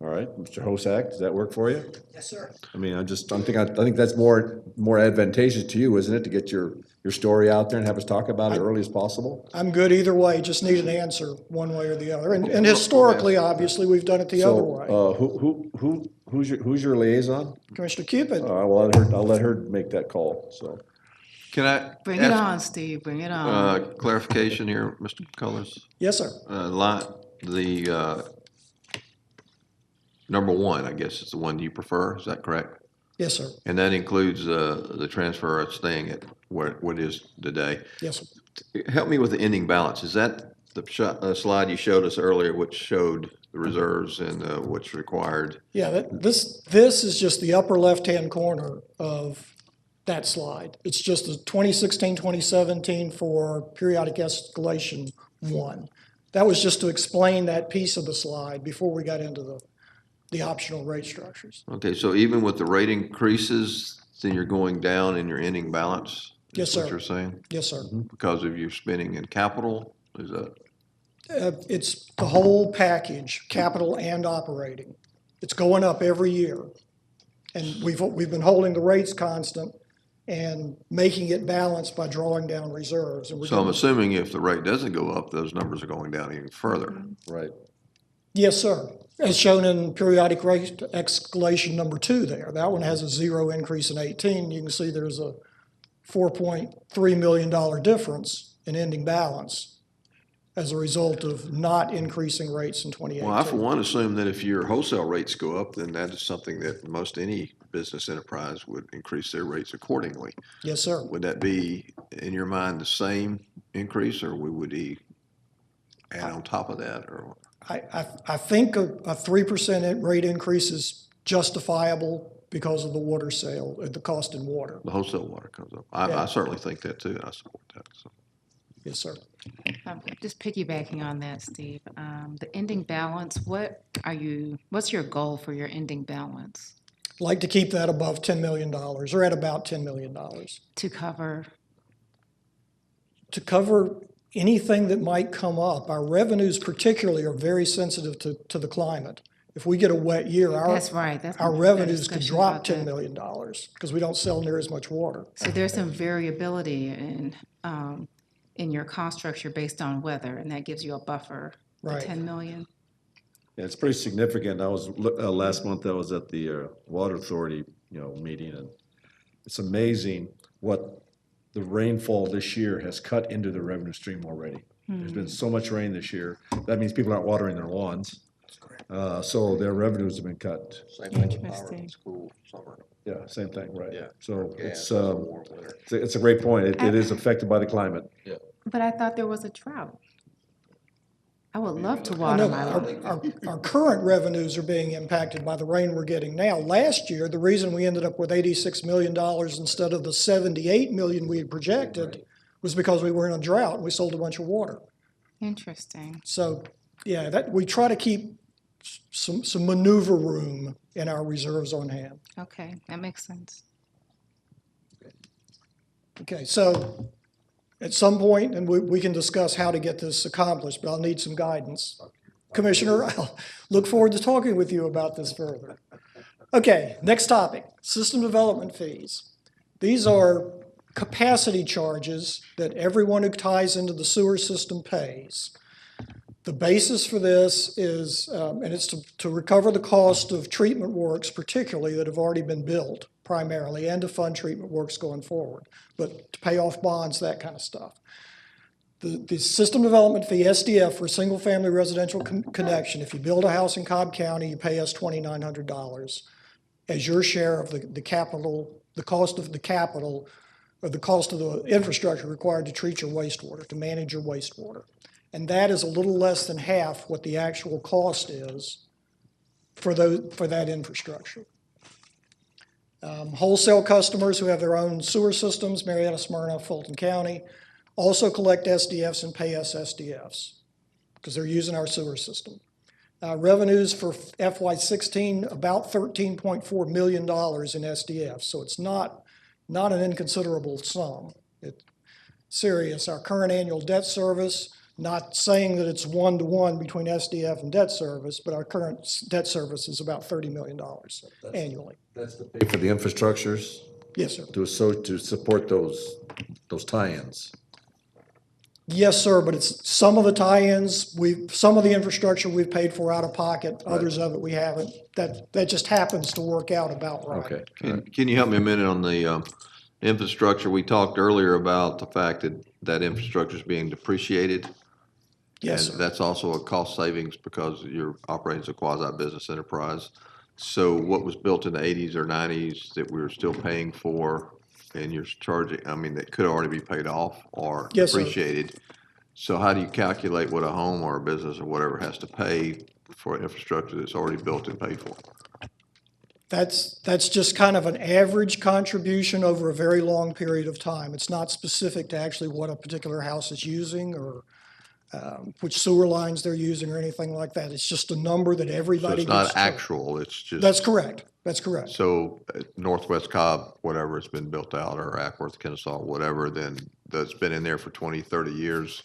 All right, Mr. Hosack, does that work for you? Yes, sir. I mean, I think that's more advantageous to you, isn't it, to get your story out there and have us talk about it early as possible? I'm good either way, just need an answer one way or the other. And historically, obviously, we've done it the other way. So, who's your liaison? Commissioner Cupid. All right, well, I'll let her make that call, so. Can I Bring it ask on, Steve, bring it on. clarification here, Mr. Cullors? Yes, sir. Number one, I guess is the one you prefer, is that correct? Yes, sir. And that includes the transfer of staying at what it is today. Yes, sir. Help me with the ending balance. Is that the slide you showed us earlier, which showed the reserves and what's required? Yeah, this is just the upper left-hand corner of that slide. It's just the 2016, 2017 for periodic escalation 1. That was just to explain that piece of the slide before we got into the optional rate structures. Okay, so even with the rate increases, then you're going down in your ending balance? Yes, Is what sir. you're saying? Yes, sir. Because of your spending in capital? Is that? It's the whole package, capital and operating. It's going up every year. And we've been holding the rates constant and making it balanced by drawing down reserves. And we're So I'm doing- assuming if the rate doesn't go up, those numbers are going down even further. Right. Yes, sir. As shown in periodic rate escalation number 2 there. That one has a 0 increase in 18. You can see there's a $4.3 million difference in ending balance as a result of not increasing rates in 2018. Well, I for one assume that if your wholesale rates go up, then that is something that most any business enterprise would increase their rates accordingly. Yes, sir. Would that be, in your mind, the same increase, or would he add on top of that, or? I think a 3% rate increase is justifiable because of the water sale, the cost in water. The wholesale water comes up. Yeah. I certainly think that too, and I support that, so. Yes, sir. Just piggybacking on that, Steve, the ending balance, what's your goal for your ending balance? Like to keep that above $10 million, or at about $10 million. To cover? To cover anything that might come up. Our revenues particularly are very sensitive to the climate. If we get a wet year, That's right. That's our been revenues could discussion drop about $10 that. million because we don't sell near as much water. So there's some variability in your cost structure based on weather, and that gives you a buffer, the Right. 10 million? Yeah, it's pretty significant. I was, last month I was at the Water Authority, meeting, and it's amazing what the rainfall this year has cut into the revenue stream already. There's been so much rain this year. That means people aren't watering their lawns. So their revenues have been cut. Same thing with power Interesting. in school, summer. Yeah, same thing, right? Yeah. So Gas, it's, warm winter. it's a great point. It is affected by the climate. But I thought there was a drought. I would love to I water know my lawn. our current revenues are being impacted by the rain we're getting now. Last year, the reason we ended up with $86 million instead of the $78 million we had projected was because we were in a drought and we sold a bunch of water. Interesting. So, yeah, we try to keep some maneuver room in our reserves on hand. Okay, that makes sense. Okay, so at some point, and we can discuss how to get this accomplished, but I'll need some guidance. Commissioner, I'll look forward to talking with you about this further. Okay, next topic, system development fees. These are capacity charges that everyone who ties into the sewer system pays. The basis for this is, and it's to recover the cost of treatment works particularly that have already been built primarily, and to fund treatment works going forward, but to pay off bonds, that kind of stuff. The system development fee, SDF, for a single-family residential connection, if you build a house in Cobb County, you pay us $2,900 as your share of the capital, the cost of the capital, or the cost of the infrastructure required to treat your wastewater, to manage your wastewater. And that is a little less than half what the actual cost is for that infrastructure. Wholesale customers who have their own sewer systems, Marietta, Smyrna, Fulton County, also collect SDFs and pay us SDFs because they're using our sewer system. Revenues for FY16, about $13.4 million in SDFs, so it's not an inconsiderable sum. It's serious. Our current annual debt service, not saying that it's one-to-one between SDF and debt service, but our current debt service is about $30 million annually. That's the pay for the infrastructures Yes, sir. to support those tie-ins. Yes, sir, but it's some of the tie-ins, some of the infrastructure we've paid for out of pocket, others of it we haven't. That just happens to work out about right. Okay. Can you help me a minute on Infrastructure, we talked earlier about the fact that that infrastructure is being depreciated. Yes, And sir. that's also a cost savings because you're operating as a quasi-business enterprise. So what was built in the 80s or 90s that we're still paying for and you're charging, I mean, that could already be paid off or Yes, sir. depreciated. So how do you calculate what a home or a business or whatever has to pay for infrastructure that's already built and paid for? That's just kind of an average contribution over a very long period of time. It's not specific to actually what a particular house is using or which sewer lines they're using or anything like that. It's just a number that So everybody it's gets not to. actual, it's just. That's correct. That's correct. So Northwest Cobb, whatever, it's been built out, or Ackworth, Kennesaw, whatever, then that's been in there for 20, 30 years.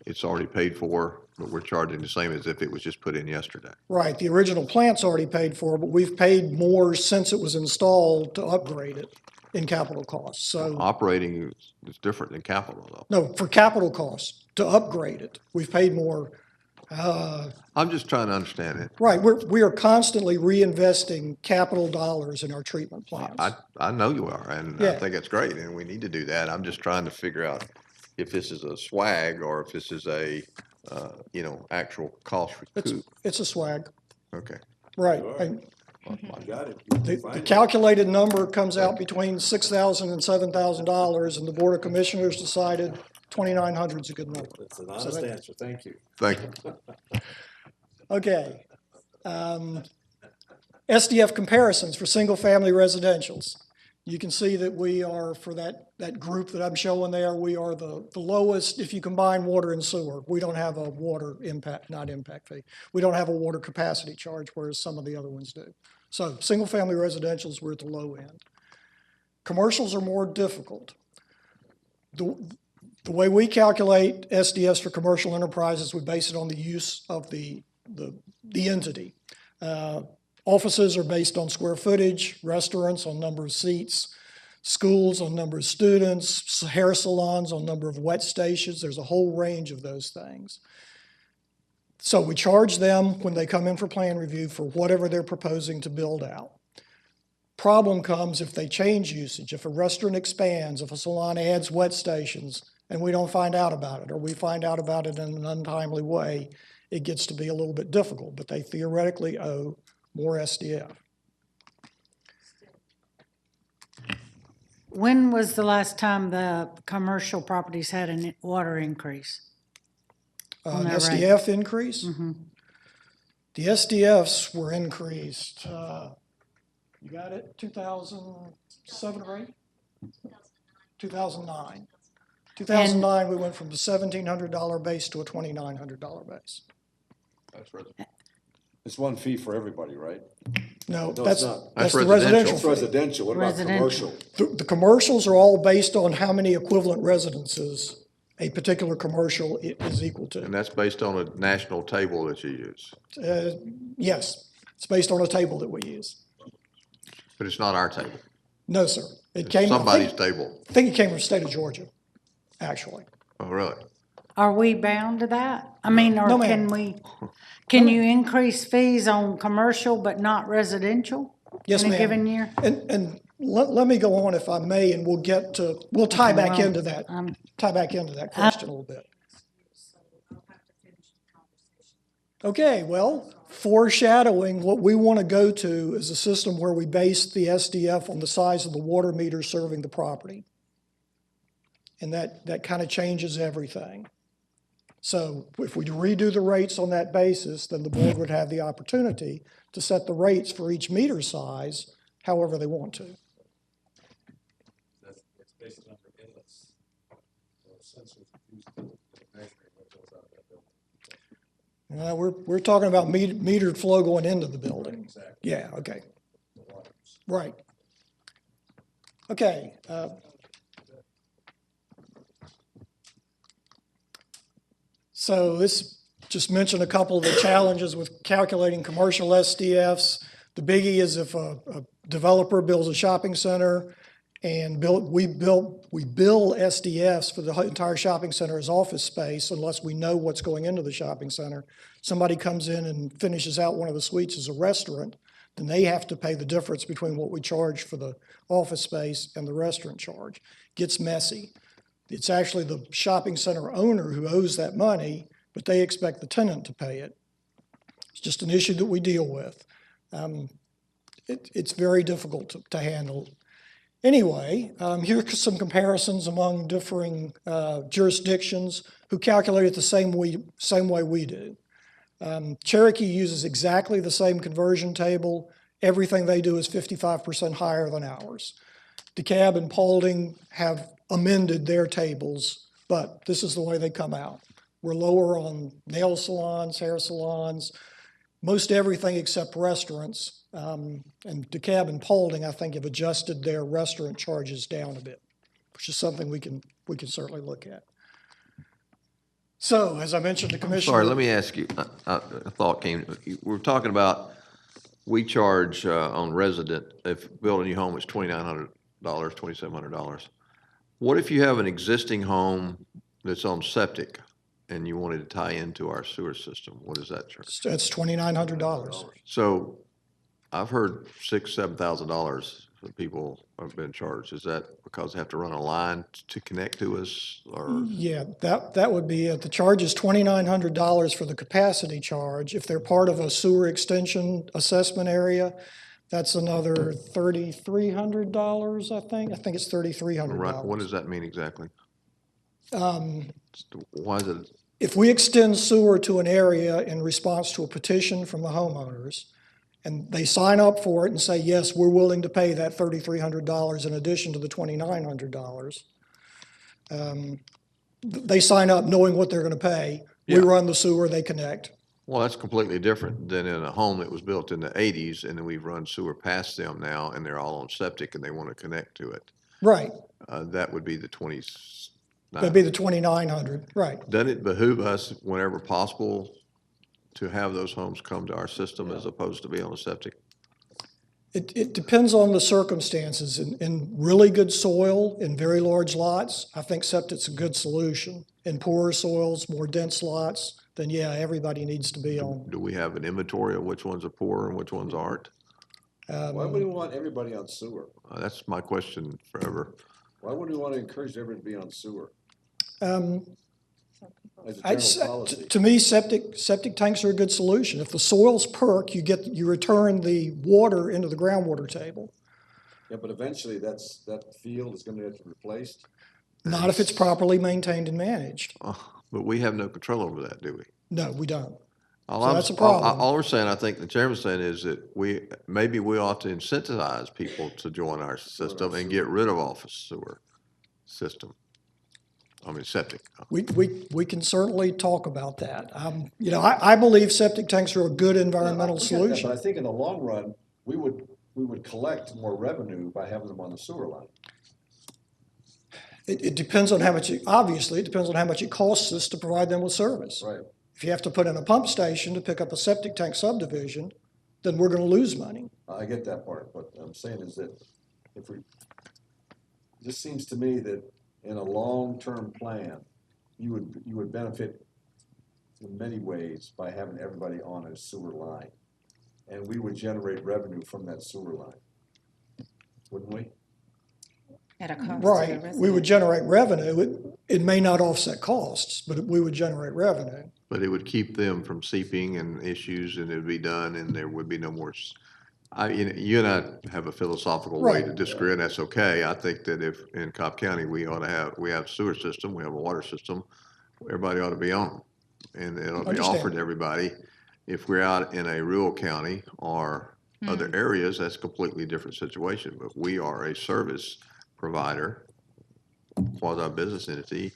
It's already paid for, but we're charging the same as if it was just put in yesterday. Right. The original plant's already paid for, but we've paid more since it was installed to upgrade it in capital costs. So, Operating is different than capital though. no, for capital costs, to upgrade it, we've paid more. I'm just trying to understand it. Right. We are constantly reinvesting capital dollars in our treatment plants. I know you are, and I Yeah. think it's great, and we need to do that. I'm just trying to figure out if this is a swag or if this is a, actual cost recoup. It's a swag. Okay. Right. All And I got it. the calculated number comes out between $6,000 and $7,000, and the Board of Commissioners decided 2,900 is a good number. That's an honest answer, thank you. Thank you. Okay. SDF comparisons for single-family residentials. You can see that we are, for that group that I'm showing there, we are the lowest if you combine water and sewer. We don't have a water impact, not impact fee. We don't have a water capacity charge, whereas some of the other ones do. So single-family residentials, we're at the low end. Commercials are more difficult. The way we calculate SDFs for commercial enterprises, we base it on the use of the entity. Offices are based on square footage, restaurants on number of seats, schools on number of students, hair salons on number of wet stations. There's a whole range of those things. So we charge them when they come in for plan review for whatever they're proposing to build out. Problem comes if they change usage, if a restaurant expands, if a salon adds wet stations, and we don't find out about it, or we find out about it in an untimely way, it gets to be a little bit difficult, but they theoretically owe more SDF. When was the last time the commercial properties had a water increase? On An their rate. SDF increase? The SDFs were increased, you got it, 2007 or 8? 2009. 2009, we went from the $1,700 base to a $2,900 base. It's one fee for everybody, right? No, No, that's it's not. that's That's the residential. It's residential, what about Residential. commercial? The commercials are all based on how many equivalent residences a particular commercial is equal And to. that's based on a national table that you use, Yes, it's based on a table that we use. but it's not our table. No, sir. It It's came, somebody's table. I think it came from the state of Georgia, actually. Oh, really? Are we bound to that? I mean, No, or ma'am. can you increase fees on commercial but not residential? Yes, In a ma'am. given year? And let me go on if I may, and we'll tie back well, into that, question a little bit. Okay, well, foreshadowing, what we want to go to is a system where we base the SDF on the size of the water meter serving the property. And that kind of changes everything. So if we redo the rates on that basis, then the board would have the opportunity to set the rates for each meter size however they want to. It's based on the inlets. Sensors used to measure what goes out of that building. We're talking about metered flow going into the building. Exactly. Yeah, okay. Right. Okay. So this just mentioned a couple of the challenges with calculating commercial SDFs. The biggie is if a developer builds a shopping center and we bill SDFs for the entire shopping center as office space unless we know what's going into the shopping center. Somebody comes in and finishes out one of the suites as a restaurant, then they have to pay the difference between what we charge for the office space and the restaurant charge. Gets messy. It's actually the shopping center owner who owes that money, but they expect the tenant to pay it. It's just an issue that we deal with. It's very difficult to handle. Anyway, here are some comparisons among differing jurisdictions who calculate it the same way we do. Cherokee uses exactly the same conversion table. Everything they do is 55% higher than ours. DeKalb and Paulding have amended their tables, but this is the way they come out. We're lower on nail salons, hair salons, most everything except restaurants. And DeKalb and Paulding, I think, have adjusted their restaurant charges down a bit, which is something we can certainly look at. So, as I mentioned, the commissioner. Sorry, let me ask you, a thought came, we're talking about, we charge on resident, if building a new home is $2,900, $2,700. What if you have an existing home that's on septic and you wanted to tie into our sewer system? What is that charge? That's $2,900. So I've heard $6,000, $7,000 that people have been charged. Is that because they have to run a line to connect to us, or? Yeah, that would be it. The charge is $2,900 for the capacity charge. If they're part of a sewer extension assessment area, that's another $3,300, I think. I think it's $3,300. Right, what does that mean exactly? Why is it? If we extend sewer to an area in response to a petition from the homeowners, and they sign up for it and say, yes, we're willing to pay that $3,300 in addition to the $2,900, they sign up knowing what they're going to pay. We run the sewer, they connect. Well, that's completely different than in a home that was built in the 80s, and then we've run sewer past them now, and they're all on septic, and they want to connect to it. Right. That would be the 20. That'd be the $2,900, right. Doesn't it behoove us, whenever possible, to have those homes come to our system as opposed to be on a septic? It depends on the circumstances. In really good soil, in very large lots, I think septic's a good solution. In poorer soils, more dense lots, then yeah, everybody needs to be on. Do we have an inventory of which ones are poor and which ones aren't? Why would we want everybody on sewer? That's my question forever. Why would we want to encourage everybody to be on sewer? As a I'd general say, policy. to me, septic tanks are a good solution. If the soils perk, you return the water into the groundwater table. Yeah, but eventually that field is going to have to be replaced. Not if it's properly maintained and managed. But we have no control over that, do we? No, we don't. So that's a problem. All we're saying, I think the chairman's saying, is that maybe we ought to incentivize people to join our system and get rid of office sewer system. I mean, septic. We can certainly talk about that. I believe septic tanks are a good environmental solution. But I think in the long run, we would collect more revenue by having them on the sewer line. It depends on how much, obviously, it depends on how much it costs us to provide them with service. Right. If you have to put in a pump station to pick up a septic tank subdivision, then we're going to lose money. I get that part, but what I'm saying is that it just seems to me that in a long-term plan, you would benefit in many ways by having everybody on a sewer line. And we would generate revenue from that sewer line, wouldn't we? At a cost to the Right, we resident. would generate revenue. It may not offset costs, but we would generate revenue. But it would keep them from seeping and issues, and it'd be done, and there would be no more. You and I have a philosophical way to Right. disagree, and that's okay. I think that if in Cobb County, we have a sewer system, we have a water system, everybody ought to be on them. And it ought to be Understand. offered to everybody. If we're out in a rural county or other areas, that's a completely different situation. But we are a service provider, quasi-business entity.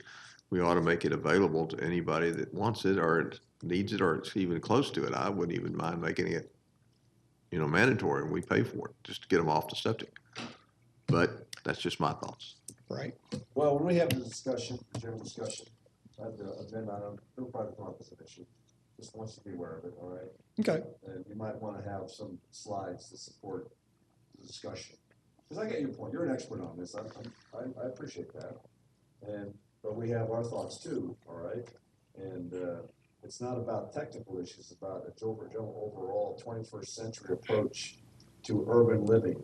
We ought to make it available to anybody that wants it or needs it or is even close to it. I wouldn't even mind making it, mandatory, and we pay for it just to get them off the septic. But that's just my thoughts. Right. Well, when we have the discussion, the general discussion, then no private come up with an issue. Just wants to be aware of it, all right? Okay. And you might want to have some slides to support the discussion. Because I get your point. You're an expert on this. I appreciate that. But we have our thoughts too, all right? And it's not about technical issues, it's about its overall 21st century approach to urban living.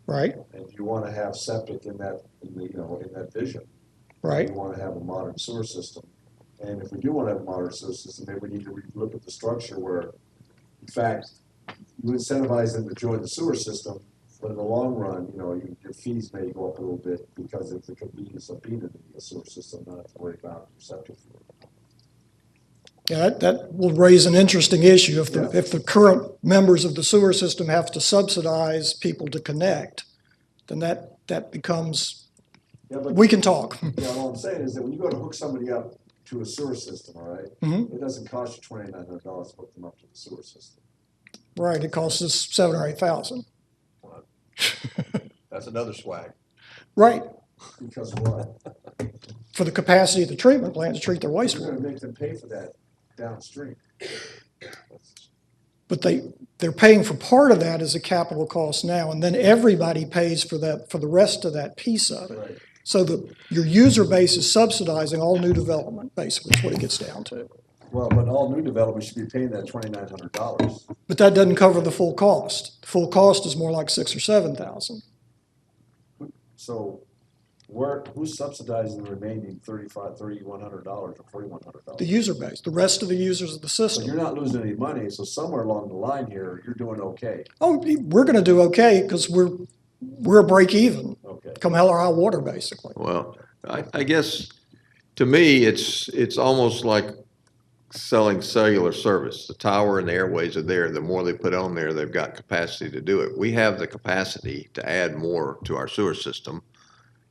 right, And you want to have septic in that, in that vision. right. You want to have a modern sewer system. And if we do want to have a modern sewer system, maybe we need to look at the structure where, in fact, you incentivize them to join the sewer system, but in the long run, your fees may go up a little bit because of the convenience of being in the sewer system, not have to worry about your septic. Yeah, that will raise an interesting issue. If Yeah. if the current members of the sewer system have to subsidize people to connect, then that becomes, Yeah, but, we can talk. all I'm saying is that when you go to hook somebody up to a sewer system, all right, Mhm. it doesn't cost you $2,900 to hook them up to the sewer system. Right, it costs us 7 or 8,000. That's another swag. Right, Because of what? for the capacity of the treatment plant to treat their You're wastewater. gonna make them pay for that downstream. But they're paying for part of that as a capital cost now, and then everybody pays for that, for the rest of that piece of it. Right. So your user base is subsidizing all new development, basically, is what it gets down to. Well, but all new development should be paying that $2,900. But that doesn't cover the full cost. The full cost is more like 6,000 or 7,000. So who's subsidizing the remaining $3,100 or $4,100? The user base, the rest of the users of the So system. you're not losing any money, so somewhere along the line here, you're doing okay. Oh, we're gonna do okay, because we're a break even, Okay. come hell or high water, basically. Well, I guess, to me, it's almost like selling cellular service. The tower and the airways are there. The more they put on there, they've got capacity to do it. We have the capacity to add more to our sewer system,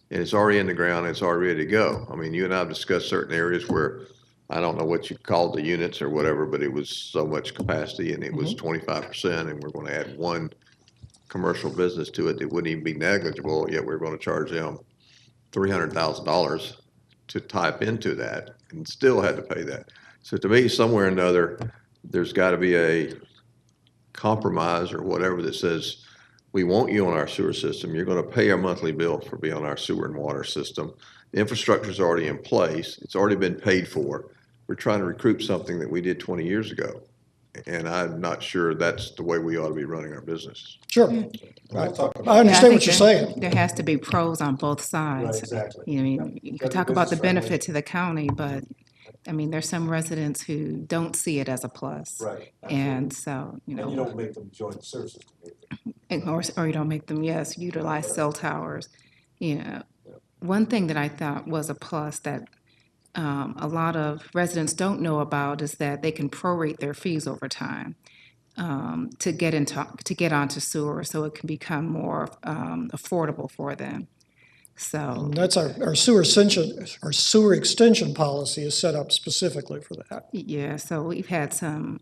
and it's already in the ground, it's already ready to go. I mean, you and I have discussed certain areas where, I don't know what you called the units or whatever, but it was so much capacity, and it was 25%, and we're going to add one commercial business to it that wouldn't even be negligible, yet we're going to charge them $300,000 to type into that, and still had to pay that. So to me, somewhere or another, there's got to be a compromise or whatever that says, we want you on our sewer system. You're going to pay our monthly bill for being on our sewer and water system. The infrastructure's already in place. It's already been paid for. We're trying to recoup something that we did 20 years ago. And I'm not sure that's the way we ought to be running our business. Sure. I understand what you're saying. There has to be pros on both sides. Right, exactly. You know, I mean, you could talk about the benefit to the county, but, I mean, there's some residents who don't see it as a plus. Right. And so, And you don't make them join the sewer system either. or you don't make them, yes, utilize cell towers. You know, one thing that I thought was a plus that a lot of residents don't know about is that they can prorate their fees over time to get onto sewer, so it can become more affordable for them. So And that's our sewer extension policy is set up specifically for that. yeah, so we've had some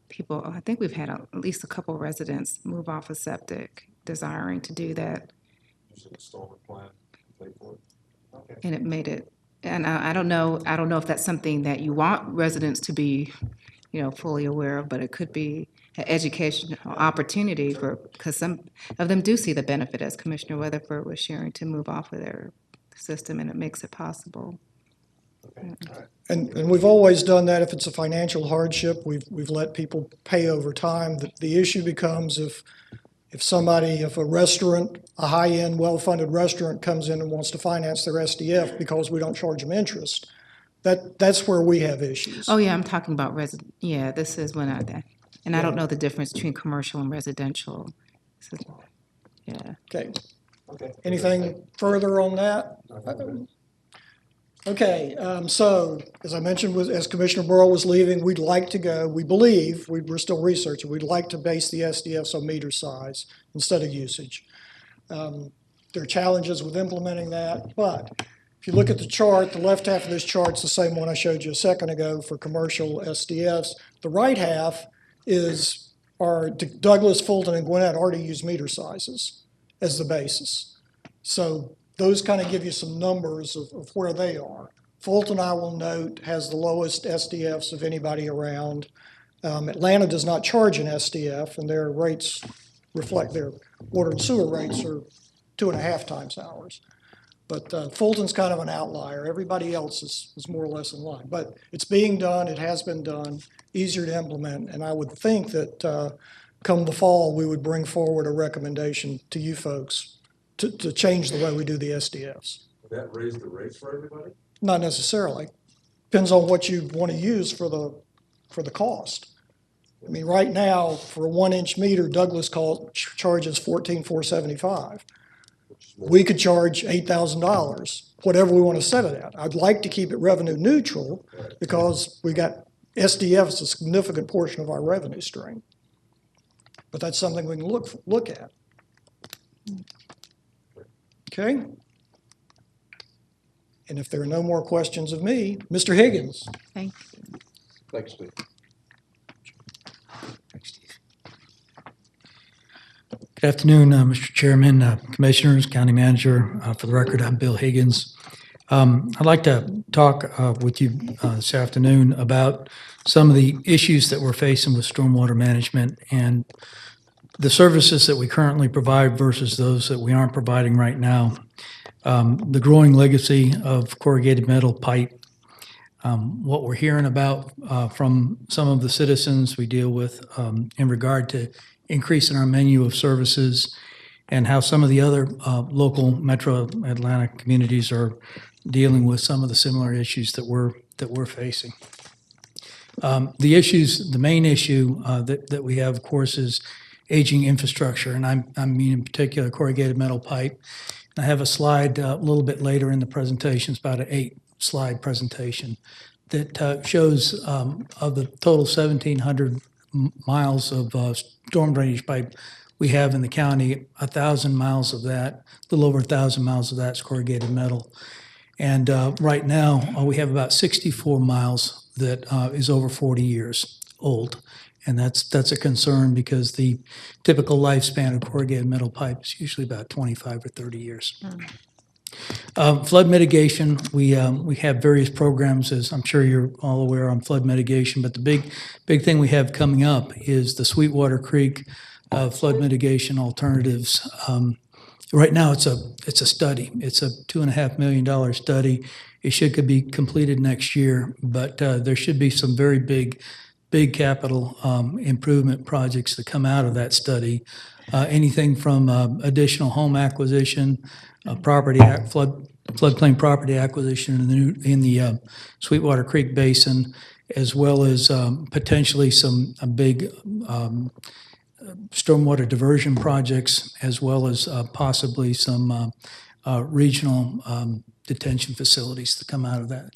people. I think we've had at least a couple residents move off of septic, desiring to do that, Use an installment plan, pay for it. Okay. and it made it. And I don't know if that's something that you want residents to be, fully aware of, but it could be an educational opportunity because some of them do see the benefit, as Commissioner Weatherford was sharing, to move off of their system, and it makes it possible. And we've always done that. If it's a financial hardship, we've let people pay over time. The issue becomes if a restaurant, a high-end, well-funded restaurant comes in and wants to finance their SDF because we don't charge them interest, that's where we have issues. Oh, yeah, I'm talking about yeah, this is when I don't know the difference between commercial and residential. Yeah. Okay. Anything further on that? Okay, so as I mentioned, as Commissioner Burrow was leaving, we'd like to go, we believe, we're still researching, we'd like to base the SDFs on meter size instead of usage. There are challenges with implementing that, but if you look at the chart, the left half of this chart's the same one I showed you a second ago for commercial SDFs. The right half are Douglas, Fulton, and Gwinnett already use meter sizes as the basis. So those kind of give you some numbers of where they are. Fulton, I will note, has the lowest SDFs of anybody around. Atlanta does not charge an SDF, and their rates reflect their water and sewer rates are 2.5 times ours. But Fulton's kind of an outlier. Everybody else is more or less in line. But it's being done, it has been done, easier to implement, and I would think that come the fall, we would bring forward a recommendation to you folks to change the way we do the SDFs. Would that raise the rates for everybody? Not necessarily. Depends on what you want to use for the cost. I mean, right now, for a 1-inch meter, Douglas charges $14,475. We could charge $8,000, whatever we want to set it at. I'd like to keep it revenue neutral because we got SDF is a significant portion of our revenue stream. But that's something we can look at. Okay? And if there are no more questions of me, Mr. Higgins. Thank Thanks, Steve. Good afternoon, Mr. Chairman, Commissioners, County Manager. For the record, I'm Bill Higgins. I'd like to talk with you this afternoon about some of the issues that we're facing with stormwater management and the services that we currently provide versus those that we aren't providing right now. The growing legacy of corrugated metal pipe, what we're hearing about from some of the citizens we deal with in regard to increasing our menu of services, and how some of the other local metro Atlanta communities are dealing with some of the similar issues that we're facing. The main issue that we have, of course, is aging infrastructure, and I mean in particular corrugated metal pipe. I have a slide a little bit later in the presentation. It's about an 8-slide presentation that shows of the total 1,700 miles of storm drainage pipe we have in the county, 1,000 miles of that, a little over 1,000 miles of that is corrugated metal. And right now, we have about 64 miles that is over 40 years old. And that's a concern because the typical lifespan of corrugated metal pipe is usually about 25 or 30 years. Flood mitigation, we have various programs, as I'm sure you're all aware, on flood mitigation, but the big thing we have coming up is the Sweetwater Creek flood mitigation alternatives. Right now, it's a study. It's a $2.5 million study. It could be completed next year, but there should be some very big capital improvement projects that come out of that study. Anything from additional home acquisition, floodplain property acquisition in the Sweetwater Creek Basin, as well as potentially some big stormwater diversion projects, as well as possibly some regional detention facilities to come out of that.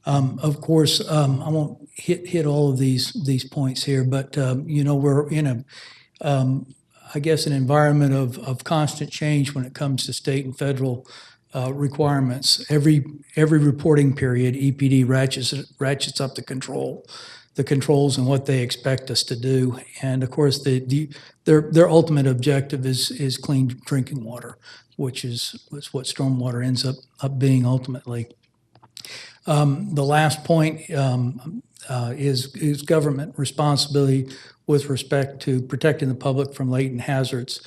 Of course, I won't hit all of these points here, but we're in an environment of constant change when it comes to state and federal requirements. Every reporting period, EPD ratchets up the controls and what they expect us to do. And of course, their ultimate objective is clean drinking water, which is what stormwater ends up being ultimately. The last point is government responsibility with respect to protecting the public from latent hazards.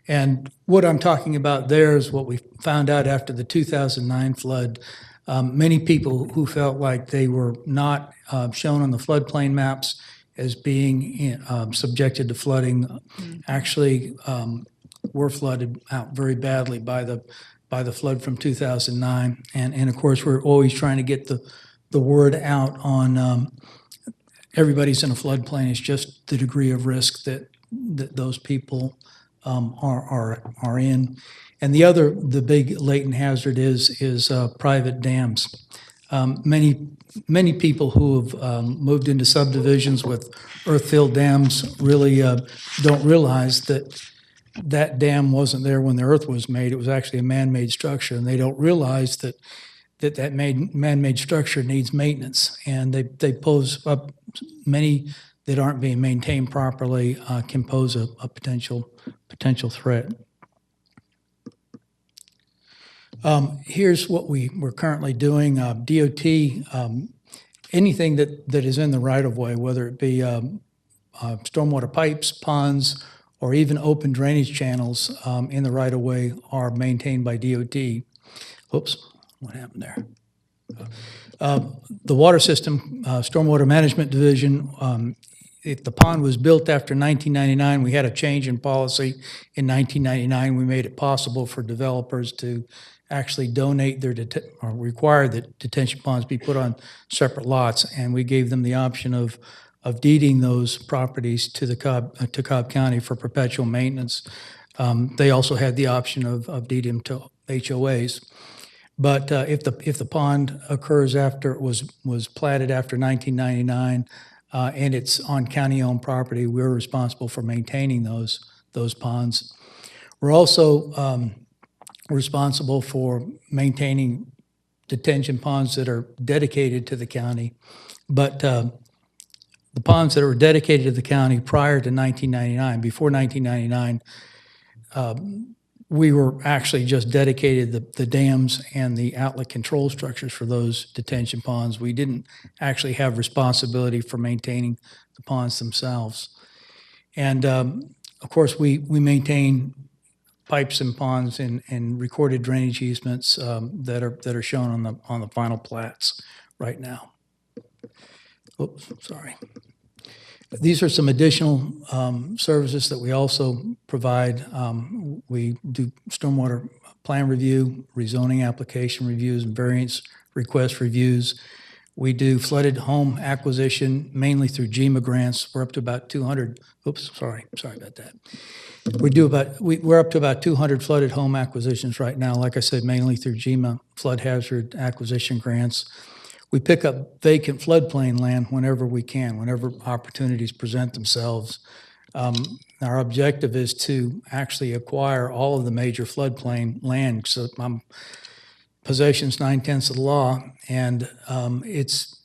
And what I'm talking about there is what we found out after the 2009 flood. Many people who felt like they were not shown on the floodplain maps as being subjected to flooding actually were flooded out very badly by the flood from 2009. And of course, we're always trying to get the word out on everybody's in a floodplain. It's just the degree of risk that those people are in. And the big latent hazard is private dams. Many people who have moved into subdivisions with earth-filled dams really don't realize that dam wasn't there when the earth was made. It was actually a man-made structure, and they don't realize that man-made structure needs maintenance, and they pose up many that aren't being maintained properly can pose a potential threat. Here's what we're currently doing. DOT, anything that is in the right-of-way, whether it be stormwater pipes, ponds, or even open drainage channels in the right-of-way are maintained by DOT. Oops, what happened there? The Water System Stormwater Management Division if the pond was built after 1999, we had a change in policy in 1999. We made it possible for developers to actually donate or require that detention ponds be put on separate lots, and we gave them the option of deeding those properties to to Cobb County for perpetual maintenance. They also had the option of deeding them to HOAs. But if the pond occurs after it was platted after 1999, and it's on county-owned property, we're responsible for maintaining those ponds. We're also responsible for maintaining detention ponds that are dedicated to the county. But the ponds that were dedicated to the county prior to 1999, before 1999, we were actually just dedicated the dams and the outlet control structures for those detention ponds. We didn't actually have responsibility for maintaining the ponds themselves. And of course, we maintain pipes and ponds and recorded drainage easements that are shown on the final plats right now. Oops, sorry. These are some additional services that we also provide. We do stormwater plan review, rezoning application reviews, and variance request reviews. We do flooded home acquisition, mainly through GMA grants. We're up to about 200, sorry about that. We're up to about 200 flooded home acquisitions right now, like I said, mainly through GMA flood hazard acquisition grants. We pick up vacant floodplain land whenever we can, whenever opportunities present themselves. Our objective is to actually acquire all of the major floodplain land. So possession's 9/10 of the law, and it's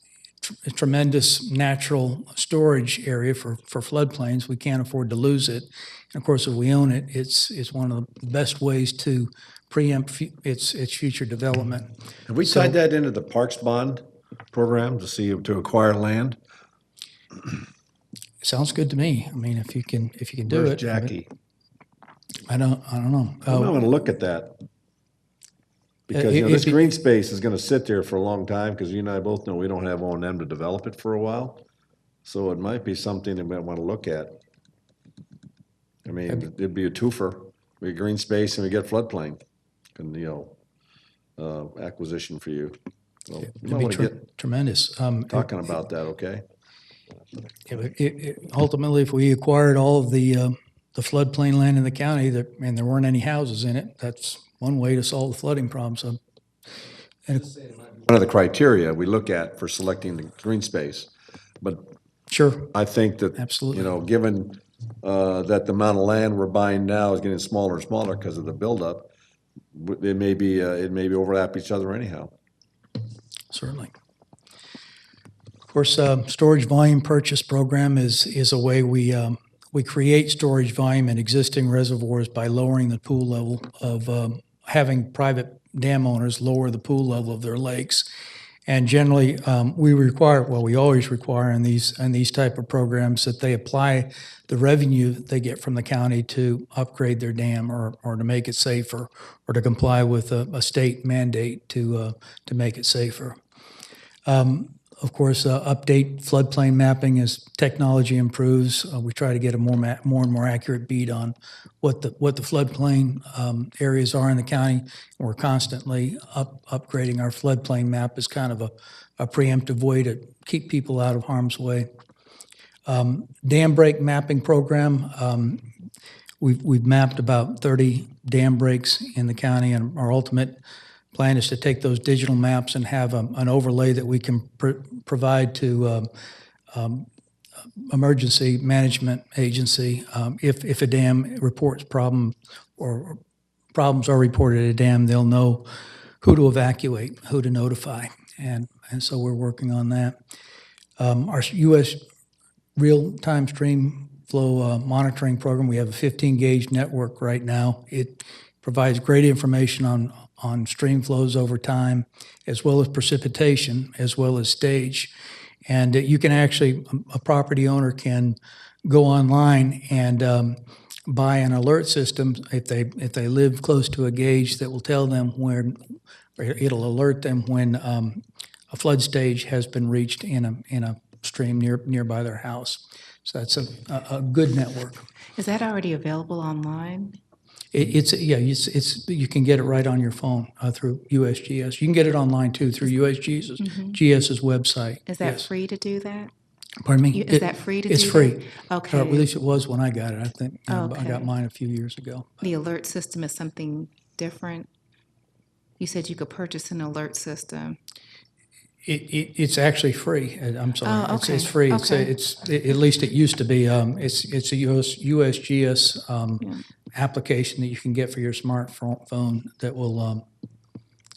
a tremendous natural storage area for floodplains. We can't afford to lose it. And of course, if we own it, it's one of the best ways to preempt its future development. Have we tied that into the Parks Bond program to acquire land? Sounds good to me. I mean, if you can do Where's it. Jackie? I don't know. I'm going to look at that. Because, this green space is going to sit there for a long time, because you and I both know we don't have O&M to develop it for a while. So it might be something that we might want to look at. I mean, it'd be a twofer. We get green space and we get floodplain, and, acquisition for you. So you might It'd be want to get tremendous. talking about that, okay? Ultimately, if we acquired all of the floodplain land in the county and there weren't any houses in it, that's one way to solve the flooding problem. So, One of the criteria we look at for selecting the green space, but sure, I think that, absolutely. Given that the amount of land we're buying now is getting smaller and smaller because of the buildup, it may be overlap each other anyhow. Certainly. Of course, storage volume purchase program is a way we create storage volume in existing reservoirs by lowering the pool level of having private dam owners lower the pool level of their lakes. And generally, we always require in these type of programs that they apply the revenue they get from the county to upgrade their dam or to make it safer, or to comply with a state mandate to make it safer. Of course, update floodplain mapping as technology improves. We try to get a more and more accurate beat on what the floodplain areas are in the county. And we're constantly upgrading our floodplain map as kind of a preemptive way to keep people out of harm's way. Dam break mapping program. We've mapped about 30 dam breaks in the county, and our ultimate plan is to take those digital maps and have an overlay that we can provide to emergency management agency. If a dam reports problem or problems are reported at a dam, they'll know who to evacuate, who to notify, and so we're working on that. Our U.S. real-time stream flow monitoring program, we have a 15-gauge network right now. It provides great information on stream flows over time, as well as precipitation, as well as stage. And you can actually, a property owner can go online and buy an alert system if they live close to a gauge that will tell them where, or it'll alert them when a flood stage has been reached in a stream nearby their house. So that's a good network. Is that already available online? It's you can get it right on your phone through USGS. You can get it online too through GS's website. Is that Yes. free to do that? Pardon me? Is that free to do It's that? free. Okay. Or at least it was when I got it. I think I Okay. got mine a few years ago. The alert system is something different? You said you could purchase an alert system. It's actually free. I'm sorry. Oh, It's okay. free. Okay. At least it used to be. It's a USGS application that you can get for your smartphone that will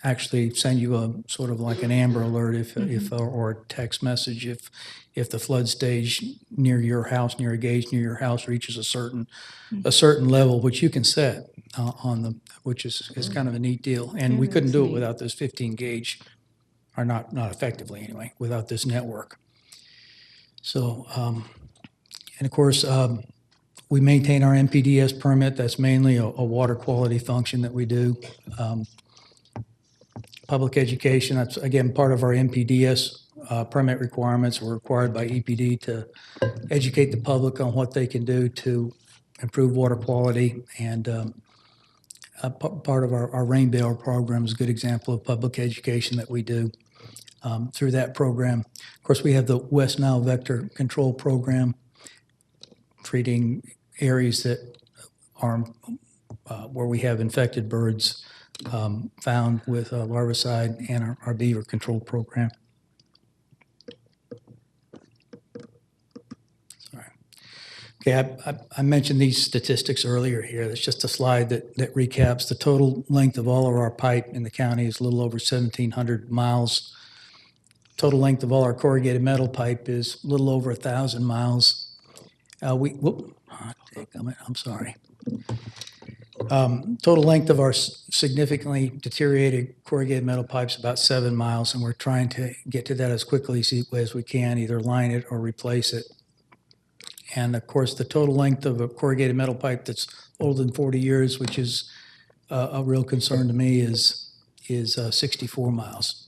actually send you a sort of like an Amber Alert if or a text message if the flood stage near your house, near a gauge near your house reaches a certain level, which you can set which is kind of a neat deal. And we couldn't do it without this 15 gauge, or not effectively anyway, without this network. So, and of course, we maintain our NPDS permit. That's mainly a water quality function that we do. Public education, that's again part of our NPDS permit requirements. We're required by EPD to educate the public on what they can do to improve water quality. And part of our rain barrel program is a good example of public education that we do through that program. Of course, we have the West Nile Vector Control Program, treating areas that are where we have infected birds found with larvicide, and our beaver control program. Sorry. Okay, I mentioned these statistics earlier here. It's just a slide that recaps the total length of all of our pipe in the county is a little over 1,700 miles. Total length of all our corrugated metal pipe is a little over 1,000 miles. I'm sorry. Total length of our significantly deteriorated corrugated metal pipes about 7 miles, and we're trying to get to that as quickly as we can, either line it or replace it. And of course, the total length of a corrugated metal pipe that's older than 40 years, which is a real concern to me, is 64 miles.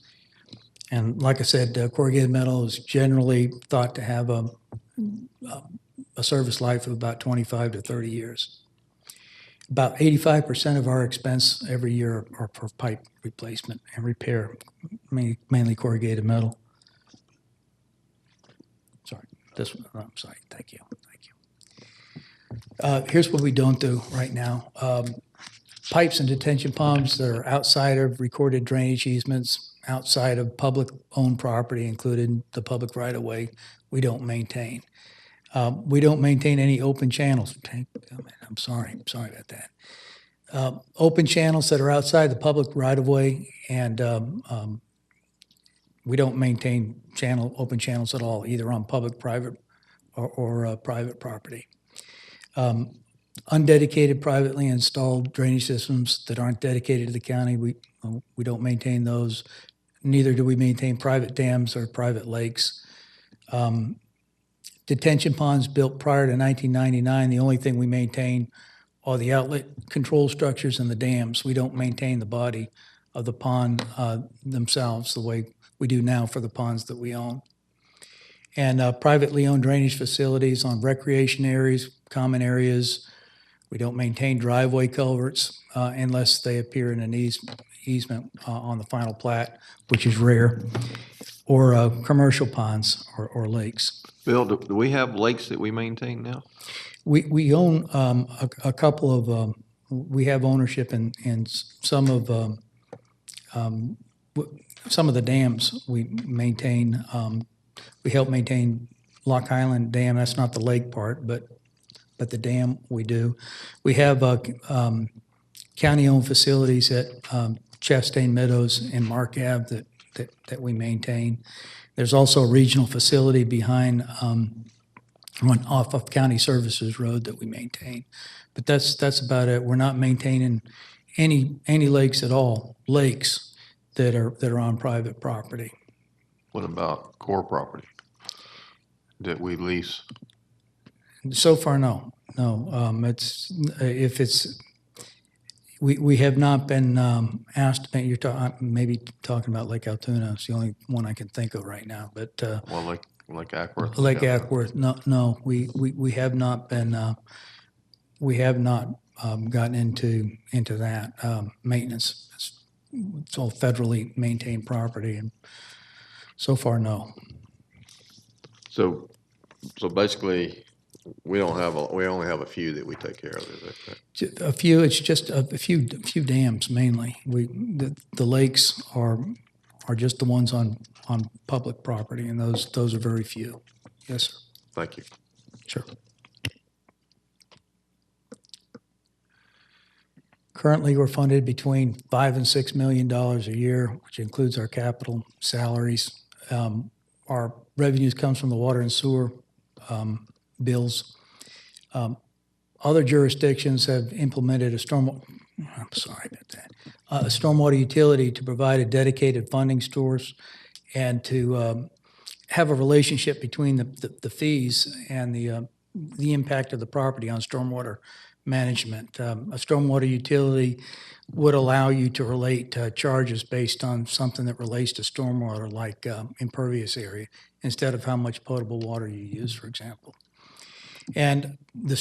And like I said, corrugated metal is generally thought to have a service life of about 25 to 30 years. About 85% of our expense every year are for pipe replacement and repair, mainly corrugated metal. Sorry, I'm sorry, thank you. Here's what we don't do right now. Pipes and detention ponds that are outside of recorded drainage easements, outside of public-owned property, including the public right-of-way, we don't maintain. We don't maintain any open channels. I'm sorry about that. Open channels that are outside the public right-of-way, and we don't maintain open channels at all, either on public, private, or private property. Undedicated, privately installed drainage systems that aren't dedicated to the county, we don't maintain those. Neither do we maintain private dams or private lakes. Detention ponds built prior to 1999, the only thing we maintain are the outlet control structures and the dams. We don't maintain the body of the pond themselves the way we do now for the ponds that we own. And privately owned drainage facilities on recreation areas, common areas, we don't maintain driveway culverts unless they appear in an easement on the final plat, which is rare, or commercial ponds or lakes. Bill, do we have lakes that we maintain now? We own a couple of, we have ownership in some of the dams we maintain. We help maintain Lock Island Dam. That's not the lake part, but the dam we do. We have county-owned facilities at Chastain Meadows and Mark Ave that we maintain. There's also a regional facility behind off of County Services Road that we maintain. But that's about it. We're not maintaining any lakes at all, lakes that are on private property. What about core property that we lease? So far, no. We have not been asked. You're maybe talking about Lake Altoona. It's the only one I can think of right now. But Well, Like Ackworth? Lake Ackworth, no, we have not been, we have not gotten into that maintenance. It's all federally maintained property, and so far, no. So basically, we only have a few that we take care of, is that correct? A few, it's just a few dams mainly. The lakes are just the ones on public property, and those are very few. Yes, sir. Thank you. Sure. Currently, we're funded between $5 and $6 million a year, which includes our capital salaries. Our revenues comes from the water and sewer bills. Other jurisdictions have implemented a stormwater utility to provide a dedicated funding source and to have a relationship between the fees and the impact of the property on stormwater management. A stormwater utility would allow you to relate charges based on something that relates to stormwater, like impervious area, instead of how much potable water you use, for example. And the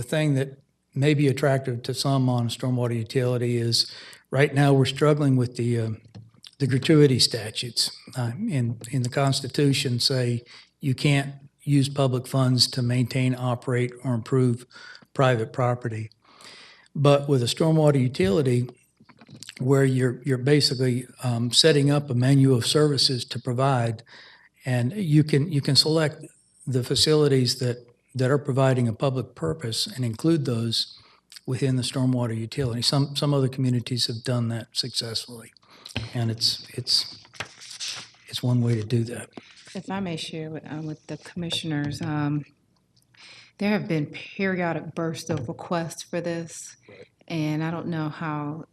thing that may be attractive to some on stormwater utility is right now we're struggling with the gratuity statutes in the Constitution say you can't use public funds to maintain, operate, or improve private property. But with a stormwater utility, where you're basically setting up a menu of services to provide, and you can select the facilities that are providing a public purpose and include those within the stormwater utility. Some other communities have done that successfully, and it's one way to do that. If I may share with the commissioners, there have been periodic bursts of requests for this, and I don't know how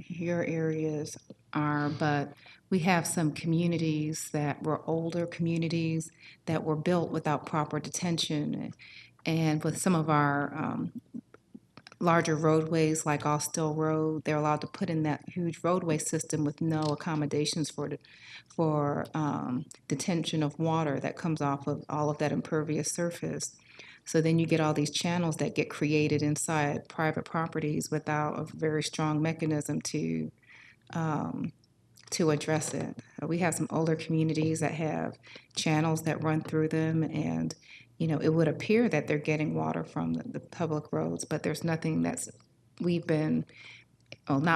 your areas are, but we have some communities that were older communities that were built without proper detention, and with some of our larger roadways like Austell Road, they're allowed to put in that huge roadway system with no accommodations for detention of water that comes off of all of that impervious surface. So then you get all these channels that get created inside private properties without a very strong mechanism to address it. We have some older communities that have channels that run through them, and it would appear that they're getting water from the public roads, but there's nothing not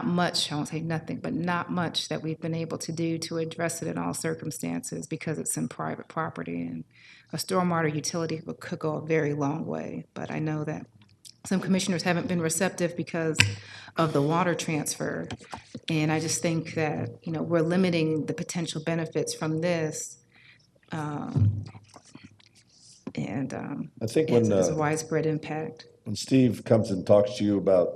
much, I won't say nothing, but not much that we've been able to do to address it in all circumstances because it's in private property. And a stormwater utility could go a very long way, but I know that some commissioners haven't been receptive because of the water transfer. And I just think that, we're limiting the potential benefits from this. I think when it's a widespread impact. when Steve comes and talks to you about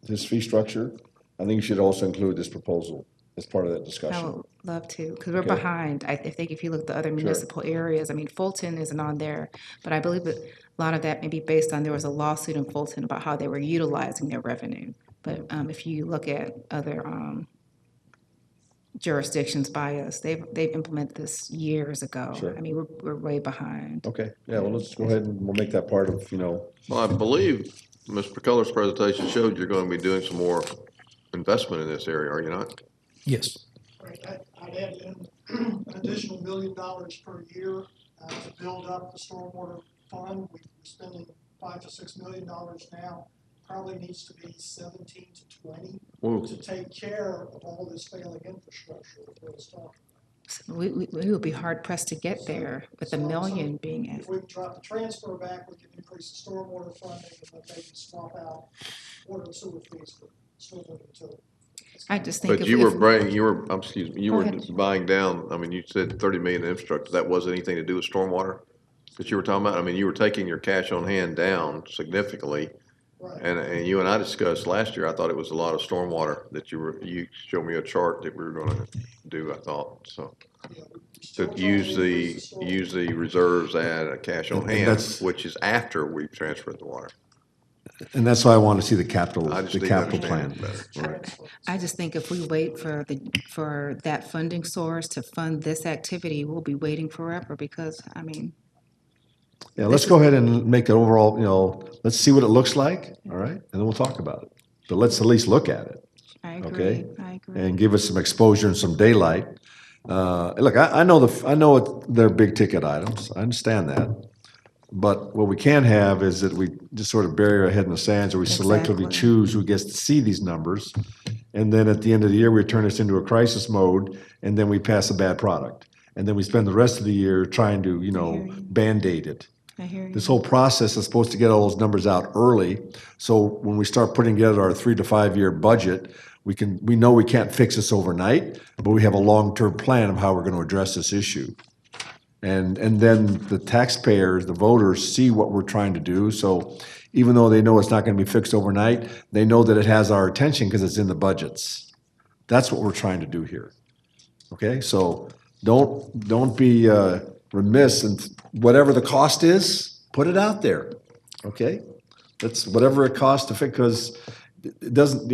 his fee structure, I think you should also include this proposal as part of that I discussion. would love to, because we're Okay. behind. I think if you look at the other municipal areas, I mean, Fulton isn't on there, but I believe that a lot of that may be based on, there was a lawsuit in Fulton about how they were utilizing their revenue. But if you look at other jurisdictions by us, they've implemented this years ago. Sure. I mean, we're way behind. Okay, yeah, well, let's go ahead and we'll make that part of, Well, I believe Mr. McCullough's presentation showed you're going to be doing some more investment in this area, are you not? Yes. Right, I'd add in an additional $1 million per year to build up the stormwater fund. We're spending $5 to $6 million now. Probably needs to be 17 to 20 Whoa. to take care of all this failing infrastructure that Bill was talking about. So we would be hard pressed to get there with $1 million being If we drop the transfer back, we can increase the stormwater funding and then maybe swap out water and sewer fees for stormwater utility. I just think But if you we- were buying, you were, excuse me, you Go were ahead. buying down, I mean, you said 30 million in infrastructure. That wasn't anything to do with stormwater that you were talking about? I mean, you were taking your cash on hand down significantly. Right. And you and I discussed last year, I thought it was a lot of stormwater that you showed me a chart that we were gonna do, I thought, so. Yeah, we To still trying to use increase the reserves and a cash on And hand, that's- which is after we've transferred the water. And that's why I want to see the capital, I just the need to capital understand plan. it better. Right. I just think if we wait for that funding source to fund this activity, we'll be waiting forever because, I mean, Yeah, let's go ahead and make an overall, let's see what it looks like, all right? And then we'll talk about it. But let's at least look at it. I Okay. agree, I agree. And give us some exposure and some daylight. Look, I know they're big ticket items. I understand that. But what we can't have is that we just sort of bury our head in the sands, or we selectively Exactly. choose who gets to see these numbers. And then at the end of the year, we turn this into a crisis mode, and then we pass a bad product. And then we spend the rest of the year trying to, Band-Aid it. I hear you. This whole process is supposed to get all those numbers out early, so when we start putting together our 3 to 5 year budget, we know we can't fix this overnight, but we have a long-term plan of how we're gonna address this issue. And then the taxpayers, the voters, see what we're trying to do, so even though they know it's not gonna be fixed overnight, they know that it has our attention because it's in the budgets. That's what we're trying to do here. Okay, so don't be remiss, and whatever the cost is, put it out there, okay? That's whatever it costs to fix, because it doesn't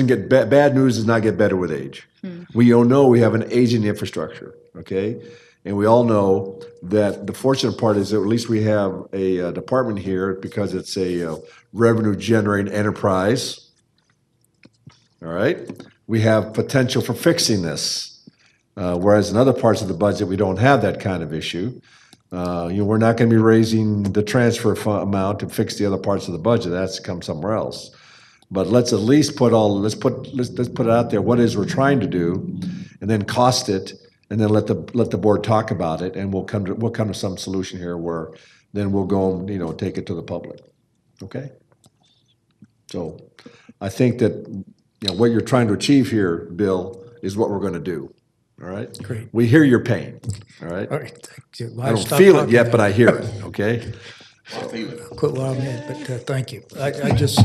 get bad news does not get better with age. We all know we have an aging infrastructure, okay? And we all know that the fortunate part is that at least we have a department here, because it's a revenue generating enterprise. All right, we have potential for fixing this. Whereas in other parts of the budget, we don't have that kind of issue. We're not going to be raising the transfer amount to fix the other parts of the budget. That's to come somewhere else. But let's at least let's put it out there. What it is we're trying to do, and then cost it, and then let the board talk about it, and we'll come to some solution here where then we'll go and take it to the public. Okay. So I think that what you're trying to achieve here, Bill, is what we're going to do. All right? Great. We hear your pain, all right? All right, thank you. I don't feel it yet, but I hear it, okay? Quit while I'm ahead, but thank you. I just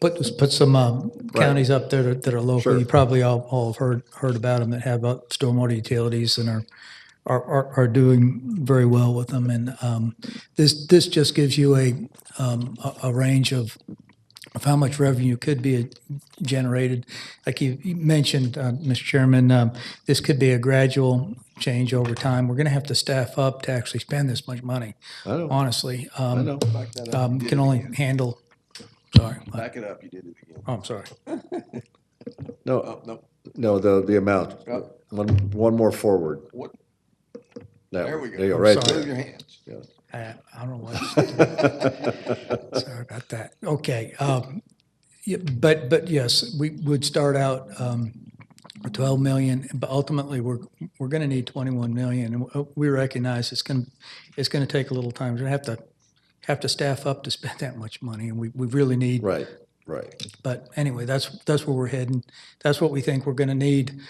put some counties up there that are local. Sure. You probably all have heard about them, that have stormwater utilities and are doing very well with them. And this just gives you a range of how much revenue could be generated. Like you mentioned, Mr. Chairman, this could be a gradual change over time. We're going to have to staff up to actually spend this much money, I know. honestly. I know. Back that up. Can only handle, sorry. Back it up, you did it again. Oh, I'm sorry. No, the amount. One more forward. What? There we go. There you go, right Sorry. Move there. your hands. I don't know what. Sorry about that. Okay. Yeah, but yes, we would start out with 12 million, but ultimately we're going to need 21 million. And we recognize it's going to take a little time. We're going to have to staff up to spend that much money, and we really need. Right. But anyway, that's where we're heading. That's what we think we're going to need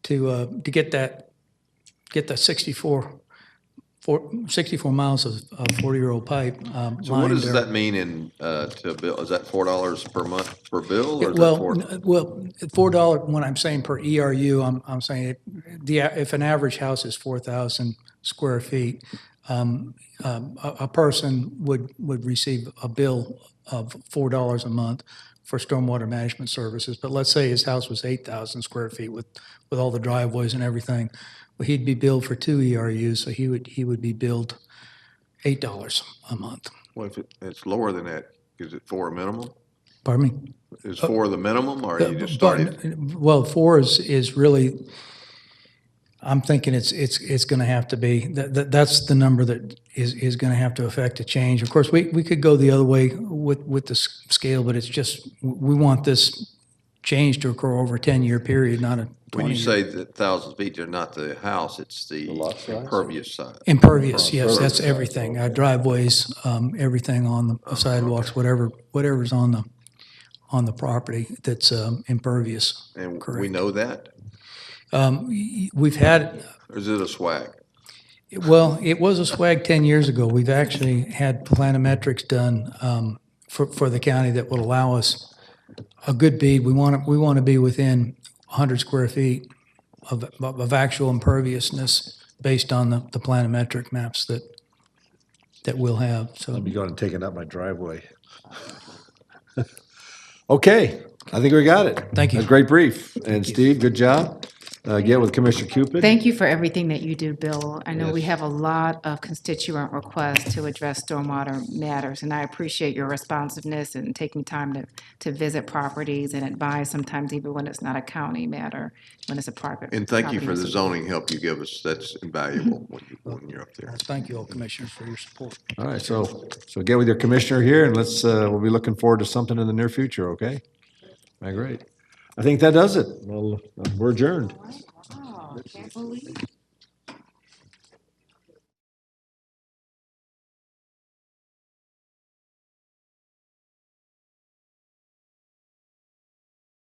to get that 64 miles of 40-year-old pipe. So what lined does there. that mean to a bill? Is that $4 per month per bill? Or is Well, that $4, when I'm saying per ERU, I'm saying if an average house is 4,000 square feet, a person would receive a bill of $4 a month for stormwater management services. But let's say his house was 8,000 square feet with all the driveways and everything. Well, he'd be billed for 2 ERUs, so he would be billed $8 a month. Well, if it's lower than that, is it 4 a minimum? Pardon me? Is 4 the minimum, or are you just starting? Well, 4 is really, I'm thinking it's going to have to be, that's the number that is going to have to affect a change. Of course, we could go the other way with the scale, but it's just, we want this change to occur over a 10-year period, not a 20-year. When you say that 1,000 feet, they're not the house, it's the lot size? impervious side. Impervious, yes, that's everything. Driveways, everything on the sidewalks, whatever's on the property that's impervious. And we Correct. know that? We've had, Or is it a swag? well, it was a swag 10 years ago. We've actually had planometrics done for the county that would allow us a good bead. We want to be within 100 square feet of actual imperviousness based on the planometric maps that that we'll have, so. I'll be going and taking out my driveway. Okay, I think we got it. Thank you. A great brief. And Steve, good job. Get with Commissioner Cupid. Thank you for everything that you do, Bill. I know we Yes. have a lot of constituent requests to address stormwater matters, and I appreciate your responsiveness and taking time to visit properties and advise sometimes even when it's not a county matter, when it's a private. And thank you for property. the zoning help you give us. That's invaluable when you're up there. Thank you all, Commissioners, for your support. All right, so get with your commissioner here and let's, we'll be looking forward to something in the near future, okay? All right, great. I think that does it. Well, we're adjourned. Oh, can't believe it.